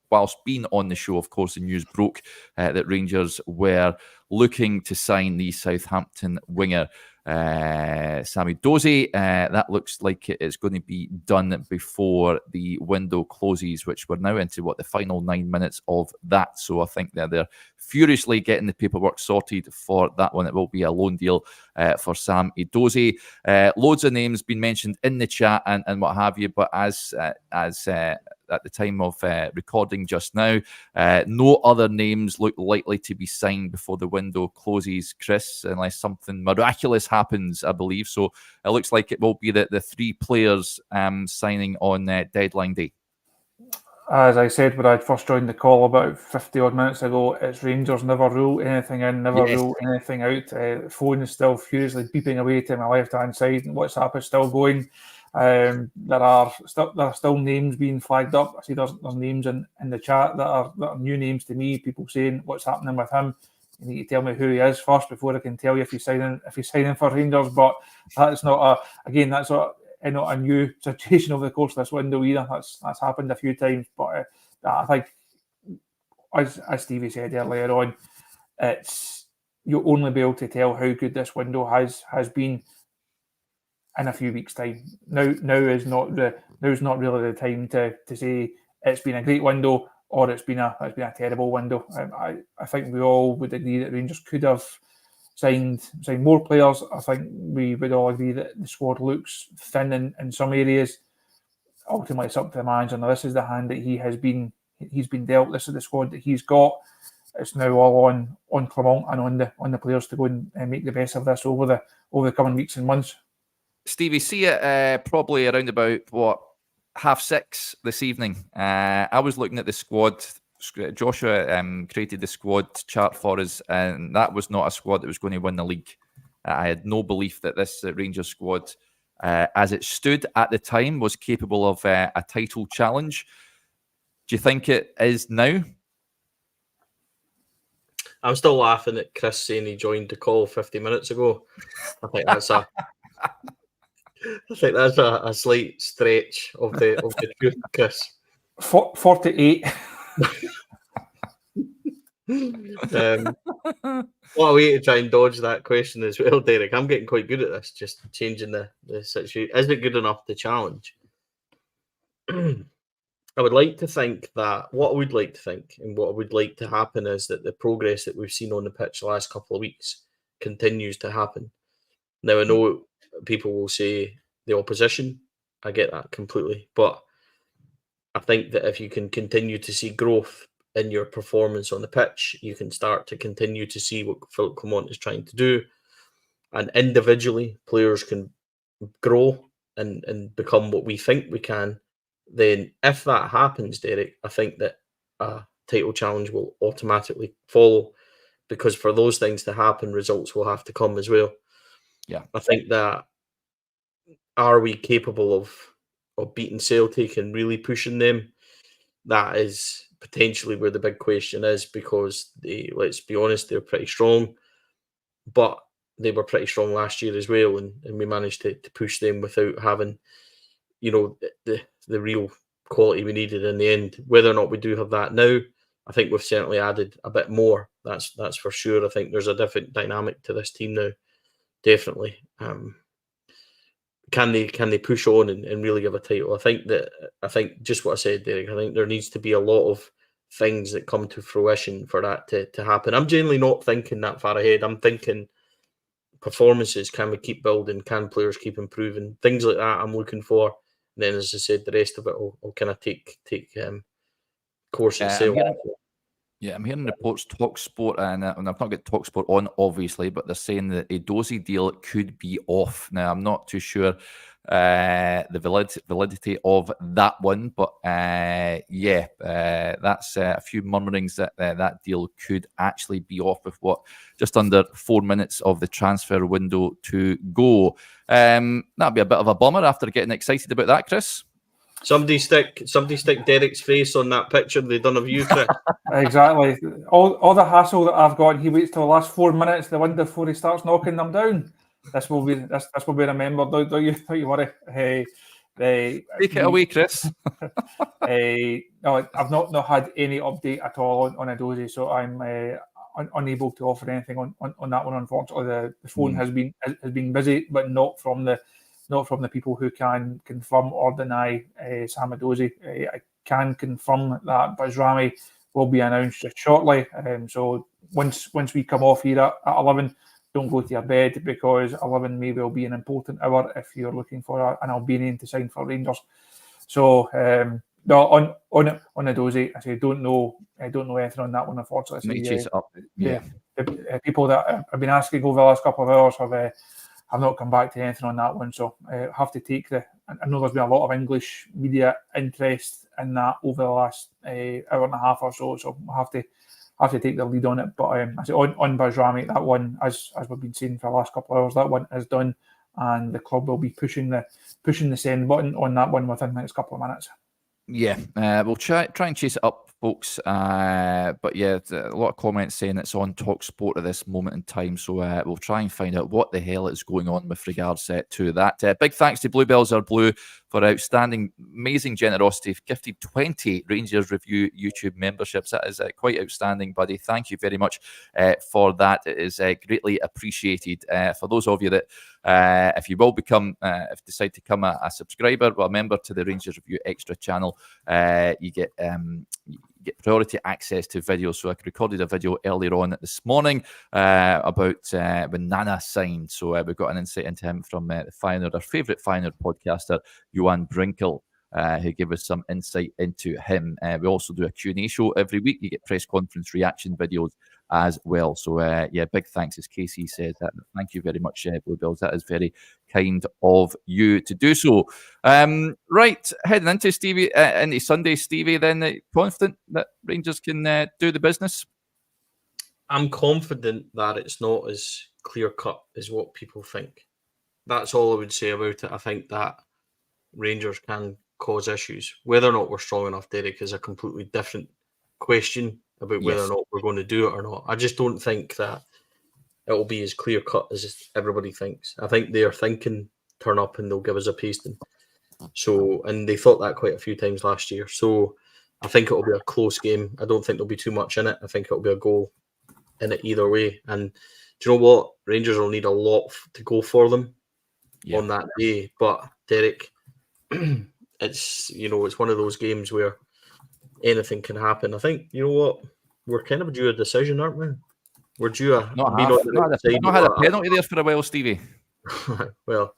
whilst being on the show, of course, the news broke that Rangers were looking to sign the Southampton winger, Sami Dozie. That looks like it's going to be done before the window closes, which we're now into the final 9 minutes of that. So I think that they're furiously getting the paperwork sorted for that one. It will be a loan deal for Sam Edozie. Loads of names been mentioned in the chat and what have you, but as at the time of recording just now, no other names look likely to be signed before the window closes, Chris, unless something miraculous happens, I believe. So it looks like it will be the three players signing on deadline day. As I said when I first joined the call about 50 odd minutes ago, it's Rangers never rule anything in, never rule anything out. The phone is still furiously beeping away to my left-hand side, and WhatsApp is still going. There are still names being flagged up. I see there's names in the chat that are new names to me. People saying what's happening with him. You need to tell me who he is first before I can tell you if he's signing for Rangers. But that's not not a new situation over the course of this window either. That's happened a few times. But I think, as Stevie said earlier on, you'll only be able to tell how good this window has been in a few weeks' time. Now is not really the time to say it's been a great window or it's been a terrible window. I think we all would agree that Rangers could have signed more players. I think we would all agree that the squad looks thin in some areas. Ultimately, it's up to the manager. Now, this is the hand that he's been dealt. This is the squad that he's got. It's now all on Clement and on the players to go and make the best of this over the coming weeks and months. Stevie, see it probably around about 6:30 this evening. I was looking at the squad. Joshua created the squad chart for us, and that was not a squad that was going to win the league. I had no belief that this Rangers squad, as it stood at the time, was capable of a title challenge. Do you think it is now? I'm still laughing at Chris saying he joined the call 50 minutes ago. I think that's a slight stretch of the truth, Chris. 48. What a way to try and dodge that question as well, Derek. I'm getting quite good at this, just changing the situation. Is it good enough to challenge? I would like to think that what I would like to think and what I would like to happen is that the progress that we've seen on the pitch the last couple of weeks continues to happen. Now, I know people will say the opposition. I get that completely. But I think that if you can continue to see growth in your performance on the pitch, you can start to continue to see what Philippe Clement is trying to do. And individually, players can grow and become what we think we can. Then if that happens, Derek, I think that a title challenge will automatically follow, because for those things to happen, results will have to come as well. Yeah. I think that, are we capable of beating Celtic and really pushing them, that is potentially where the big question is, because let's be honest, they're pretty strong, but they were pretty strong last year as well, and we managed to push them without having, the real quality we needed in the end. Whether or not we do have that now, I think we've certainly added a bit more. That's for sure. I think there's a different dynamic to this team now, definitely. Can they push on and really give a title? I think just what I said, Derek. I think there needs to be a lot of things that come to fruition for that to happen. I'm generally not thinking that far ahead. I'm thinking performances. Can we keep building? Can players keep improving? Things like that I'm looking for. And then, as I said, the rest of it will kind of take course itself. I'm hearing reports TalkSport, and I've not got TalkSport on, obviously, but they're saying that a Dozy deal could be off. Now, I'm not too sure the validity of that one, but that's a few murmurings that that deal could actually be off with just under 4 minutes of the transfer window to go. That'd be a bit of a bummer after getting excited about that, Chris. Somebody stick Derek's face on that picture they done of you, Chris. Exactly. All the hassle that I've got, he waits till the last 4 minutes of the window before he starts knocking them down. This will be remembered. Don't you worry. Take it away, Chris. No, I've not had any update at all on Edozie, so I'm unable to offer anything on that one. Unfortunately, the phone has been busy, but not from the people who can confirm or deny Sam Edozie. I can confirm that Bajrami will be announced just shortly. So once we come off here at 11, don't go to your bed, because 11 may well be an important hour if you're looking for an Albanian to sign for Rangers. So no, on Edozie, I say don't know anything on that one, unfortunately. Chase it up. The people that I've been asking over the last couple of hours have not come back to anything on that one. So have to take I know there's been a lot of English media interest in that over the last hour and a half or so. So we'll have to take the lead on it. But I say on Bajrami, that one, as we've been seeing for the last couple of hours, that one is done, and the club will be pushing the send button on that one within the next couple of minutes. Yeah, we'll try and chase it up, folks. But yeah, a lot of comments saying it's on TalkSport at this moment in time. So we'll try and find out what the hell is going on with regards to that. Big thanks to Bluebells Are Blue for outstanding, amazing generosity. Gifted 20 Rangers Review YouTube memberships. That is quite outstanding, buddy. Thank you very much for that. It is greatly appreciated. For those of you that, if you will become, if you decide to become a subscriber, well, a member to the Rangers Review Extra channel, you get priority access to videos. So I recorded a video earlier on this morning about when Nana signed. So we've got an insight into him from the Feyenoord, our favourite Feyenoord podcaster, Johan Brinkel, who gave us some insight into him. We also do a Q&A show every week. You get press conference reaction videos as well. So big thanks, as Casey said. Thank you very much, Bluebells. That is very kind of you to do so. Right, heading into Sunday, Stevie, then confident that Rangers can do the business? I'm confident that it's not as clear-cut as what people think. That's all I would say about it. I think that Rangers can cause issues. Whether or not we're strong enough, Derek, is a completely different question about whether or not we're going to do it or not. I just don't think that it will be as clear-cut as everybody thinks. I think they're thinking turn up and they'll give us a pasting. So, and they thought that quite a few times last year. So I think it'll be a close game. I don't think there'll be too much in it. I think it'll be a goal in it either way. And do you know what? Rangers will need a lot to go for them on that day. But Derek, it's one of those games where anything can happen. I think, you know what? We're kind of due a decision, aren't we? We're due a... Not had a penalty there for a while, Stevie. Well,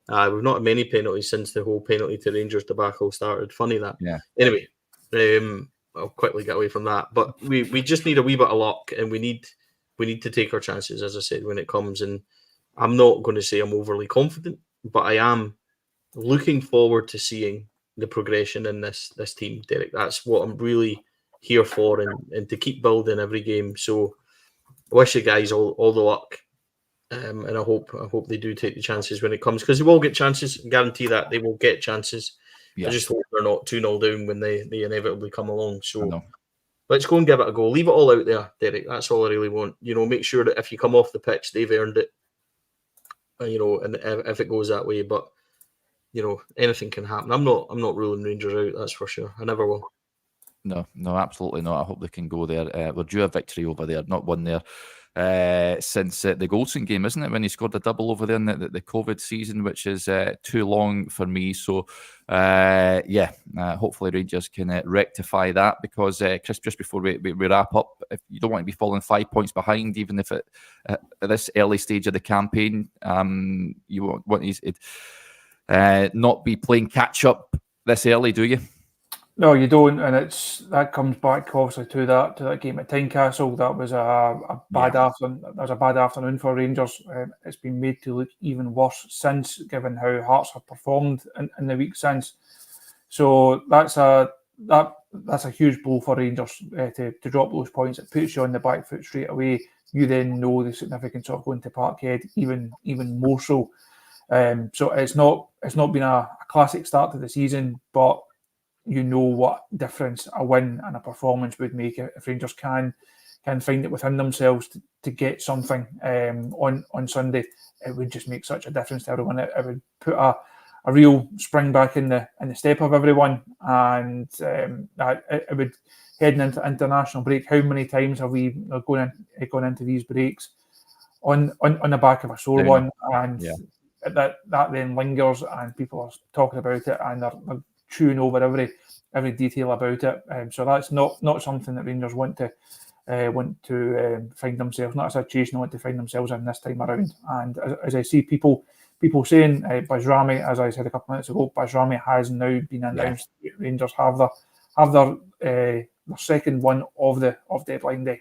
we've not had many penalties since the whole penalty to Rangers debacle started. Funny that. Yeah. Anyway, I'll quickly get away from that. But we just need a wee bit of luck, and we need to take our chances, as I said, when it comes. And I'm not going to say I'm overly confident, but I am looking forward to seeing the progression in this team, Derek. That's what I'm really here for, and to keep building every game. So I wish the guys all the luck, and I hope they do take the chances when it comes, because they will get chances. I guarantee that they will get chances. I just hope they're not 2-0 down when they inevitably come along. So let's go and give it a go. Leave it all out there, Derek. That's all I really want. Make sure that if you come off the pitch, they've earned it. And if it goes that way, but anything can happen. I'm not ruling Rangers out. That's for sure. I never will. No, absolutely not. I hope they can go there. We're due a victory over there, not one there since the Goldson game, isn't it? When he scored a double over there in the COVID season, which is too long for me. So, hopefully Rangers can rectify that because, Chris, just before we wrap up, if you don't want to be falling 5 points behind, even if at this early stage of the campaign, you want to not be playing catch up this early, do you? No, you don't, and that comes back obviously to that game at Tynecastle. That was a bad afternoon. That was a bad afternoon for Rangers. It's been made to look even worse since, given how Hearts have performed in the week since. So that's a huge blow for Rangers to drop those points. It puts you on the back foot straight away. You then know the significance of going to Parkhead even more so. So it's not been a classic start to the season, but you know what difference a win and a performance would make if Rangers can find it within themselves to get something on Sunday. It would just make such a difference to everyone. It would put a real spring back in the step of everyone, and it would heading into international break. How many times have we gone into these breaks on the back of a sore one, and that then lingers, and people are talking about it, and they're chewing over every detail about it. So that's not something that Rangers want to find themselves, not a situation they want to find themselves in this time around. And as I see people saying, Bajrami, as I said a couple of minutes ago, Bajrami has now been announced. Yeah. Rangers have their second one of deadline day.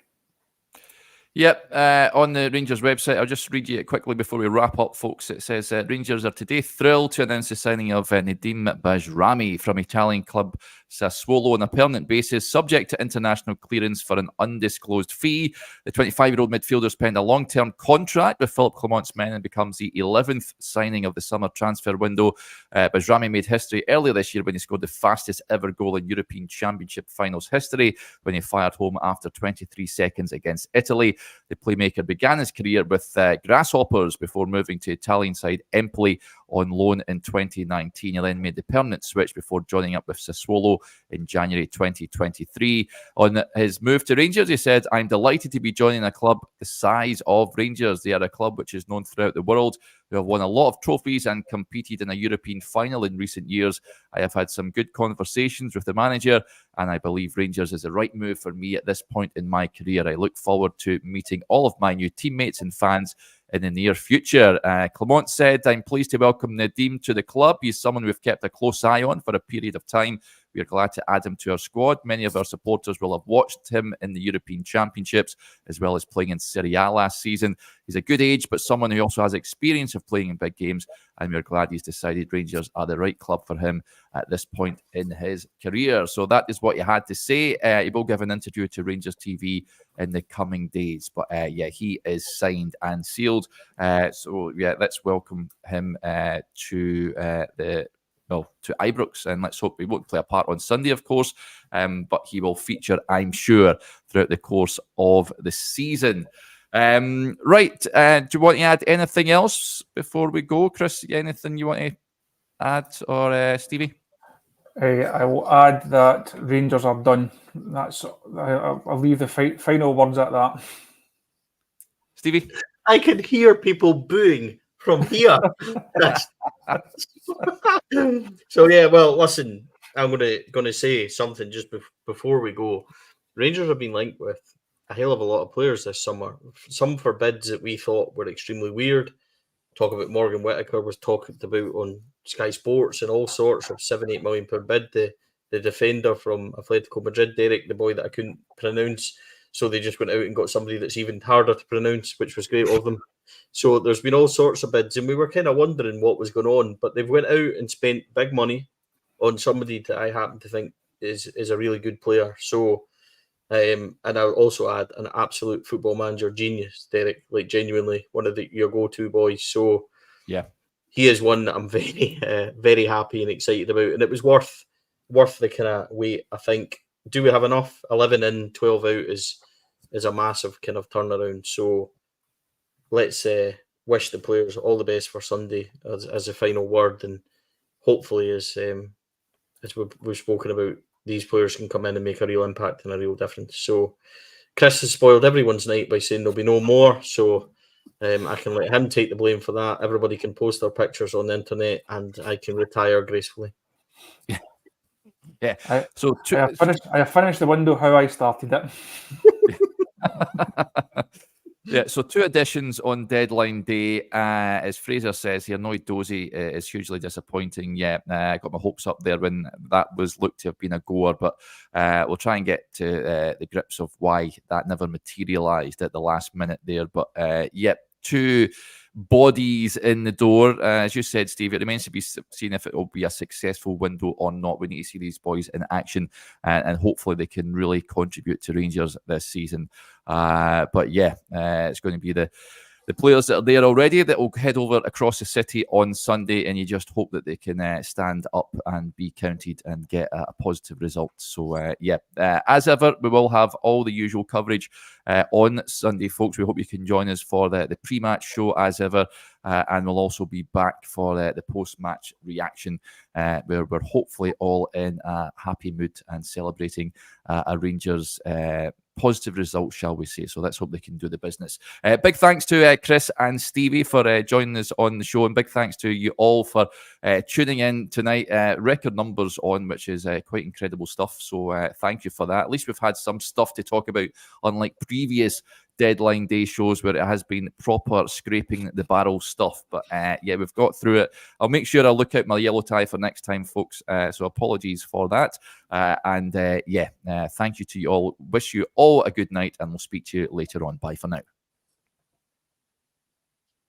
Yep, on the Rangers website, I'll just read you it quickly before we wrap up, folks. It says, Rangers are today thrilled to announce the signing of Nedim Bajrami from Italian club Sassuolo on a permanent basis, subject to international clearance for an undisclosed fee. The 25-year-old midfielder spent a long-term contract with Philippe Clement's men and becomes the 11th signing of the summer transfer window. Bajrami made history earlier this year when he scored the fastest ever goal in European Championship finals history when he fired home after 23 seconds against Italy. The playmaker began his career with Grasshoppers before moving to Italian side Empoli on loan in 2019. He then made the permanent switch before joining up with Sassuolo in January 2023. On his move to Rangers, he said, "I'm delighted to be joining a club the size of Rangers. They are a club which is known throughout the world, who have won a lot of trophies and competed in a European final in recent years. I have had some good conversations with the manager, and I believe Rangers is the right move for me at this point in my career. I look forward to meeting all of my new teammates and fans in the near future." Clement said, "I'm pleased to welcome Nedim to the club. He's someone we've kept a close eye on for a period of time. We are glad to add him to our squad. Many of our supporters will have watched him in the European Championships, as well as playing in Serie A last season. He's a good age, but someone who also has experience of playing in big games, and we're glad he's decided Rangers are the right club for him at this point in his career." So that is what he had to say. He will give an interview to Rangers TV in the coming days. But he is signed and sealed. Let's welcome him to Ibrox, and let's hope he won't play a part on Sunday, of course, but he will feature, I'm sure, throughout the course of the season. Right, do you want to add anything else before we go, Chris? Anything you want to add, or Stevie? I will add that Rangers are done. I'll leave the final words at that. Stevie? I can hear people booing from here. So well, listen, I'm gonna say something just before we go. Rangers have been linked with a hell of a lot of players this summer. Some for bids that we thought were extremely weird. Talk about Morgan Whittaker was talked about on Sky Sports and all sorts of 7-8 million per bid. The defender from Atletico Madrid, Derek, the boy that I couldn't pronounce. So they just went out and got somebody that's even harder to pronounce, which was great of them. So there's been all sorts of bids, and we were kind of wondering what was going on. But they've went out and spent big money on somebody that I happen to think is a really good player. So, and I'll also add an absolute football manager genius, Derek, like genuinely one of your go-to boys. So, yeah, he is one that I'm very, very happy and excited about, and it was worth the kind of wait. I think. Do we have enough? 11 in, 12 out is a massive kind of turnaround. So let's wish the players all the best for Sunday as a final word, and hopefully, as we've spoken about, these players can come in and make a real impact and a real difference. So Chris has spoiled everyone's night by saying there'll be no more. So I can let him take the blame for that. Everybody can post their pictures on the internet, and I can retire gracefully. Yeah. I have finished the window how I started it. Yeah, so 2 additions on deadline day. As Fraser says here, Noid Dozy is hugely disappointing. Yeah, I got my hopes up there when that was looked to have been a goer, but we'll try and get to the grips of why that never materialised at the last minute there. But 2 bodies in the door. As you said, Steve, it remains to be seen if it will be a successful window or not. We need to see these boys in action, and hopefully they can really contribute to Rangers this season. But it's going to be the players that are there already that will head over across the city on Sunday, and you just hope that they can stand up and be counted and get a positive result. So, as ever, we will have all the usual coverage on Sunday, folks. We hope you can join us for the pre-match show as ever, and we'll also be back for the post-match reaction, where we're hopefully all in a happy mood and celebrating a Rangers positive result, shall we say. So let's hope they can do the business. Big thanks to Chris and Stevie for joining us on the show, and big thanks to you all for tuning in tonight. Record numbers on, which is quite incredible stuff. So thank you for that. At least we've had some stuff to talk about, unlike previous deadline day shows where it has been proper scraping the barrel stuff. But we've got through it. I'll make sure I look out my yellow tie for next time, folks. So apologies for that. Thank you to you all. Wish you all a good night, and we'll speak to you later on. Bye for now.